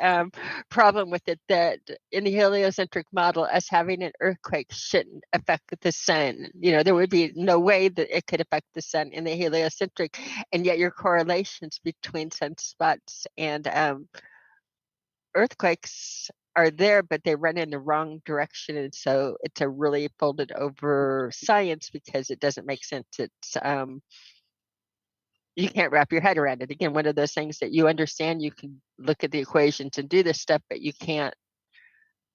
G: problem with it, that in the heliocentric model, us having an earthquake shouldn't affect the sun. You know, there would be no way that it could affect the sun in the heliocentric, and yet your correlations between sunspots and earthquakes are there, but they run in the wrong direction, and so it's a really folded over science because it doesn't make sense. It's you can't wrap your head around it. Again, one of those things that you understand, you can look at the equations and do this stuff, but you can't.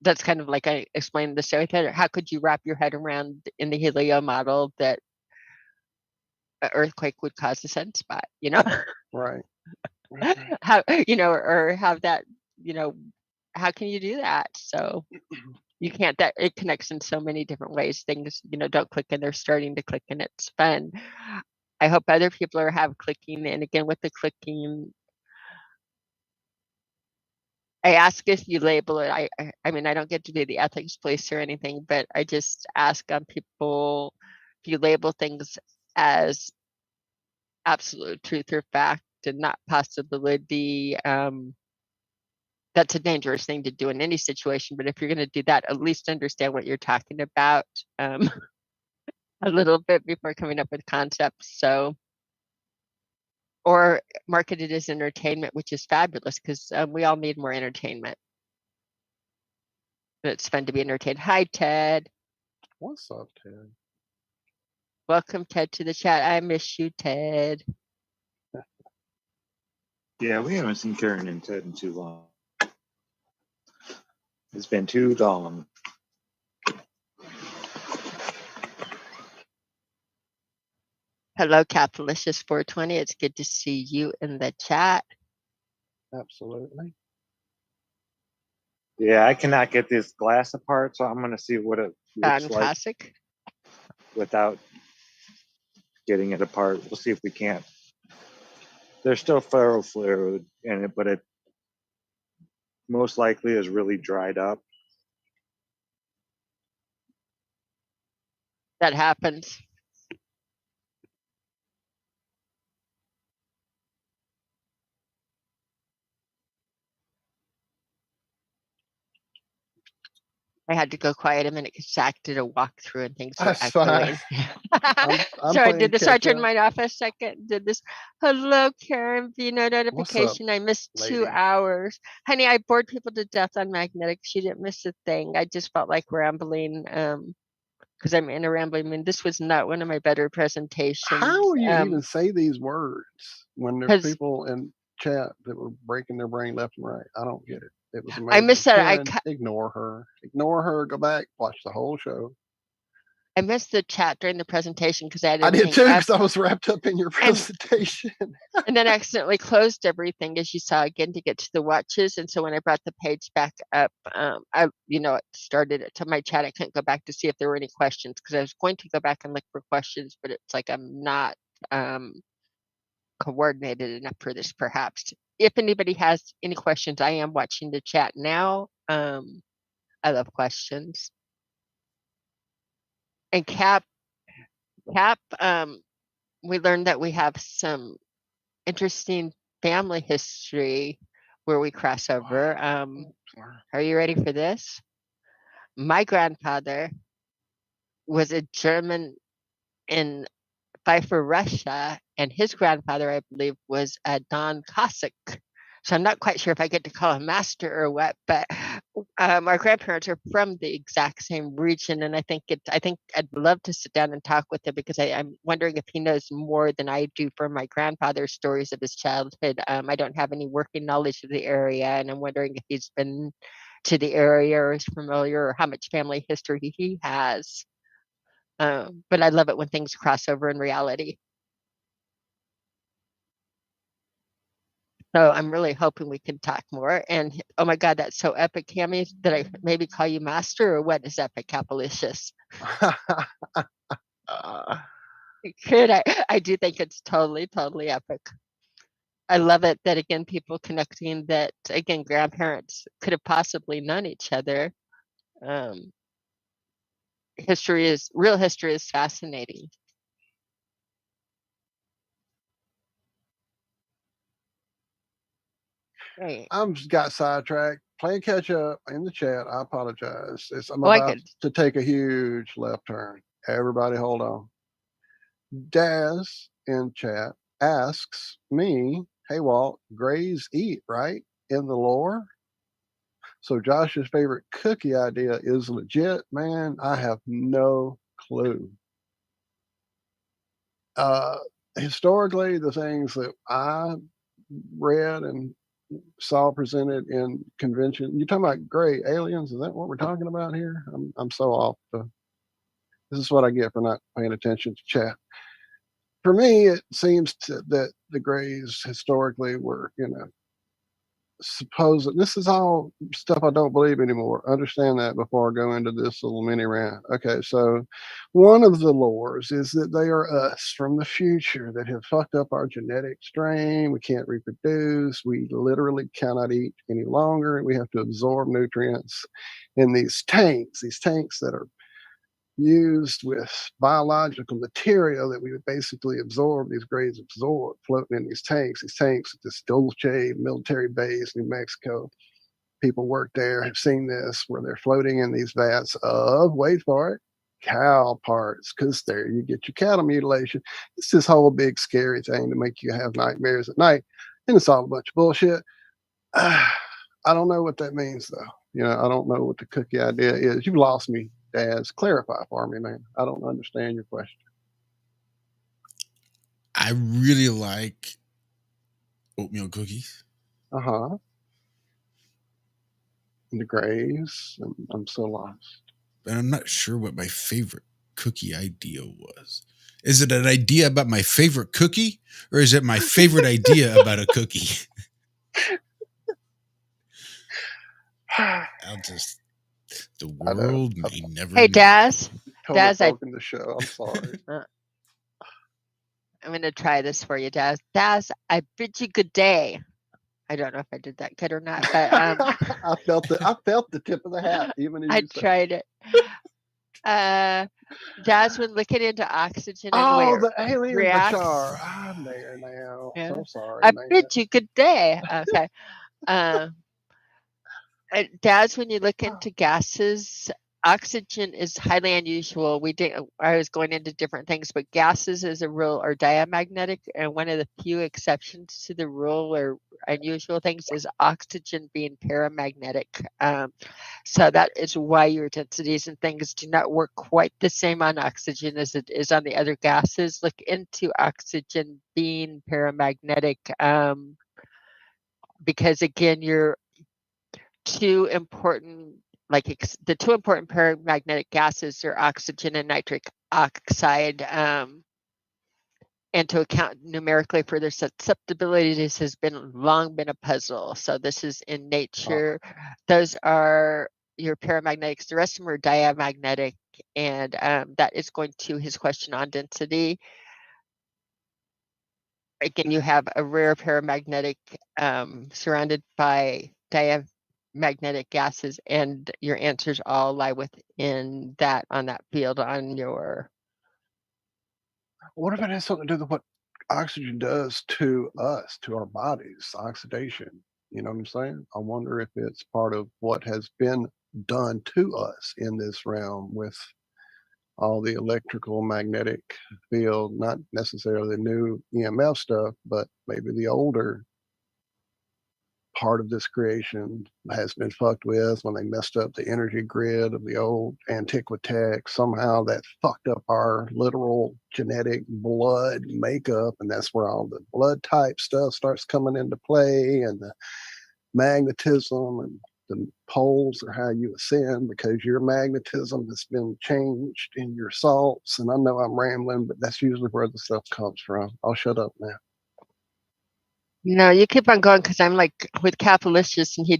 G: That's kind of like I explained the story. How could you wrap your head around in the helio model that an earthquake would cause a sunspot? You know,
F: Right.
G: how or have that. How can you do that? So you can't. That it connects in so many different ways. Things don't click, and they're starting to click, and it's fun. I hope other people have clicking. And again, with the clicking, I ask if you label it. I mean, I don't get to be the ethics police or anything, but I just ask people if you label things as absolute truth or fact and not possibility. That's a dangerous thing to do in any situation. But if you're going to do that, at least understand what you're talking about a little bit before coming up with concepts. Or market it as entertainment, which is fabulous because we all need more entertainment. But it's fun to be entertained. Hi, Ted.
F: What's up, Ted?
G: Welcome, Ted, to the chat. I miss you, Ted.
E: Yeah, we haven't seen Karen and Ted in too long. It's been too long.
G: Hello, Capitalicious 420. It's good to see you in the chat.
F: Absolutely.
E: Yeah, I cannot get this glass apart, so I'm going to see what it looks
G: Fantastic.
E: like without getting it apart. We'll see if we can't. There's still ferrofluid in it, but it most likely is really dried up.
G: That happens. I had to go quiet a minute because Zach did a walkthrough and things were
F: That's fine.
G: echoing.
F: I'm
G: So I did
F: playing
G: this. So I
F: catch
G: turned
F: up.
G: mine off a second. Did this. Hello, Karen. View no
F: What's up,
G: notification. I missed 2
F: lady?
G: hours. Honey, I bored people to death on magnetics. She didn't miss a thing. I just felt like rambling because I'm in a rambling mood. This was not one of my better presentations.
F: How will you even say these words when there's
G: 'cause
F: people in chat that were breaking their brain left and right? I don't get it. It was amazing.
G: I missed that.
F: Karen, ignore her. Ignore her. Go back. Watch the whole show.
G: I missed the chat during the presentation because I had
F: I did
G: everything
F: too
G: up.
F: because I was wrapped up in your presentation.
G: And then accidentally closed everything, as you saw, again, to get to the watches. And so when I brought the page back up, I it started it to my chat. I couldn't go back to see if there were any questions because I was going to go back and look for questions, but it's like I'm not coordinated enough for this, perhaps. If anybody has any questions, I am watching the chat now. I love questions. And Cap, we learned that we have some interesting family history where we cross over. Are you ready for this? My grandfather was a German in Pfeiffer, Russia, and his grandfather, I believe, was a Don Cossack. So I'm not quite sure if I get to call him master or what, but our grandparents are from the exact same region, and I think I'd love to sit down and talk with him because I'm wondering if he knows more than I do from my grandfather's stories of his childhood. I don't have any working knowledge of the area, and I'm wondering if he's been to the area or is familiar or how much family history he has. But I love it when things cross over in reality. So I'm really hoping we can talk more. And oh my God, that's so epic, Cami. Did I maybe call you master, or what is epic, Capalicious? Could I do think it's totally epic. I love it that, again, people connecting that, again, grandparents could have possibly known each other. Real history is fascinating. Right.
F: I'm just got sidetracked. Playing catch up in the chat. I apologize. I'm
G: Oh, I
F: about
G: could.
F: to take a huge left turn. Everybody hold on. Daz in chat asks me, hey Walt, Grays eat, right? In the lore? So Josh's favorite cookie idea is legit, man. I have no clue. Historically, the things that I read and saw presented in convention, you're talking about gray aliens? Is that what we're talking about here? I'm so off. This is what I get for not paying attention to chat. For me, it seems that the Greys historically were, supposed. This is all stuff I don't believe anymore. Understand that before I go into this little mini rant. Okay, so one of the lores is that they are us from the future that have fucked up our genetic strain. We can't reproduce. We literally cannot eat any longer. We have to absorb nutrients in these tanks that are used with biological material that we would basically absorb, these Greys absorb, floating in these tanks at this Dolce military base, New Mexico. People work there, have seen this, where they're floating in these vats of, wait for it, cow parts, because there you get your cattle mutilation. It's this whole big scary thing to make you have nightmares at night, and it's all a bunch of bullshit. I don't know what that means, though. I don't know what the cookie idea is. You've lost me, Daz. Clarify for me, man. I don't understand your question.
B: I really like oatmeal cookies.
F: And the Grays, and I'm so lost.
B: But I'm not sure what my favorite cookie idea was. Is it an idea about my favorite cookie, or is it my favorite idea about a cookie? The world may never
G: Hey,
B: know.
G: Daz.
F: Totally
G: Daz,
F: broken the show. I'm sorry.
G: I'm going to try this for you, Daz. Daz, I bid you good day. I don't know if I did that good or not, but
F: I felt the tip of the hat, even as
G: I
F: you
G: tried it. Daz, when looking into oxygen and
F: Oh,
G: where
F: the alien
G: reacts.
F: Bashar. I'm there now.
G: Yeah.
F: So sorry,
G: I
F: man.
G: bid you good day. Okay. Daz, when you look into gases, oxygen is highly unusual. I was going into different things, but gases as a rule are diamagnetic, and one of the few exceptions to the rule or unusual things is oxygen being paramagnetic. So that is why your densities and things do not work quite the same on oxygen as it is on the other gases. Look into oxygen being paramagnetic, because again, the two important paramagnetic gases are oxygen and nitric oxide. And to account numerically for their susceptibility, this has long been a puzzle. So this is in nature. Those are your paramagnetic. The rest of them are diamagnetic, and that is going to his question on density. Again, you have a rare paramagnetic surrounded by diamagnetic gases, and your answers all lie within that, on that field on your.
F: What if it has something to do with what oxygen does to us, to our bodies, oxidation? You know what I'm saying? I wonder if it's part of what has been done to us in this realm with all the electrical magnetic field, not necessarily the new EMF stuff, but maybe the older part of this creation has been fucked with when they messed up the energy grid of the old Antiquitech. Somehow that fucked up our literal genetic blood makeup, and that's where all the blood type stuff starts coming into play, and the magnetism and the poles are how you ascend because your magnetism has been changed in your salts. And I know I'm rambling, but that's usually where the stuff comes from. I'll shut up now.
G: No, you keep on going because I'm like with Capitalistus, and he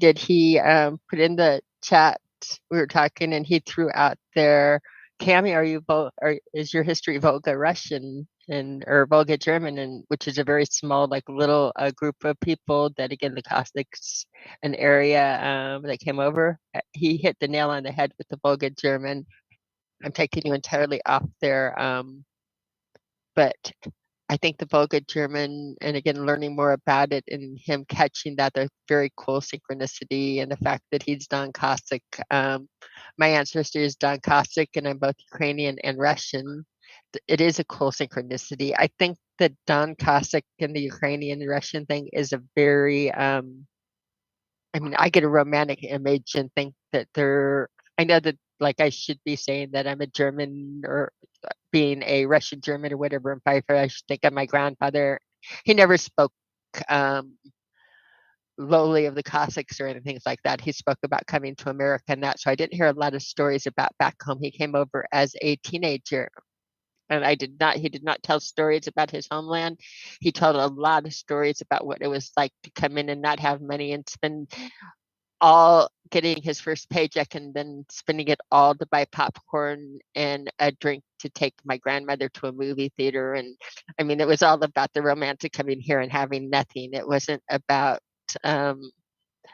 G: put in the chat, we were talking, and he threw out there, Cami, is your history Volga Russian or Volga German, and which is a very small, like little group of people that, again, the Cossacks, an area that came over. He hit the nail on the head with the Volga German. I'm taking you entirely off there, but I think the Volga German, and again, learning more about it and him catching that, the very cool synchronicity, and the fact that he's Don Cossack. My ancestor is Don Cossack, and I'm both Ukrainian and Russian. It is a cool synchronicity. I think that Don Cossack and the Ukrainian Russian thing is a very, I mean, I get a romantic image and think that I know that, like, I should be saying that I'm a German or being a Russian German or whatever, and I should think of my grandfather. He never spoke lowly of the Cossacks or anything like that. He spoke about coming to America and that. So I didn't hear a lot of stories about back home. He came over as a teenager. And he did not tell stories about his homeland. He told a lot of stories about what it was like to come in and not have money and spend all getting his first paycheck and then spending it all to buy popcorn and a drink to take my grandmother to a movie theater. And I mean, it was all about the romance of coming here and having nothing. It wasn't about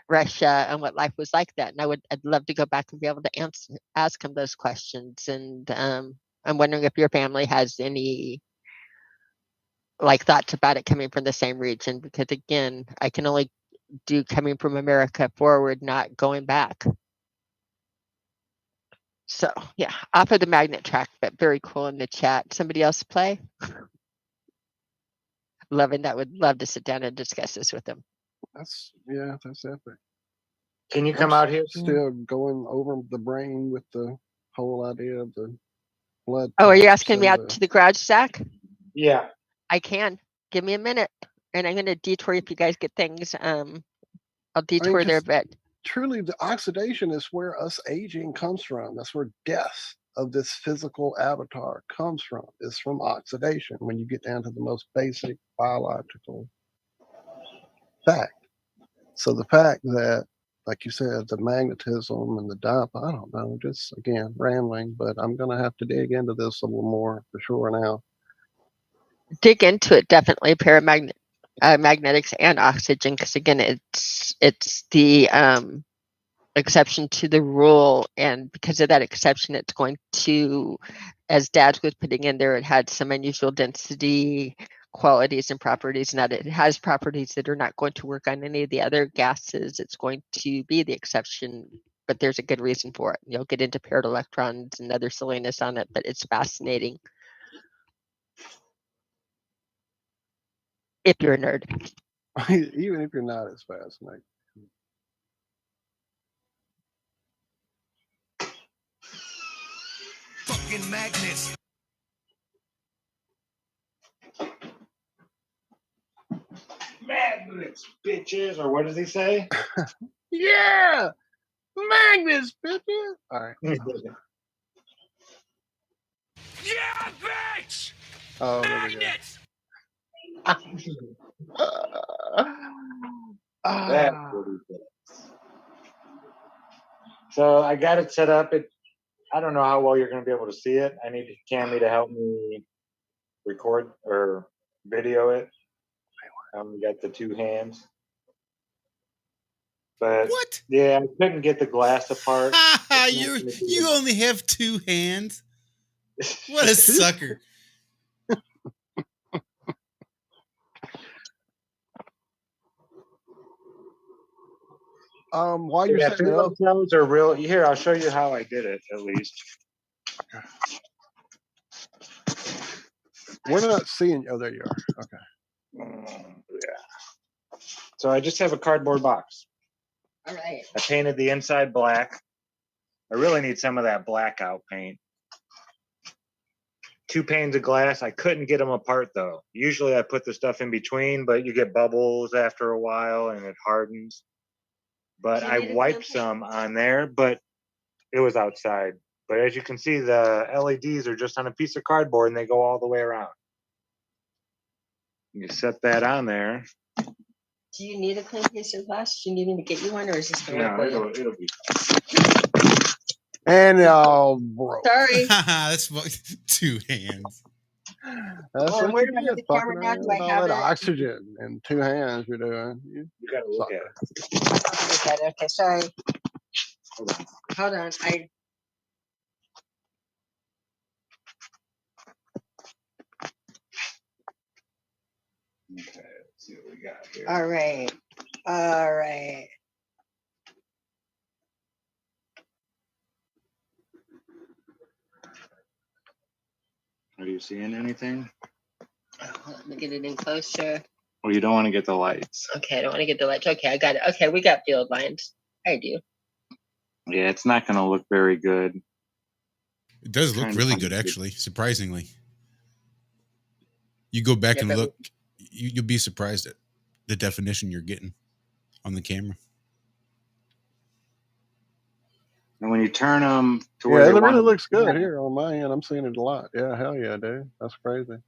G: Russia and what life was like that. And I'd love to go back and be able to ask him those questions. And I'm wondering if your family has any like thoughts about it coming from the same region, because again, I can only do coming from America forward, not going back. So yeah, off of the magnet track, but very cool in the chat. Somebody else play? Loving that. Would love to sit down and discuss this with them.
F: That's epic.
E: Can you come out here?
F: Still going over the brain with the whole idea of the blood.
G: Oh, are you asking me out to the garage, Zach?
E: Yeah.
G: I can. Give me a minute. And I'm going to detour if you guys get things. I'll detour there a bit.
F: Truly, the oxidation is where us aging comes from. That's where death of this physical avatar comes from. It's from oxidation when you get down to the most basic biological fact. So the fact that, like you said, the magnetism and the dump, I don't know, just again, rambling, but I'm going to have to dig into this a little more for sure now.
G: Dig into it, definitely, magnetics and oxygen, because again, it's the exception to the rule, and because of that exception, it's going to, as Dad was putting in there, it had some unusual density qualities and properties, and that it has properties that are not going to work on any of the other gases. It's going to be the exception, but there's a good reason for it. You'll get into paired electrons and other silliness on it, but it's fascinating if you're a nerd.
F: Even if you're not, it's fascinating.
C: Fucking magnets.
E: Magnets, bitches, or what does he say?
F: Yeah, magnets, bitches. All right.
C: Yeah, bitch!
F: Oh,
C: magnets!
E: That's what he says. So I got it set up. I don't know how well you're going to be able to see it. I need Cami to help me record or video it. We got the two hands. But
B: what?
E: Yeah, I couldn't get the glass apart.
B: You only have two hands? What a sucker.
F: While you're setting it up,
E: those are real. Here, I'll show you how I did it, at least.
F: We're not seeing. Oh, there you are. Okay.
E: Yeah. So I just have a cardboard box.
G: All right.
E: I painted the inside black. I really need some of that blackout paint. 2 panes of glass. I couldn't get them apart, though. Usually I put the stuff in between, but you get bubbles after a while and it hardens. But I wiped some on there, but it was outside. But as you can see, the LEDs are just on a piece of cardboard and they go all the way around. You set that on there.
G: Do you need a clean case of glass? Do you need me to get you one, or is this going to
E: No,
G: work for you?
E: it'll be.
F: And y'all broke.
G: Sorry.
B: That's 2 hands.
F: That's
G: Well,
F: what
G: where
F: you
G: do I have
F: get,
G: the
F: fucking
G: camera now?
F: around
G: Do
F: with
G: I
F: all
G: have
F: that
G: it?
F: oxygen in 2 hands you're doing. You
E: gotta look
F: sucker.
E: at it.
G: Look at it. Okay, sorry. Hold on.
E: Okay, let's see what we got here.
G: All right. All right.
E: Are you seeing anything?
G: Let me get it in closer.
E: Well, you don't want to get the lights.
G: Okay, I don't want to get the lights. Okay, I got it. Okay, we got field lines. I do.
E: Yeah, it's not going to look very good.
B: It does look
E: Trying to
B: really
E: find
B: good,
E: it.
B: actually, surprisingly. You go back
G: Yeah,
B: and
G: but-
B: look, you'll be surprised at the definition you're getting on the camera.
E: And when you turn them to
F: Yeah,
E: where
F: it
E: they
F: really
E: want
F: looks good here on my end. I'm seeing it a lot. Yeah, hell yeah, dude. That's crazy.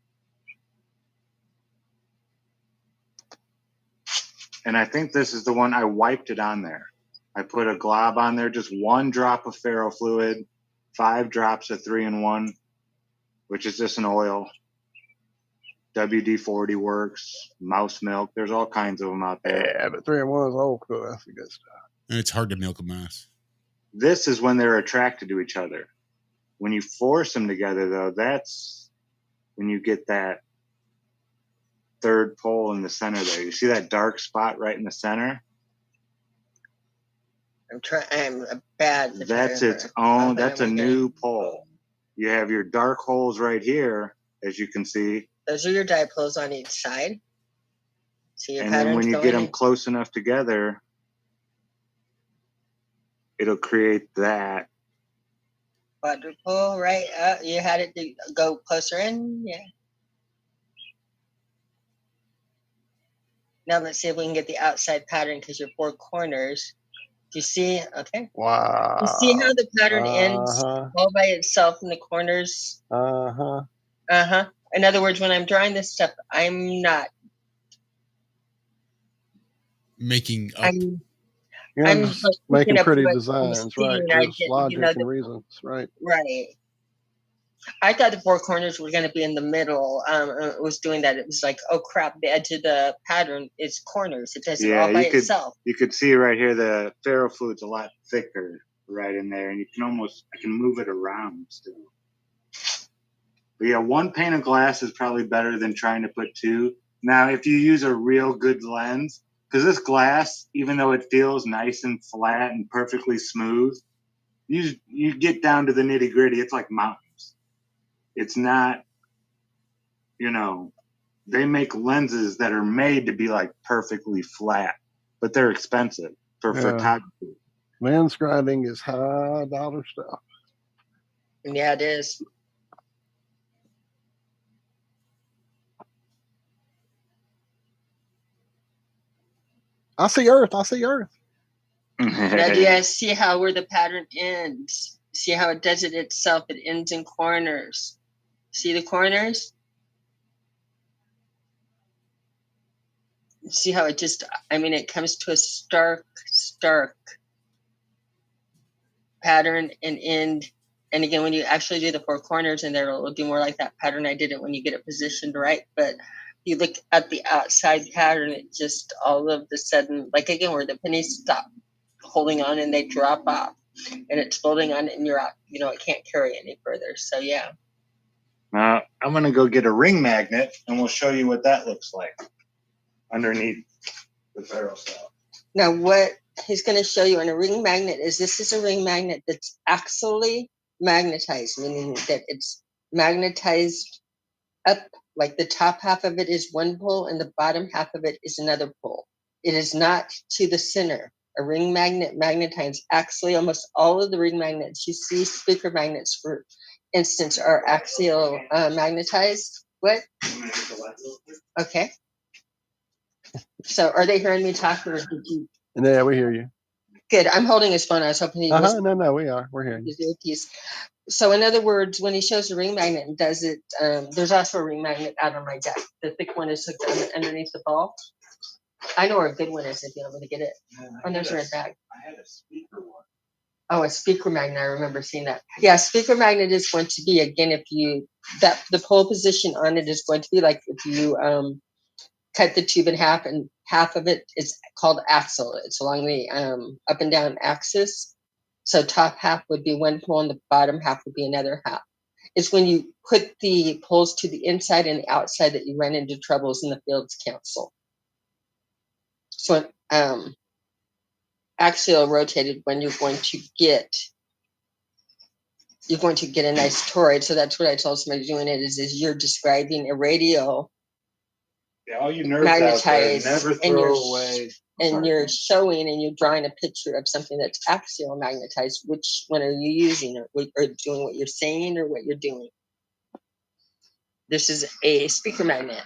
E: And I think this is the one I wiped it on there. I put a glob on there, just 1 drop of ferrofluid, 5 drops of 3-in-1, which is just an oil. WD-40 works, mouse milk. There's all kinds of them out there.
F: Yeah, but 3-in-1 is old school. That's the good stuff.
B: And it's hard to milk a mouse.
E: This is when they're attracted to each other. When you force them together, though, that's when you get that third pole in the center there. You see that dark spot right in the center?
G: I'm a bad photographer.
E: That's its own. That's a new pole. You have your dark holes right here, as you can see.
G: Those are your dipoles on each side. See your
E: And then when you get them
G: in.
E: close enough together, it'll create that.
G: Quadrupole, right? You had it to go closer in? Yeah. Now let's see if we can get the outside pattern because your 4 corners. Do you see? Okay.
F: Wow.
G: You see how the pattern ends all by itself in the corners?
F: Uh-huh.
G: Uh-huh. In other words, when I'm drawing this stuff, I'm not.
B: Making up.
F: I'm just making pretty designs, right? Just logic and reasons, right?
G: Right. I thought the 4 corners were going to be in the middle. It was doing that. It was like, oh crap, the edge of the pattern is corners. It does it all by itself.
E: You could see right here the ferrofluid's a lot thicker right in there, and you can I can move it around still. But yeah, 1 pane of glass is probably better than trying to put 2. Now, if you use a real good lens, because this glass, even though it feels nice and flat and perfectly smooth, you get down to the nitty gritty, it's like mountains. It's not, they make lenses that are made to be like perfectly flat, but they're expensive for photography.
F: Lens grinding is high dollar stuff.
G: Yeah, it is.
F: I see Earth.
G: Now, do you guys see where the pattern ends? See how it does it itself? It ends in corners. See the corners? See how it it comes to a stark pattern and end. And again, when you actually do the 4 corners in there, it'll do more like that pattern I did it when you get it positioned right. But you look at the outside pattern, it just all of a sudden, like again, where the pennies stop holding on and they drop off. And it's folding on and you're out, it can't carry any further. So yeah.
E: Now I'm gonna go get a ring magnet and we'll show you what that looks like underneath the ferro cell.
G: Now what he's gonna show you on a ring magnet is this is a ring magnet that's axially magnetized, meaning that it's magnetized up, like the top half of it is one pole and the bottom half of it is another pole. It is not to the center. A ring magnet magnetizes axially. Almost all of the ring magnets you see, speaker magnets, for instance, are axial magnetized. What? Okay. So are they hearing me talk or did you?
F: Yeah, we hear you.
G: Good. I'm holding his phone. I was hoping he was.
F: No, we are. We're hearing you.
G: So in other words, when he shows the ring magnet and does it, there's also a ring magnet out on my deck. The thick one is hooked underneath the ball. I know where a good one is if you want me to get it. Oh, there's a red bag.
E: I had a speaker one.
G: Oh, a speaker magnet. I remember seeing that. Yeah, speaker magnet is going to be, again, if you, that the pole position on it is going to be like if you cut the tube in half, and half of it is called axle. It's along the up and down axis. So top half would be one pole and the bottom half would be another half. It's when you put the poles to the inside and the outside that you run into troubles in the fields council. So axial rotated when you're going to get a nice toroid. So that's what I told somebody doing it is you're describing a radial
E: All you nerds out there,
G: magnetized,
E: never throw away.
G: and you're showing and you're drawing a picture of something that's axial magnetized. Which one are you using, or doing what you're saying or what you're doing? This is a speaker magnet.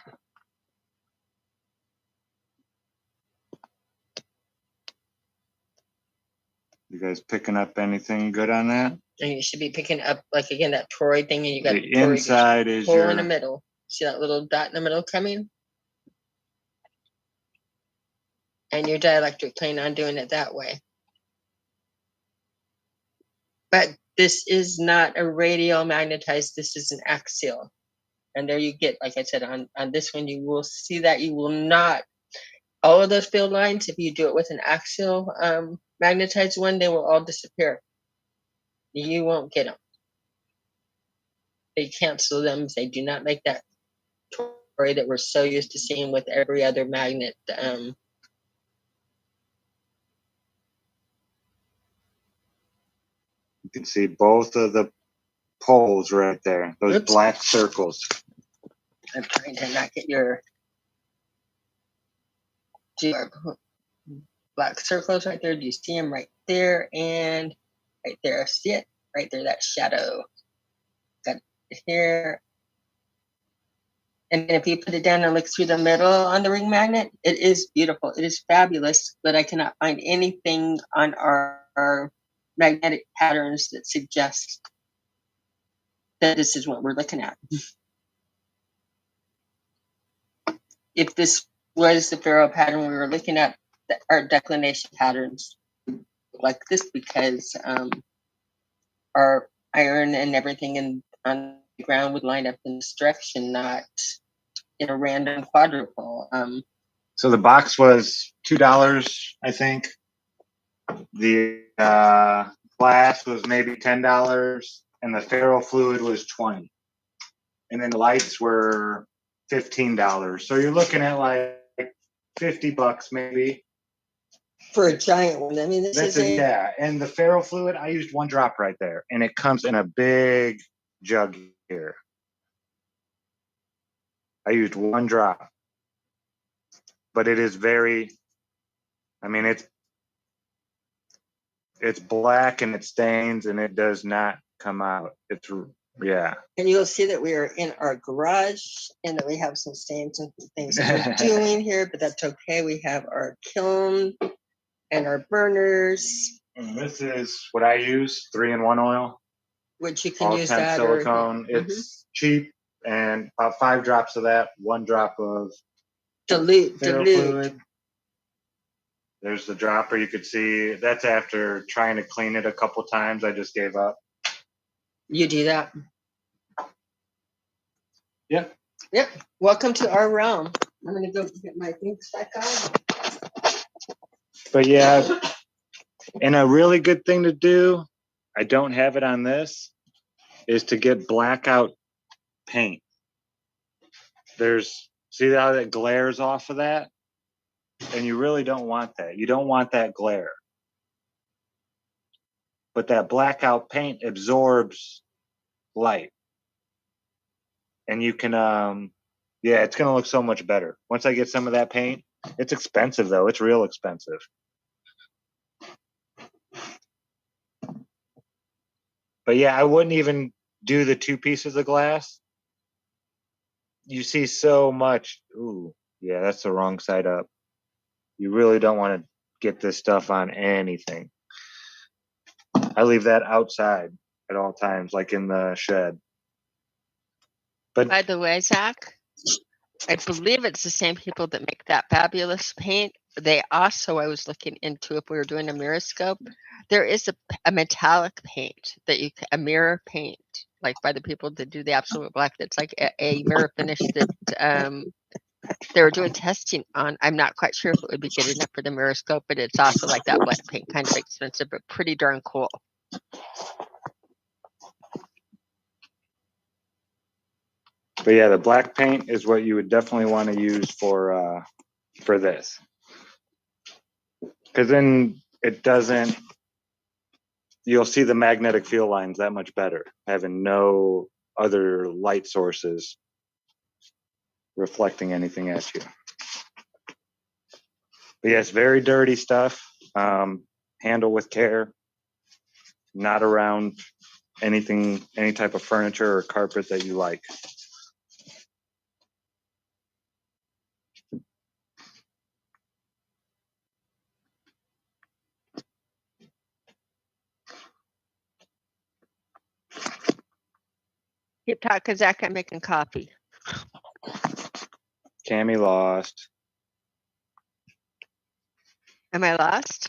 E: You guys picking up anything good on that?
G: And you should be picking up, like, again, that toroid thing, and you got
E: The inside is
G: hole
E: your
G: in the middle. See that little dot in the middle coming? And your dielectric plane on doing it that way. But this is not a radial magnetized, this is an axial. And there you get, like I said, on this one, you will see that you will not, all of those field lines, if you do it with an axial magnetized one, they will all disappear. You won't get them. They cancel them. They do not make that toroid that we're so used to seeing with every other magnet.
E: You can see both of the poles right there. Those black circles.
G: I'm trying to not get your black circles right there. Do you see them right there and right there? See it? Right there, that shadow. Got it here. And if you put it down and look through the middle on the ring magnet, it is beautiful. It is fabulous, but I cannot find anything on our magnetic patterns that suggest that this is what we're looking at. If this was the ferro pattern we were looking at, our declination patterns like this, because our iron and everything on the ground would line up in this direction, not in a random quadruple.
E: So the box was $2, I think. The glass was maybe $10, and the ferro fluid was $20. And then the lights were $15. So you're looking at like $50 maybe.
G: For a giant one. I mean,
E: yeah. And the ferro fluid, I used one drop right there, and it comes in a big jug here. I used one drop, but it is very, I mean, it's black and it stains and it does not come out. It's, yeah.
G: And you'll see that we are in our garage and that we have some stains and things that we're doing here, but that's okay. We have our kiln and our burners.
E: And this is what I use, 3-in-1 oil.
G: Which you can
E: all
G: use
E: 10
G: that
E: silicone. It's cheap, and about 5 drops of that, 1 drop of
G: dilute.
E: Fluid. There's the dropper. You could see that's after trying to clean it a couple times. I just gave up.
G: You do that.
E: Yep.
G: Yep. Welcome to our realm. I'm gonna go get my things back on.
E: But yeah, and a really good thing to do, I don't have it on this, is to get blackout paint. See how that glares off of that? And you really don't want that. You don't want that glare. But that blackout paint absorbs light. And you can, yeah, it's going to look so much better. Once I get some of that paint, it's expensive though. It's real expensive. But yeah, I wouldn't even do the 2 pieces of glass. You see so much. Ooh, yeah, that's the wrong side up. You really don't want to get this stuff on anything. I leave that outside at all times, like in the shed. But
G: by the way, Zach, I believe it's the same people that make that fabulous paint. They also, I was looking into, if we were doing a mirroscope, there is a metallic paint that a mirror paint, like by the people that do the absolute black, that's like a mirror finish that they were doing testing on. I'm not quite sure if it would be good enough for the mirroscope, but it's also like that black paint, kind of expensive, but pretty darn cool.
E: But yeah, the black paint is what you would definitely want to use for this, because then it doesn't. You'll see the magnetic field lines that much better, having no other light sources reflecting anything at you. But yes, very dirty stuff. Handle with care. Not around any type of furniture or carpet that you like.
G: Keep talking, Zach. I'm making coffee.
E: Cami lost.
G: Am I lost?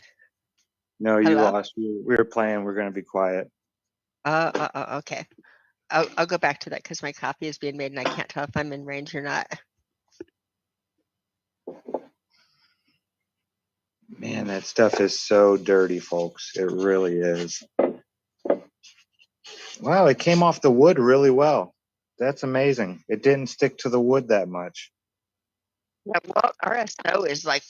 E: No, you
G: Hello?
E: lost. We were playing. We're going to be quiet.
G: Okay. I'll go back to that because my coffee is being made and I can't tell if I'm in range or not.
E: Man, that stuff is so dirty, folks. It really is. Wow, it came off the wood really well. That's amazing. It didn't stick to the wood that much.
G: Yeah, well, RSO is like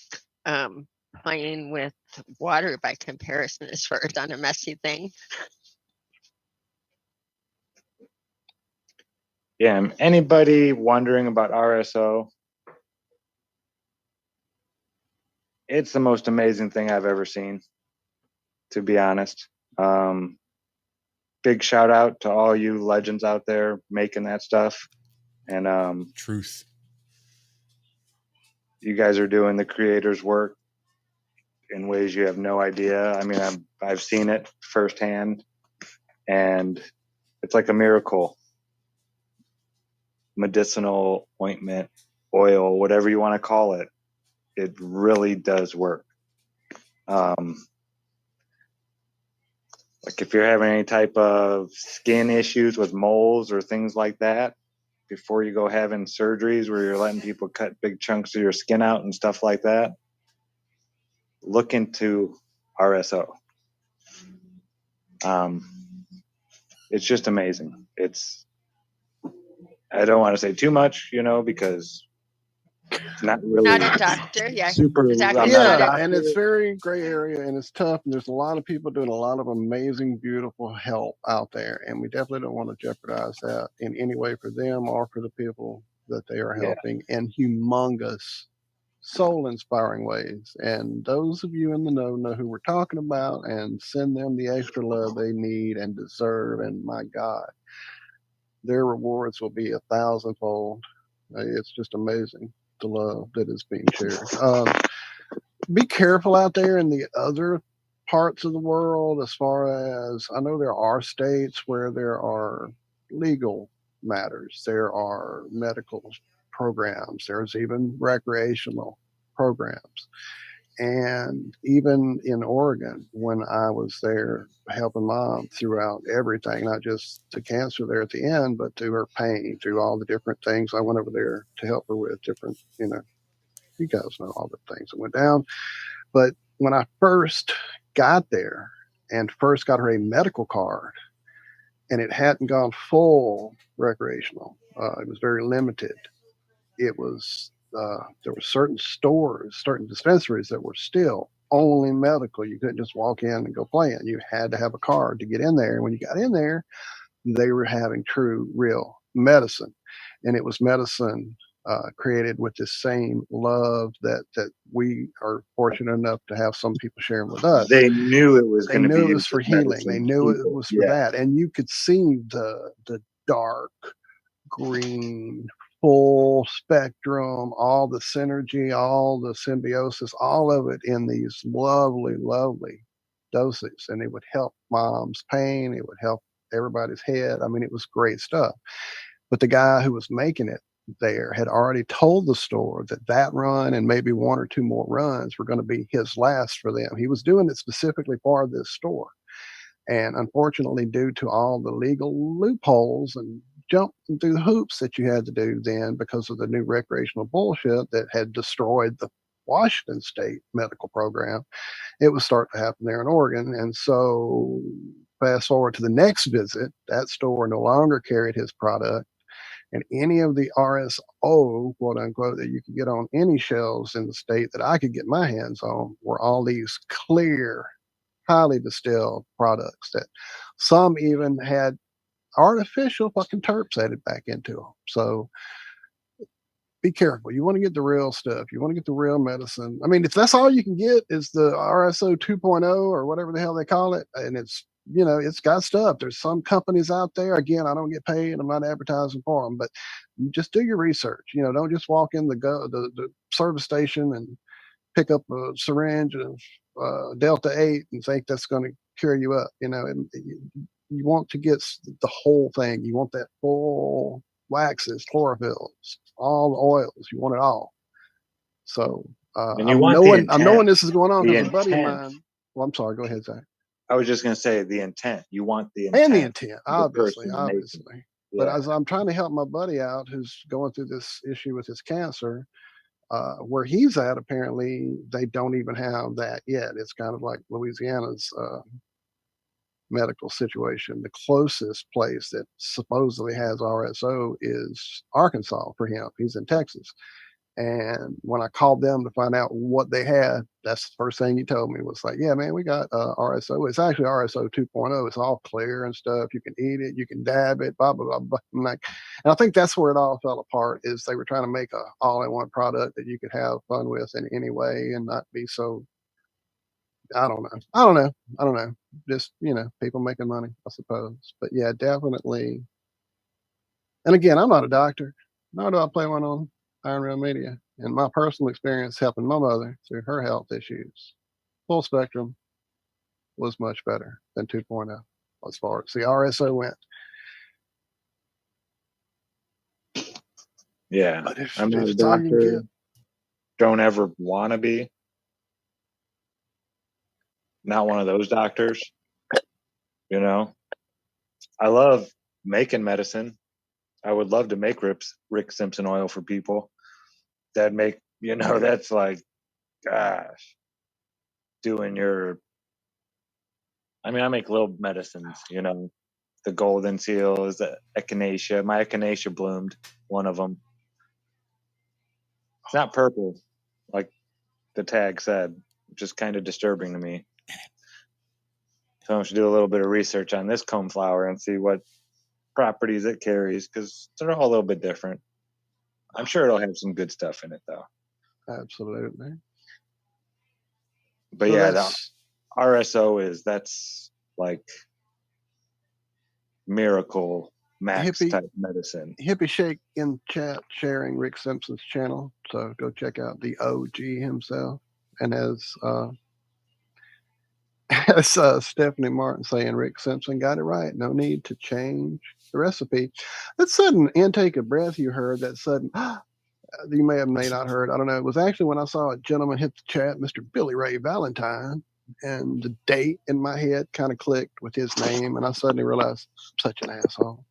G: playing with water by comparison as far as on a messy thing.
E: Yeah, anybody wondering about RSO? It's the most amazing thing I've ever seen, to be honest. Big shout out to all you legends out there making that stuff. And
B: Truth.
E: You guys are doing the creator's work in ways you have no idea. I mean, I've seen it firsthand, and it's like a miracle. Medicinal ointment, oil, whatever you want to call it. It really does work. Like if you're having any type of skin issues with moles or things like that, before you go having surgeries where you're letting people cut big chunks of your skin out and stuff like that, look into RSO. It's just amazing. I don't want to say too much, because it's not really
G: Not a doctor, yeah.
E: super.
F: And it's very gray area and it's tough. And there's a lot of people doing a lot of amazing, beautiful help out there. And we definitely don't want to jeopardize that in any way for them or for the people that they are helping in humongous, soul inspiring ways. And those of you in the know who we're talking about, and send them the extra love they need and deserve. And my God, their rewards will be 1,000-fold. It's just amazing, the love that is being shared. Be careful out there in the other parts of the world, as far as I know, there are states where there are legal matters, there are medical programs, there's even recreational programs. And even in Oregon, when I was there helping Mom throughout everything, not just to cancer there at the end, but to her pain, through all the different things I went over there to help her with, different, you guys know all the things that went down. But when I first got there and first got her a medical card, and it hadn't gone full recreational, it was very limited. It was there were certain stores, certain dispensaries that were still only medical. You couldn't just walk in and go playing. You had to have a card to get in there. And when you got in there, they were having true, real medicine. And it was medicine created with the same love that we are fortunate enough to have some people sharing with us.
E: They knew it was going to be.
F: They knew it was for healing. They knew it was for that. And you could see the dark green, full spectrum, all the synergy, all the symbiosis, all of it in these lovely, lovely doses. And it would help Mom's pain. It would help everybody's head. I mean, it was great stuff. But the guy who was making it there had already told the store that run and maybe one or two more runs were going to be his last for them. He was doing it specifically for this store. And unfortunately, due to all the legal loopholes and jumping through the hoops that you had to do then because of the new recreational bullshit that had destroyed the Washington State medical program, it was starting to happen there in Oregon. And so fast forward to the next visit, that store no longer carried his product. And any of the RSO, quote unquote, that you could get on any shelves in the state that I could get my hands on were all these clear, highly distilled products that some even had artificial fucking terps added back into them. So be careful. You want to get the real stuff. You want to get the real medicine. I mean, if that's all you can get is the RSO 2.0 or whatever the hell they call it, and it's, you know, it's got stuff. There's some companies out there. Again, I don't get paid. I'm not advertising for them, but you just do your research. You know, don't just walk in the service station and pick up a syringe of Delta 8 and think that's going to cure you up. You know, you want to get the whole thing. You want that full waxes, chlorophylls, all the oils. You want it all. So
E: And you
F: I'm
E: want the
F: knowing
E: intent,
F: this is going on
E: the
F: because a buddy of
E: intent.
F: mine. Well, I'm sorry. Go ahead, Zach.
E: I was just going to say the intent. You want the intent.
F: And the intent,
E: of the
F: obviously.
E: person making it.
F: But
E: Yeah.
F: as I'm trying to help my buddy out who's going through this issue with his cancer, where he's at, apparently they don't even have that yet. It's kind of like Louisiana's medical situation. The closest place that supposedly has RSO is Arkansas for him. He's in Texas. And when I called them to find out what they had, that's the first thing he told me was like, yeah, man, we got RSO. It's actually RSO 2.0. It's all clear and stuff. You can eat it. You can dab it, blah, blah, blah, blah. And I think that's where it all fell apart is they were trying to make a all-in-one product that you could have fun with in any way and not be so, I don't know. Just, you know, people making money, I suppose. But yeah, definitely. And again, I'm not a doctor, nor do I play one on Iron Rail Media. And my personal experience helping my mother through her health issues, full spectrum, was much better than 2.0 as far as the RSO went.
E: Yeah.
F: But if
E: I'm not a
F: it's all you can
E: doctor.
F: get,
E: Don't ever want to be. Not one of those doctors. You know, I love making medicine. I would love to make Rick Simpson oil for people. That make, you know, that's like, gosh, doing your, I mean, I make little medicines, you know, the golden seal is the echinacea. My echinacea bloomed, one of them. It's not purple, like the tag said, which is kind of disturbing to me. So I should do a little bit of research on this comb flower and see what properties it carries, because they're all a little bit different. I'm sure it'll have some good stuff in it, though.
F: absolutely.
E: But
F: So
E: yeah, the
F: that's
E: RSO that's like miracle max
F: hippie
E: type medicine.
F: hippie shake in chat sharing Rick Simpson's channel. So go check out the OG himself. And as Stephanie Martin saying, Rick Simpson got it right. No need to change the recipe. That sudden intake of breath you heard, that sudden, you may not heard, I don't know. It was actually when I saw a gentleman hit the chat, Mr. Billy Ray Valentine, and the date in my head kind of clicked with his name, and I suddenly realized I'm such an asshole.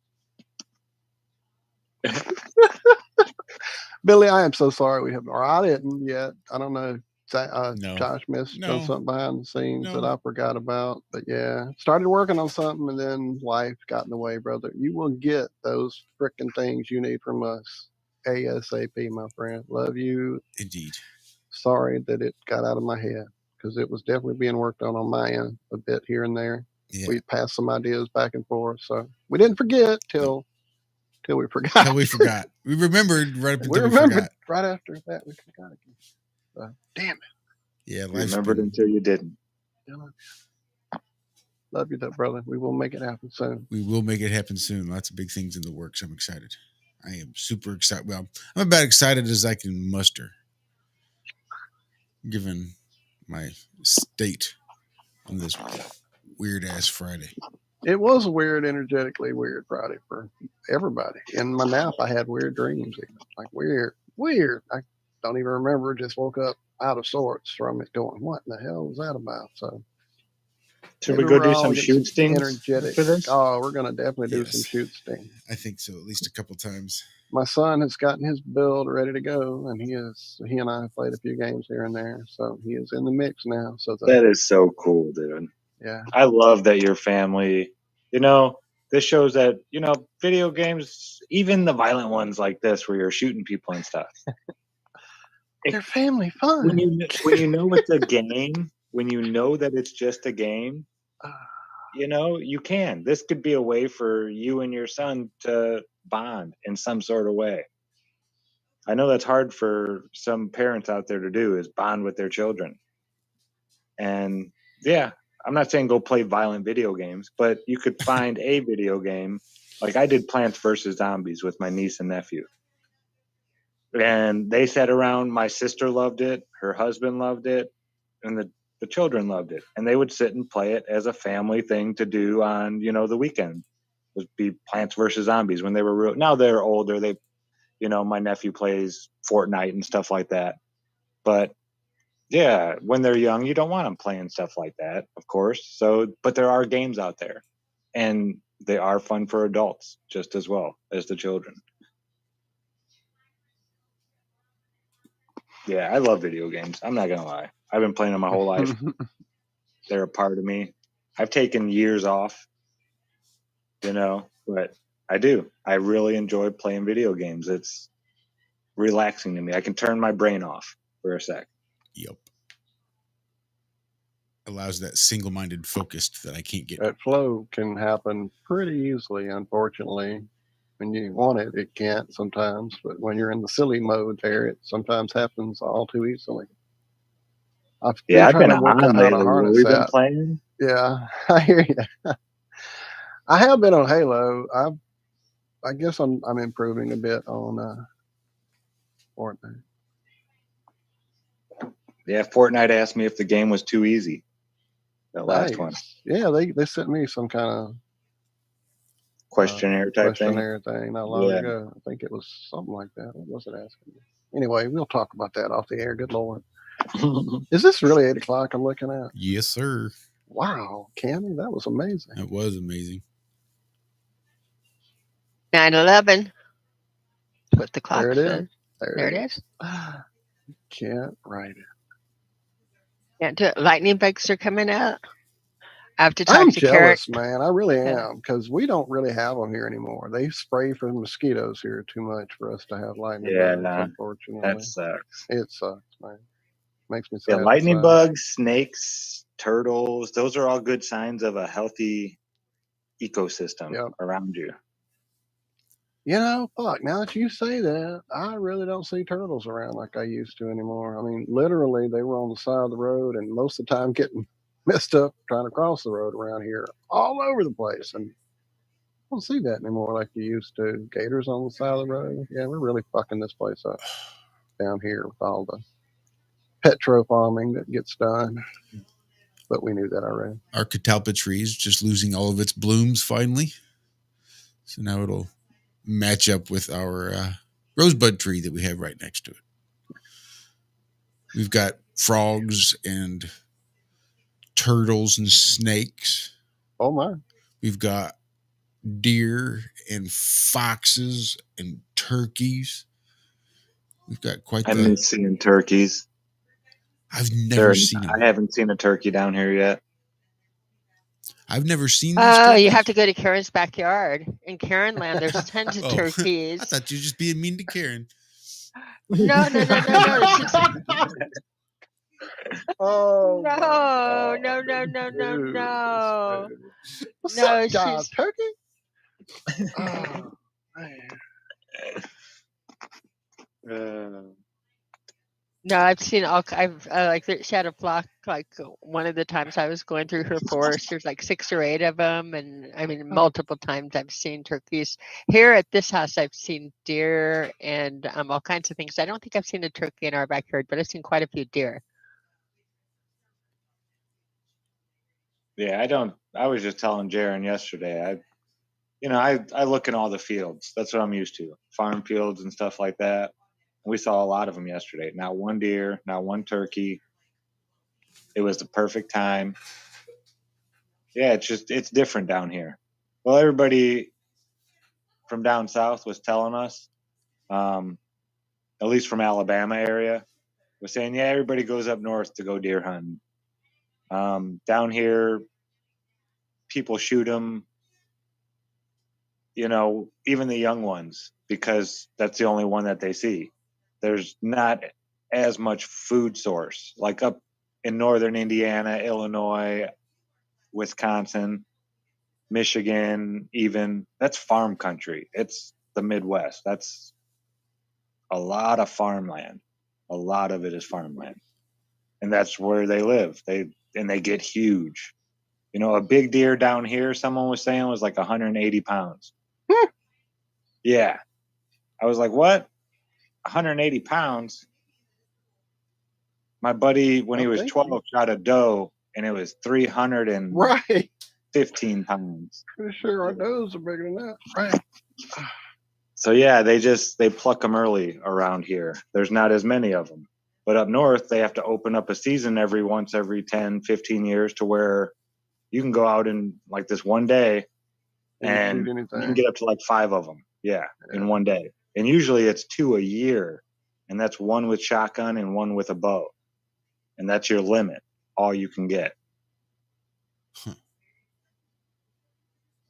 F: Billy, I am so sorry we haven't, or I didn't yet. I don't know.
B: No.
F: Josh missed on
B: No.
F: something behind the scenes
B: No.
F: that I forgot about. But yeah, started working on something and then life got in the way, brother. You will get those frickin' things you need from us ASAP, my friend. Love you.
B: Indeed.
F: Sorry that it got out of my head because it was definitely being worked on my end a bit here and there.
B: Yeah.
F: We passed some ideas back and forth. So we didn't forget till we forgot.
B: Till we forgot. We remembered right up until we forgot.
F: Right after that, we forgot again. Damn it.
B: Yeah,
E: You remembered until you didn't.
F: Love you, though, brother. We will make it happen soon.
B: We will make it happen soon. Lots of big things in the works. I'm excited. I am super excited. Well, I'm about excited as I can muster, given my state on this weird ass Friday.
F: It was a weird, energetically weird Friday for everybody. In my nap, I had weird dreams, even. Like weird. I don't even remember. Just woke up out of sorts from it, going, "What in the hell was that about?" So
E: Should
F: maybe
E: we go
F: we're
E: do
F: all
E: some
F: getting
E: shoot stings
F: energetic.
E: for this?
F: Oh, we're gonna definitely do some
B: Yes.
F: shoot sting.
B: I think so, at least a couple times.
F: My son has gotten his build ready to go, and he and I have played a few games here and there, so he is in the mix now. So
E: That is so cool, dude.
F: yeah,
E: I love that your family, this shows that, video games, even the violent ones like this where you're shooting people and stuff.
F: they're family
E: When
F: fun.
E: you know it's a game, when you know that it's just a game, you can. This could be a way for you and your son to bond in some sort of way. I know that's hard for some parents out there to do, is bond with their children. And yeah, I'm not saying go play violent video games, but you could find a video game. Like I did Plants vs. Zombies with my niece and nephew. And they sat around, my sister loved it, her husband loved it, and the children loved it. And they would sit and play it as a family thing to do on, the weekend. Would be Plants vs. Zombies when they were real. Now they're older. My nephew plays Fortnite and stuff like that. But yeah, when they're young, you don't want them playing stuff like that, of course. So, but there are games out there, and they are fun for adults just as well as the children. Yeah, I love video games. I'm not gonna lie. I've been playing them my whole life. They're a part of me. I've taken years off, but I do. I really enjoy playing video games. It's relaxing to me. I can turn my brain off for a sec.
B: Yep. Allows that single-minded focus that I can't get.
F: That flow can happen pretty easily, unfortunately. When you want it, it can't sometimes. But when you're in the silly mode there, it sometimes happens all too easily. I've been work out how to harness
E: We've been
F: that.
E: playing.
F: Yeah, I hear you. I have been on Halo. I guess I'm improving a bit on Fortnite.
E: Yeah, Fortnite asked me if the game was too easy. That last one.
F: Yeah, they sent me some kind of
E: questionnaire type
F: thing not long ago. I think it was something like that. What was it asking me? Anyway, we'll talk about that off the air. Good Lord. Is this really 8 o'clock I'm looking at?
B: Yes, sir.
F: Wow, Cami, that was amazing.
B: That was amazing.
G: 9/11. What the clock
F: says.
G: There it is.
F: Can't write it.
G: Can't do it. Lightning bugs are coming out. I have to talk
F: I'm
G: to
F: jealous,
G: Karen.
F: man. I really am, because we don't really have them here anymore. They spray for mosquitoes here too much for us to have lightning bugs, unfortunately.
E: That sucks.
F: It sucks, man. Makes me sad.
E: Yeah, lightning bugs, snakes, turtles, those are all good signs of a healthy ecosystem around you.
F: Fuck, now that you say that, I really don't see turtles around like I used to anymore. I mean, literally, they were on the side of the road and most of the time getting messed up trying to cross the road around here all over the place. And I don't see that anymore like you used to. Gators on the side of the road. Yeah, we're really fucking this place up down here with all the petro farming that gets done. But we knew that already.
B: Our catalpa tree is just losing all of its blooms finally. So now it'll match up with our rosebud tree that we have right next to it. We've got frogs and turtles and snakes.
F: Oh my.
B: We've got deer and foxes and turkeys. We've got quite
E: I've been seeing turkeys.
B: I've never seen them.
E: I haven't seen a turkey down here yet.
B: I've never seen
G: these turkeys. You have to go to Karen's backyard. In Karen land, there's tons of turkeys.
B: I thought you were just being mean to Karen.
G: No.
F: Oh
G: no.
F: What's up, guys? Turkey? Oh, man.
G: No, I've seen she had a flock. Like one of the times I was going through her forest, there's like 6 or 8 of them, and I mean multiple times I've seen turkeys. Here at this house, I've seen deer and all kinds of things. I don't think I've seen a turkey in our backyard, but I've seen quite a few deer.
E: Yeah, I was just telling Jaron yesterday. I look in all the fields. That's what I'm used to, farm fields and stuff like that. We saw a lot of them yesterday. Not one deer, not one turkey. It was the perfect time. Yeah, it's different down here. Well, everybody from down south was telling us, at least from Alabama area, was saying, yeah, everybody goes up north to go deer hunting. Down here, people shoot them, even the young ones, because that's the only one that they see. There's not as much food source like up in northern Indiana, Illinois, Wisconsin, Michigan, even. That's farm country. It's the Midwest. That's a lot of farmland. A lot of it is farmland. And that's where they live. They get huge. A big deer down here, someone was saying, was like 180 pounds. Yeah. I was like, what? 180 pounds? My buddy, when he was 12, shot a doe, and it was 315
F: Right.
E: pounds.
F: Pretty sure our does are bigger than that. Right.
E: So, yeah, they pluck them early around here. There's not as many of them. But up north, they have to open up a season every 10, 15 years to where you can go out in like this one day and you can get up to like 5 of them. Yeah, in one day. And usually it's 2 a year. And that's one with shotgun and one with a bow. And that's your limit, all you can get.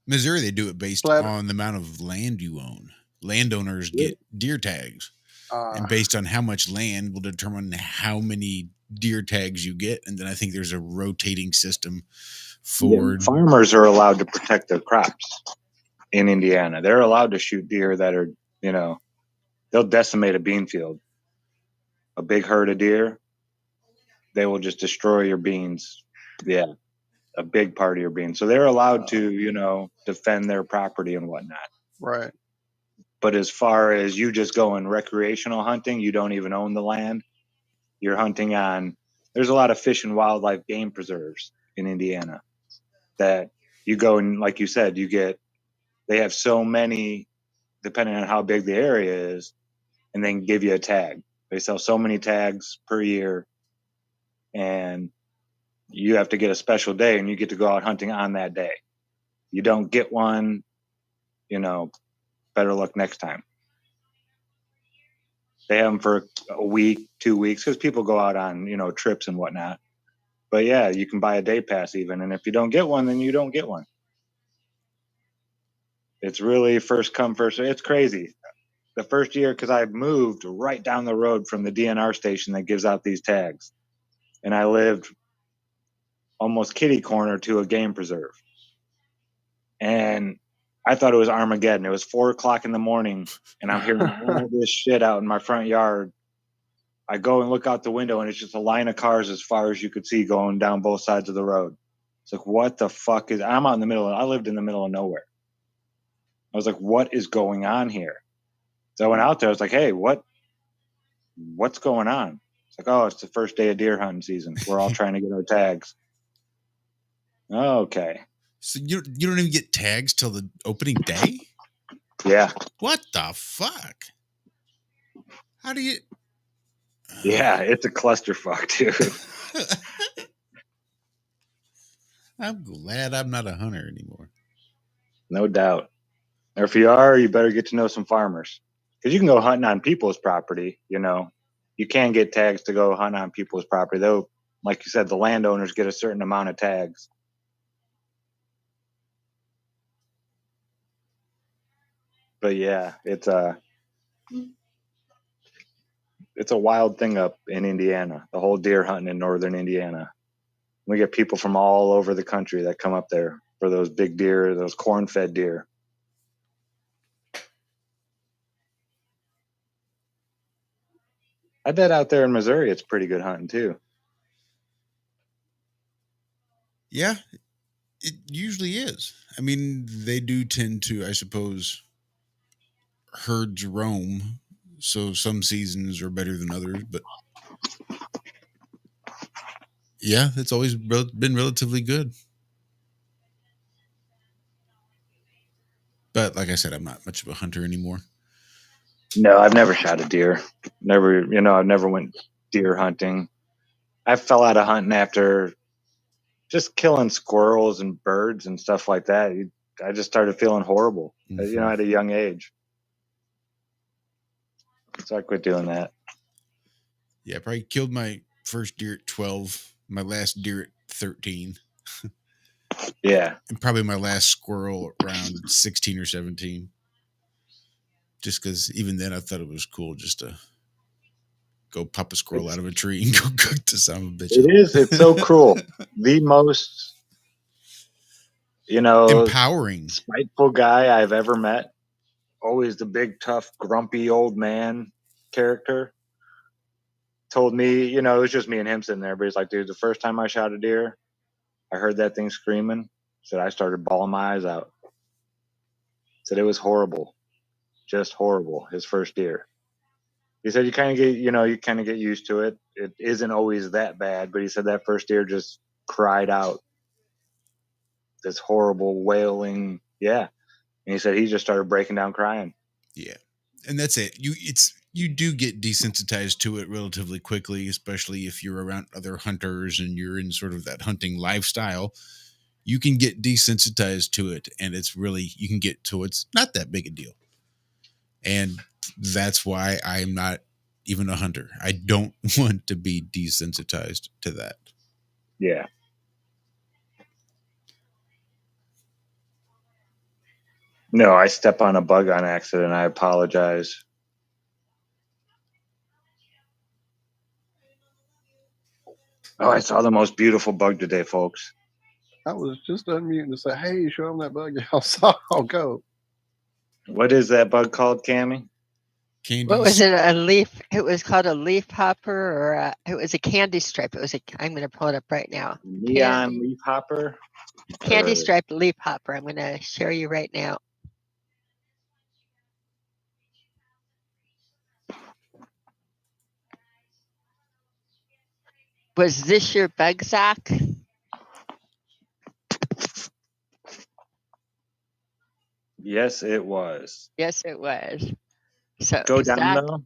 B: Missouri, they do it based on the amount of land you own. Landowners get deer tags. And based on how much land will determine how many deer tags you get. And then I think there's a rotating system for
E: farmers are allowed to protect their crops in Indiana. They're allowed to shoot deer that are, they'll decimate a bean field. A big herd of deer, they will just destroy your beans. Yeah, a big part of your beans. So they're allowed to, defend their property and whatnot.
F: Right.
E: But as far as you just going recreational hunting, you don't even own the land. You're hunting on, there's a lot of fish and wildlife game preserves in Indiana that you go and, like you said, they have so many, depending on how big the area is, and they can give you a tag. They sell so many tags per year, and you have to get a special day, and you get to go out hunting on that day. You don't get one, better luck next time. They have them for a week, 2 weeks, because people go out on, trips and whatnot. But yeah, you can buy a day pass even. And if you don't get one, then you don't get one. It's really first come, first serve. It's crazy. The first year, because I moved right down the road from the DNR station that gives out these tags. And I lived almost kitty corner to a game preserve. And I thought it was Armageddon. It was 4:00 in the morning, and I'm hearing all this shit out in my front yard. I go and look out the window, and it's just a line of cars as far as you could see going down both sides of the road. It's like, what the fuck is... I'm out in the middle. I lived in the middle of nowhere. I was like, what is going on here? So I went out there. I was like, hey, what's going on? It's like, oh, it's the first day of deer hunting season. We're all trying to get our tags. Okay.
B: So you don't even get tags till the opening day?
E: Yeah.
B: What the fuck? How do you...
E: Yeah, it's a clusterfuck, too.
B: I'm glad I'm not a hunter anymore.
E: No doubt. Or if you are, you better get to know some farmers. Because you can go hunting on people's property, You can get tags to go hunt on people's property. Though, like you said, the landowners get a certain amount of tags. But yeah, it's a wild thing up in Indiana, the whole deer hunting in northern Indiana. We get people from all over the country that come up there for those big deer, those corn-fed deer. I bet out there in Missouri it's pretty good hunting too.
B: Yeah, it usually is. I mean, they do tend to, I suppose, herds roam, so some seasons are better than others, but yeah, it's always been relatively good. But like I said, I'm not much of a hunter anymore.
E: No, I've never shot a deer. I've never went deer hunting. I fell out of hunting after just killing squirrels and birds and stuff like that. I just started feeling horrible, at a young age. So I quit doing that.
B: Yeah, I probably killed my first deer at 12, my last deer at 13.
E: Yeah.
B: And probably my last squirrel around 16 or 17. Just because even then I thought it was cool just to go pop a squirrel out of a tree and go cook the son of a bitch.
E: It is. It's so cruel. The most,
B: empowering,
E: spiteful guy I've ever met. Always the big, tough, grumpy old man character. Told me, it was just me and him sitting there. But he's like, dude, the first time I shot a deer, I heard that thing screaming. Said I started bawling my eyes out. Said it was horrible. Just horrible. His first deer. He said you kind of get used to it. It isn't always that bad, but he said that first deer just cried out this horrible wailing. Yeah. And he said he just started breaking down crying.
B: Yeah. And that's it. You do get desensitized to it relatively quickly, especially if you're around other hunters and you're in sort of that hunting lifestyle. You can get desensitized to it, and it's not that big a deal. And that's why I'm not even a hunter. I don't want to be desensitized to that.
E: Yeah. No, I step on a bug on accident. I apologize. Oh, I saw the most beautiful bug today, folks.
F: I was just unmuting to say, hey, show them that bug y'all saw. I'll go.
E: What is that bug called, Cami?
B: Candy.
G: What was it? A leaf? It was called a leaf hopper, or it was a candy stripe. I'm going to pull it up right now.
E: Neon leaf hopper?
G: Candy stripe leaf hopper. I'm going to share you right now. Was this your bug, Zach?
E: Yes, it was.
G: Yes, it was. So
E: go down
G: Zach,
E: though.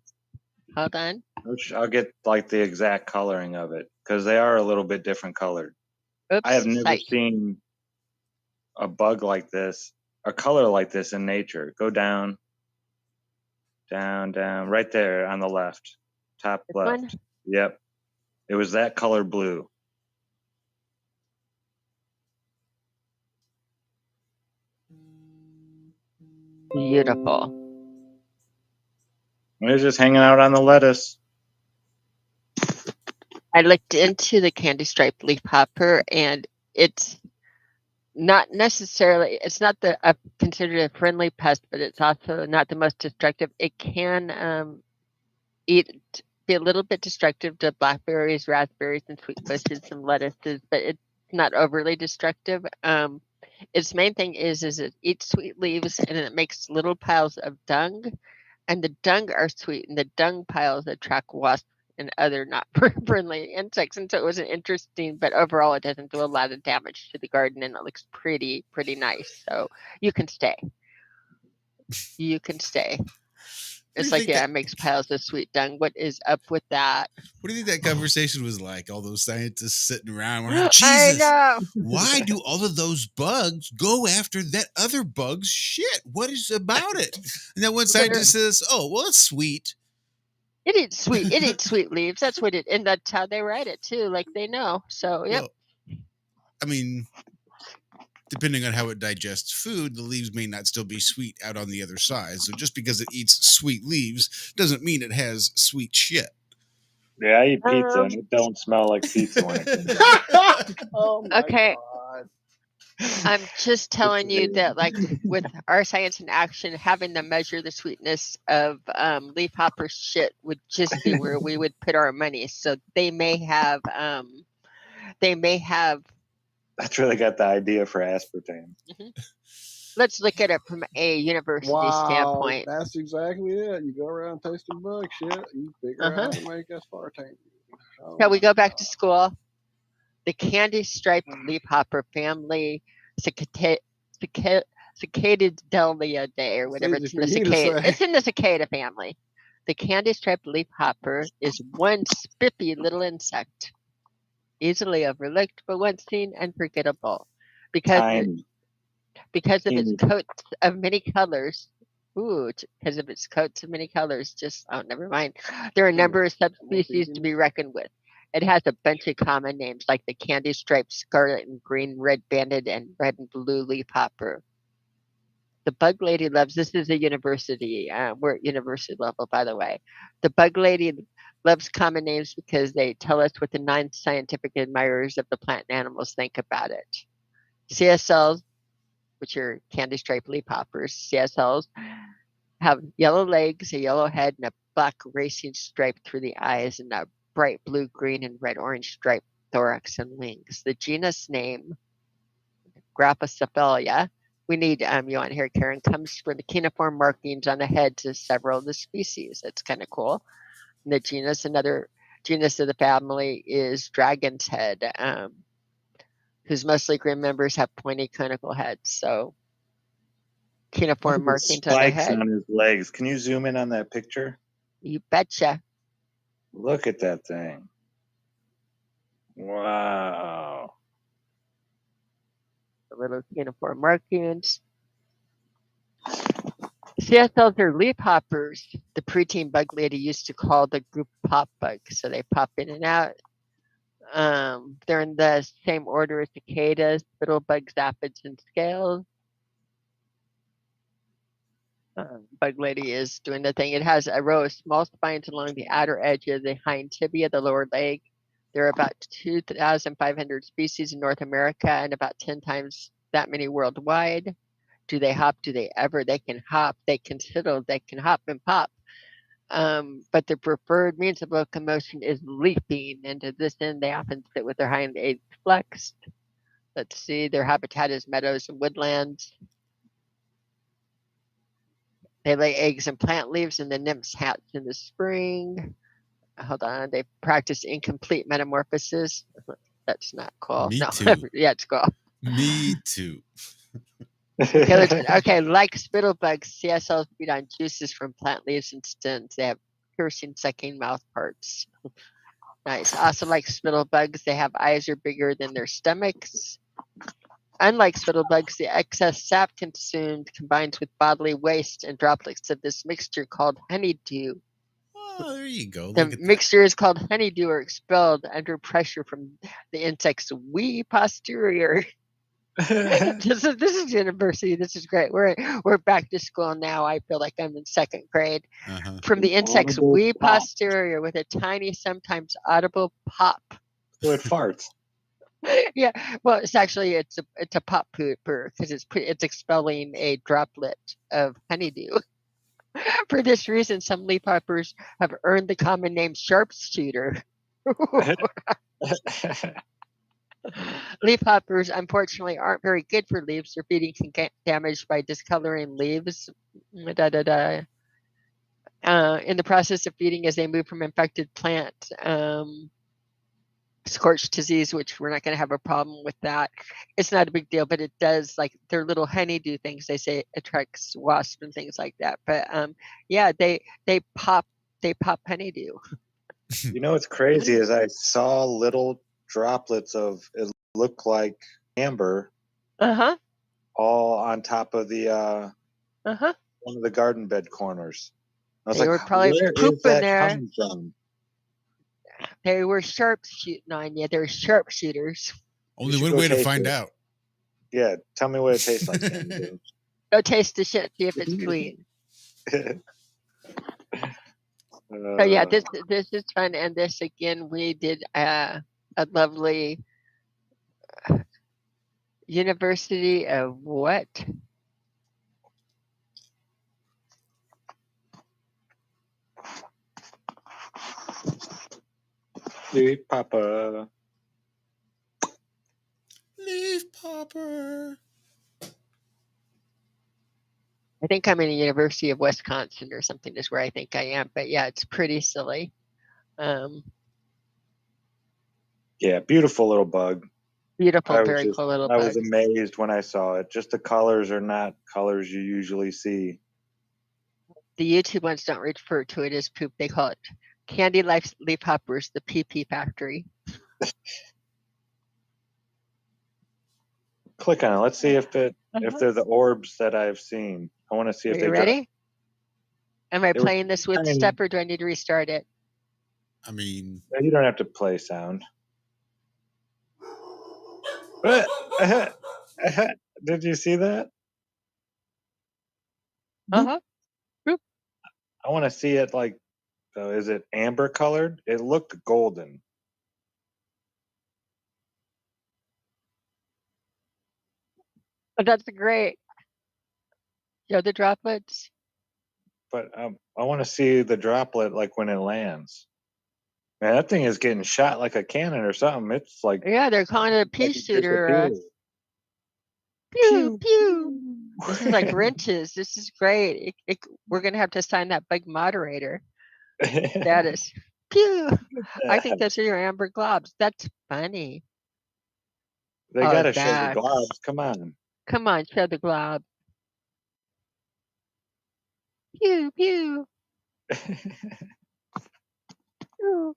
G: Hold on.
E: I'll get like the exact coloring of it because they are a little bit different colored.
G: Oops,
E: I have never seen a bug like this, a color like this in nature. Go down, down, down, right there on the left, top
G: This
E: left.
G: one?
E: Yep, it was that color blue.
G: Beautiful.
E: It was just hanging out on the lettuce.
G: I looked into the candy stripe leaf hopper, and it's not necessarily, it's not considered a friendly pest, but it's also not the most destructive. It can be a little bit destructive to blackberries, raspberries, and sweet bushes, some lettuces, but it's not overly destructive. Its main thing is it eats sweet leaves, and it makes little piles of dung, and the dung are sweet, and the dung piles attract wasps and other not friendly insects. And so it was interesting, but overall it doesn't do a lot of damage to the garden, and it looks pretty nice. So you can stay. It's like, it makes piles of sweet dung. What is up with that?
B: What do you think that conversation was like? All those scientists sitting around going, Jesus,
G: I know.
B: Why do all of those bugs go after that other bug's shit? What is about it? And then one scientist says, oh, well, it's sweet.
G: It eats sweet leaves. That's what and that's how they write it too. Like they know. So, yep.
B: Well, I mean, depending on how it digests food, the leaves may not still be sweet out on the other side. So just because it eats sweet leaves doesn't mean it has sweet shit.
E: Yeah, I eat pizza and it don't smell like pizza when it comes out.
F: Oh my
G: Okay.
F: God.
G: I'm just telling you that, like, with our science in action, having to measure the sweetness of leafhopper shit would just be where we would put our money. So they may have.
E: That's really got the idea for aspartame.
G: Mm-hmm. Let's look at it from a university standpoint.
F: That's exactly it. You go around tasting bug shit, you figure out how to make aspartame.
G: Shall we go back to school? The candy striped leafhopper family Cicadidae or whatever.
F: Easy
G: It's in
F: for
G: the
F: you to
G: cicada.
F: say.
G: It's in the cicada family. The candy-striped leafhopper is one spiffy little insect, easily overlooked, but once seen unforgettable, because
E: Tiny.
G: because of its
E: Teeny.
G: coats of many colors. Ooh, because of its coats of many colors. Just oh, never mind. There are a number of subspecies to be reckoned with. It has a bunch of common names like the candy-striped scarlet and green, red-banded, and red and blue leafhopper. The bug lady loves. This is a university. We're at university level, by the way. The bug lady loves common names because they tell us what the non-scientific admirers of the plant and animals think about it. CSLs, which are candy-striped leafhoppers, CSLs, have yellow legs, a yellow head, and a black racing stripe through the eyes, and a bright blue, green, and red-orange striped thorax and wings. The genus name, Graphocephalia, we need you on here, Karen, comes from the cuneiform markings on the heads of several of the species. That's kind of cool. And the genus, another genus of the family is dragon's head, whose mostly green members have pointy conical heads. So cuneiform markings on the
E: Spikes
G: head.
E: on his legs. Can you zoom in on that picture?
G: You betcha.
E: Look at that thing. Wow.
G: The little cuneiform markings. CSLs are leafhoppers. The preteen bug lady used to call the group pop bug, so they pop in and out. They're in the same order as cicadas, spittlebugs, aphids, and scales. Bug lady is doing the thing. It has a row of small spines along the outer edge of the hind tibia, the lower leg. There are about 2,500 species in North America and about 10 times that many worldwide. Do they hop? Do they ever? They can hop. They can sidle. They can hop and pop. But their preferred means of locomotion is leaping, and to this end, they often sit with their hind legs flexed. Let's see, their habitat is meadows and woodlands. They lay eggs in plant leaves, and the nymphs hatch in the spring. Hold on, they practice incomplete metamorphosis. That's not cool.
B: Me
G: No,
B: too.
G: yeah, it's cool.
B: Me too.
G: Okay, like spittlebugs, CSLs feed on juices from plant leaves and stems. They have piercing, sucking mouth parts. Nice. Also, like spittlebugs, they have eyes are bigger than their stomachs. Unlike spittlebugs, the excess sap consumed combines with bodily waste and droplets of this mixture called honeydew.
B: Oh, there you go.
G: The
B: Look at
G: mixture is called honeydew or expelled under pressure from the insect's wee posterior. This is university. This is great. We're back to school now. I feel like I'm in second grade.
B: that.
G: From the insect's wee posterior with a tiny, sometimes audible pop.
E: So it farts.
G: Yeah, well, it's actually it's a pop pooper because it's expelling a droplet of honeydew. For this reason, some leafhoppers have earned the common name sharpshooter. Leafhoppers, unfortunately, aren't very good for leaves. Their feeding can get damaged by discoloring leaves. In the process of feeding, as they move from infected plant, scorched disease, which we're not going to have a problem with that. It's not a big deal, but it does, like their little honeydew things. They say attracts wasps and things like that. But yeah, they pop honeydew.
E: You know what's crazy is I saw little droplets of it looked like amber all on top of the one of the garden bed corners. I was
G: They were
E: like,
G: probably
E: where is
G: pooping
E: that
G: there.
E: coming from?
G: They were sharpshooting on you. They're sharpshooters.
B: Only one way to find out.
E: Yeah, tell me what it tastes like. Cami.
G: Go taste the shit, see if it's clean. So yeah, this is fun, and this again we did a lovely University of what?
E: Leaf Papa.
B: Leaf popper.
G: I think I'm in the University of Wisconsin or something is where I think I am. But yeah, it's pretty silly.
E: Yeah, beautiful little bug.
G: Beautiful,
E: I was
G: very
E: just,
G: cool little
E: I was
G: bugs.
E: amazed when I saw it. Just the colors are not colors you usually see.
G: The YouTube ones don't refer to it as poop. They call it candy leaf hoppers, the PP factory.
E: Click on it. Let's see if they're the orbs that I've seen. I want to see
G: Are
E: if
G: you
E: they
G: ready? Am I
E: They were
G: playing this with
E: tiny.
G: step or do I need to restart it?
B: I mean,
E: You don't have to play sound. Did you see that?
G: Uh-huh.
E: I want to see it like, is it amber colored? It looked golden.
G: Oh, that's great. You know the droplets?
E: But I want to see the droplet like when it lands. Man, that thing is getting shot like a cannon or something. It's like,
G: Yeah, they're calling it a pea
E: like it
G: shooter.
E: disappeared.
G: Pew, pew. This is like wrenches. This is great. We're going to have to assign that bug moderator status. Pew. I think those are your amber globs. That's funny.
E: They
G: Oh,
E: gotta show the
G: Zach.
E: globs. Come on.
G: Come on, show the glob. Pew, pew. Pew.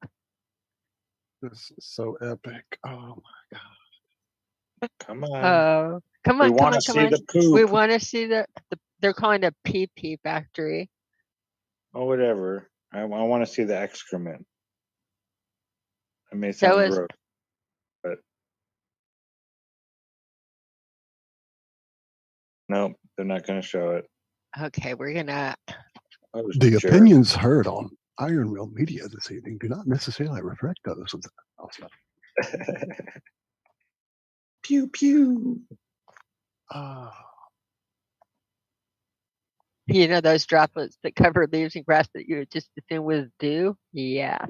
F: This is so epic. Oh my god.
E: Come on.
G: Oh, come
E: We
G: on, come
E: want
G: on,
E: to
G: come
E: see
G: on.
E: the poop.
G: We want to see they're calling it a PP factory.
E: Oh, whatever. I want to see the excrement. It may
G: So
E: sound
G: is
E: gross, but nope, they're not going to show it.
G: okay, we're gonna.
F: The opinions heard on Iron Will Media this evening do not necessarily reflect those of the also.
E: Pew pew.
G: You know those droplets that cover leaves and grass that you would just assume was dew? Yeah.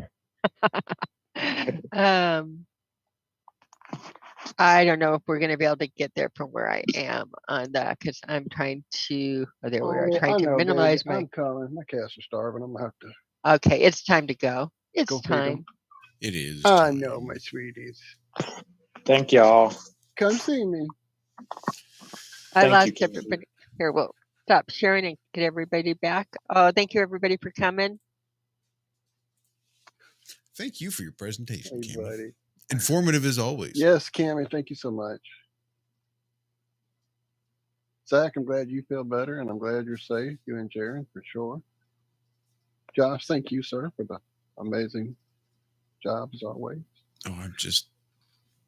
G: I don't know if we're going to be able to get there from where I am on that because I'm trying to. Oh, there we are. Trying
F: I
G: to
F: know,
G: minimize
F: baby. I'm coming. My cats are starving. I'm gonna have to.
G: Okay, it's time to go. It's
F: Go feed 'em.
G: time.
B: it is.
F: I
B: time.
F: know, my sweeties.
E: Thank y'all.
F: Come see me.
G: I
E: Thank
G: lost
E: you, Cami.
G: everybody. Here, we'll stop sharing and get everybody back. Oh, thank you, everybody, for coming.
B: Thank you for your presentation,
F: Hey,
B: Cami.
F: buddy.
B: Informative as always.
F: Yes, Cami, thank you so much. Zach, I'm glad you feel better, and I'm glad you're safe. You and Jaron, for sure. Josh, thank you, sir, for the amazing job as always.
B: Oh, I'm just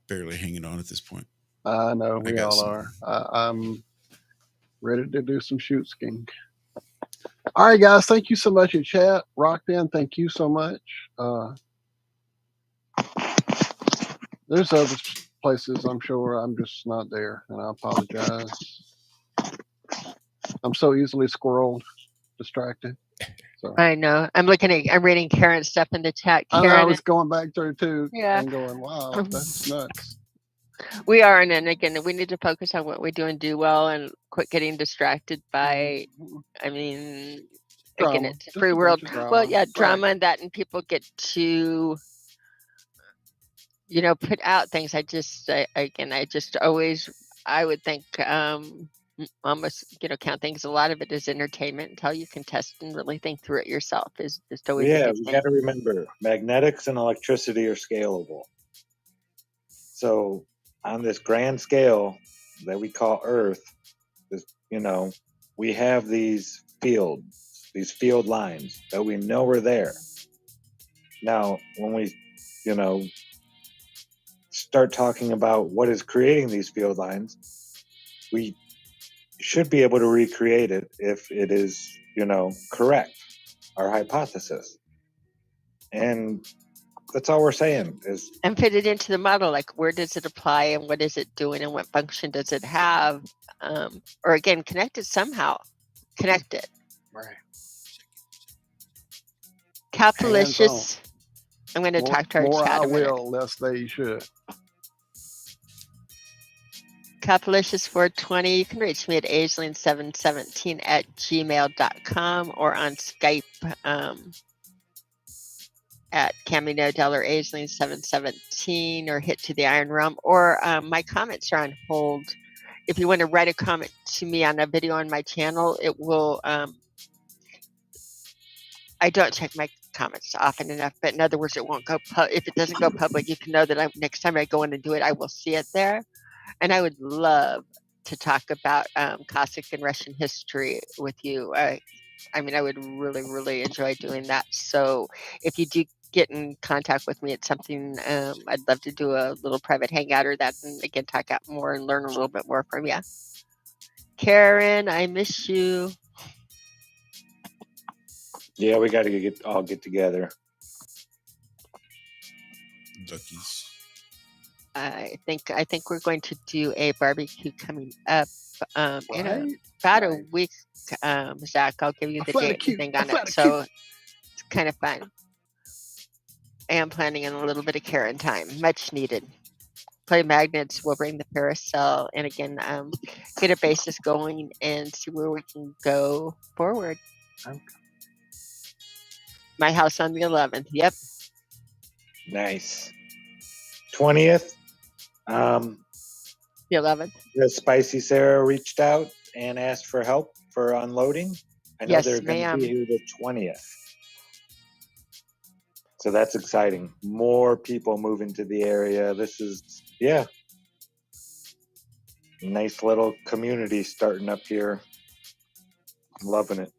B: barely hanging on at this point.
F: I know,
B: I
F: we
B: got
F: all
B: some.
F: are. I'm ready to do some shoot skiing. All right, guys, thank you so much in chat. Rockband, thank you so much. There's other places I'm sure I'm just not there, and I apologize. I'm so easily squirreled, distracted. So
G: I know. I'm reading Karen's stuff in the chat.
F: I know, I
G: Karen,
F: was going back through too
G: yeah,
F: and going, wow, that's nuts.
G: we are, and then again, we need to focus on what we do and do well, and quit getting distracted by. I mean, again,
F: Drama.
G: it's a
F: Just
G: free
F: a
G: world.
F: bunch of drama.
G: Well, yeah,
F: Right.
G: drama and that, and people get to, put out things. I just always, I would think, almost, count things. A lot of it is entertainment until you can test and really think through it yourself. Is just always a
E: Yeah,
G: good
E: we
G: thing.
E: got to remember magnetics and electricity are scalable. So on this grand scale that we call Earth, we have these field lines that we know are there. Now, when we, start talking about what is creating these field lines, we should be able to recreate it if it is, correct, our hypothesis. And that's all we're saying is,
G: and fit it into the model, like where does it apply and what is it doing and what function does it have, or again, connect it somehow. Connect it.
F: Right.
G: Capitalistious. I'm going to
F: More,
G: talk to our
F: more
G: chat
F: I
G: a minute.
F: will, less they should.
G: Capitalistious 420. You can reach me at aisling717 @gmail.com or on Skype. at Cami Knodel or Aisling 717 or hit to the Iron Realm, or my comments are on hold. If you want to write a comment to me on a video on my channel, it will. I don't check my comments often enough, but in other words, it won't go. If it doesn't go public, you can know that next time I go in and do it, I will see it there. And I would love to talk about Cossack and Russian history with you. I mean, I would really, really enjoy doing that. So if you do get in contact with me, it's something I'd love to do a little private hangout or that, and again, talk out more and learn a little bit more from you. Karen, I miss you.
E: Yeah, we got to all get together.
B: Duckies.
G: I think we're going to do a barbecue coming up in about a week. Zach, I'll give you the date and thing on it. So it's kind of fun. I am planning on a little bit of Karen time, much needed. Play magnets. We'll bring the Paracel and again get a basis going and see where we can go forward.
E: Okay.
G: My house on the 11th. Yep.
E: Nice. 20th.
G: The 11th.
E: The Spicy Sarah reached out and asked for help for unloading. I know
G: Yes,
E: they're going to be here the 20th. So that's exciting. More people moving to the area. This is, nice little community starting up here. I'm loving it.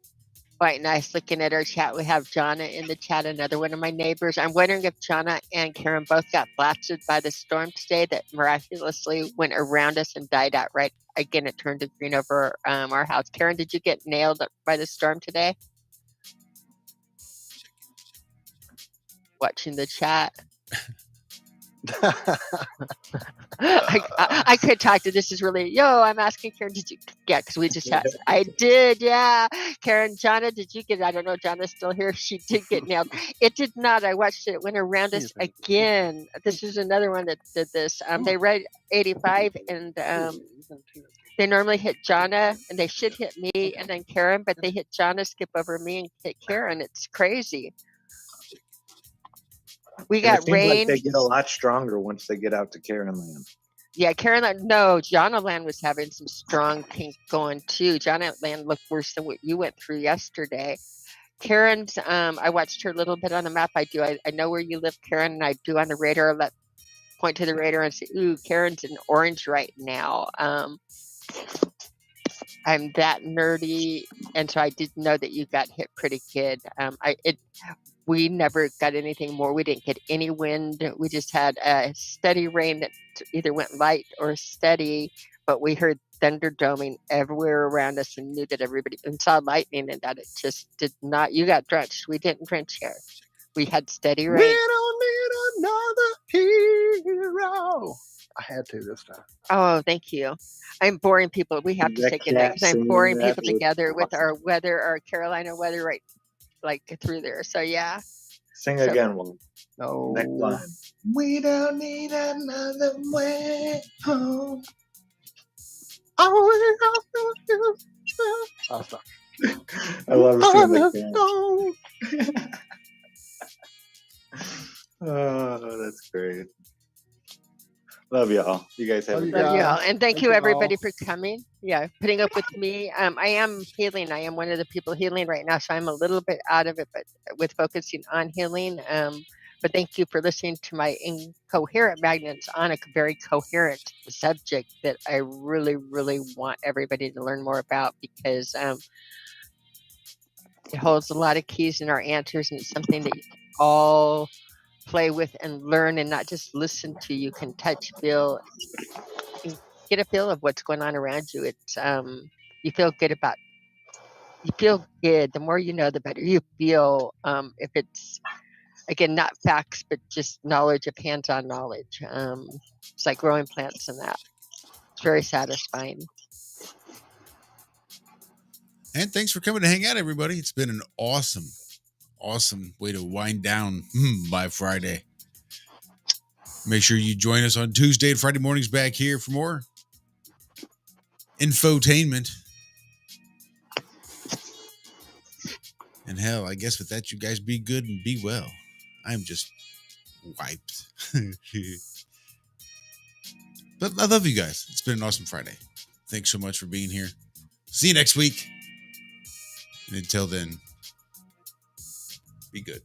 G: Quite nice. Looking at our chat, we have Jonna in the chat, another one of my neighbors. I'm wondering if Jonna and Karen both got blasted by the storm today that miraculously went around us and died out right. Again, it turned to green over our house. Karen, did you get nailed by the storm today? Watching the chat. I could talk to this is really I'm asking Karen, did you because we just had I did, Karen, Jonna, did you get I don't know, Jonna's still here. She did get nailed. It did not. I watched it. It went around us again. This is another one that did this. They read 85 and they normally hit Jonna and they should hit me and then Karen, but they hit Jonna, skip over me and hit Karen. It's crazy. We got rain.
E: Like they get a lot stronger once they get out to Karen Land.
G: Yeah, Karen Land. No, Jonna Land was having some strong pink going too. Jonna Land looked worse than what you went through yesterday. Karen's, I watched her a little bit on the map. I know where you live, Karen, and I do on the radar. Point to the radar and say, ooh, Karen's in orange right now. I'm that nerdy, and so I did know that you got hit pretty good. We never got anything more. We didn't get any wind. We just had a steady rain that either went light or steady, but we heard thunderdoming everywhere around us and knew that everybody and saw lightning and that it just did not. You got drenched. We didn't drench here. We had steady rain.
F: We don't need another hero. I had to this time.
G: Oh, thank you. I'm boring people. We have to take a nap because I'm boring people together with our weather, our Carolina weather right through there. So yeah.
E: Sing again, Will.
F: No.
E: Next line. We don't need another way home.
F: I'll stop.
E: I love seeing that. Oh, that's great. Love y'all. You guys have a great
G: Love y'all. And thank you everybody for coming. Yeah, putting up with me. I am healing. I am one of the people healing right now, so I'm a little bit out of it, but with focusing on healing. But thank you for listening to my incoherent magnets on a very coherent subject that I really, really want everybody to learn more about because it holds a lot of keys in our answers, and it's something that you all play with and learn and not just listen to. You can touch, feel, and get a feel of what's going on around you. It's you feel good. The more you know, the better you feel. If it's again not facts but just knowledge of hands-on knowledge. It's like growing plants and that. It's very satisfying.
B: And thanks for coming to hang out, everybody. It's been an awesome way to wind down by Friday. Make sure you join us on Tuesday and Friday mornings back here for more infotainment. And hell, I guess with that, you guys be good and be well. I'm just wiped. But I love you guys. It's been an awesome Friday. Thanks so much for being here. See you next week. And until then, be good.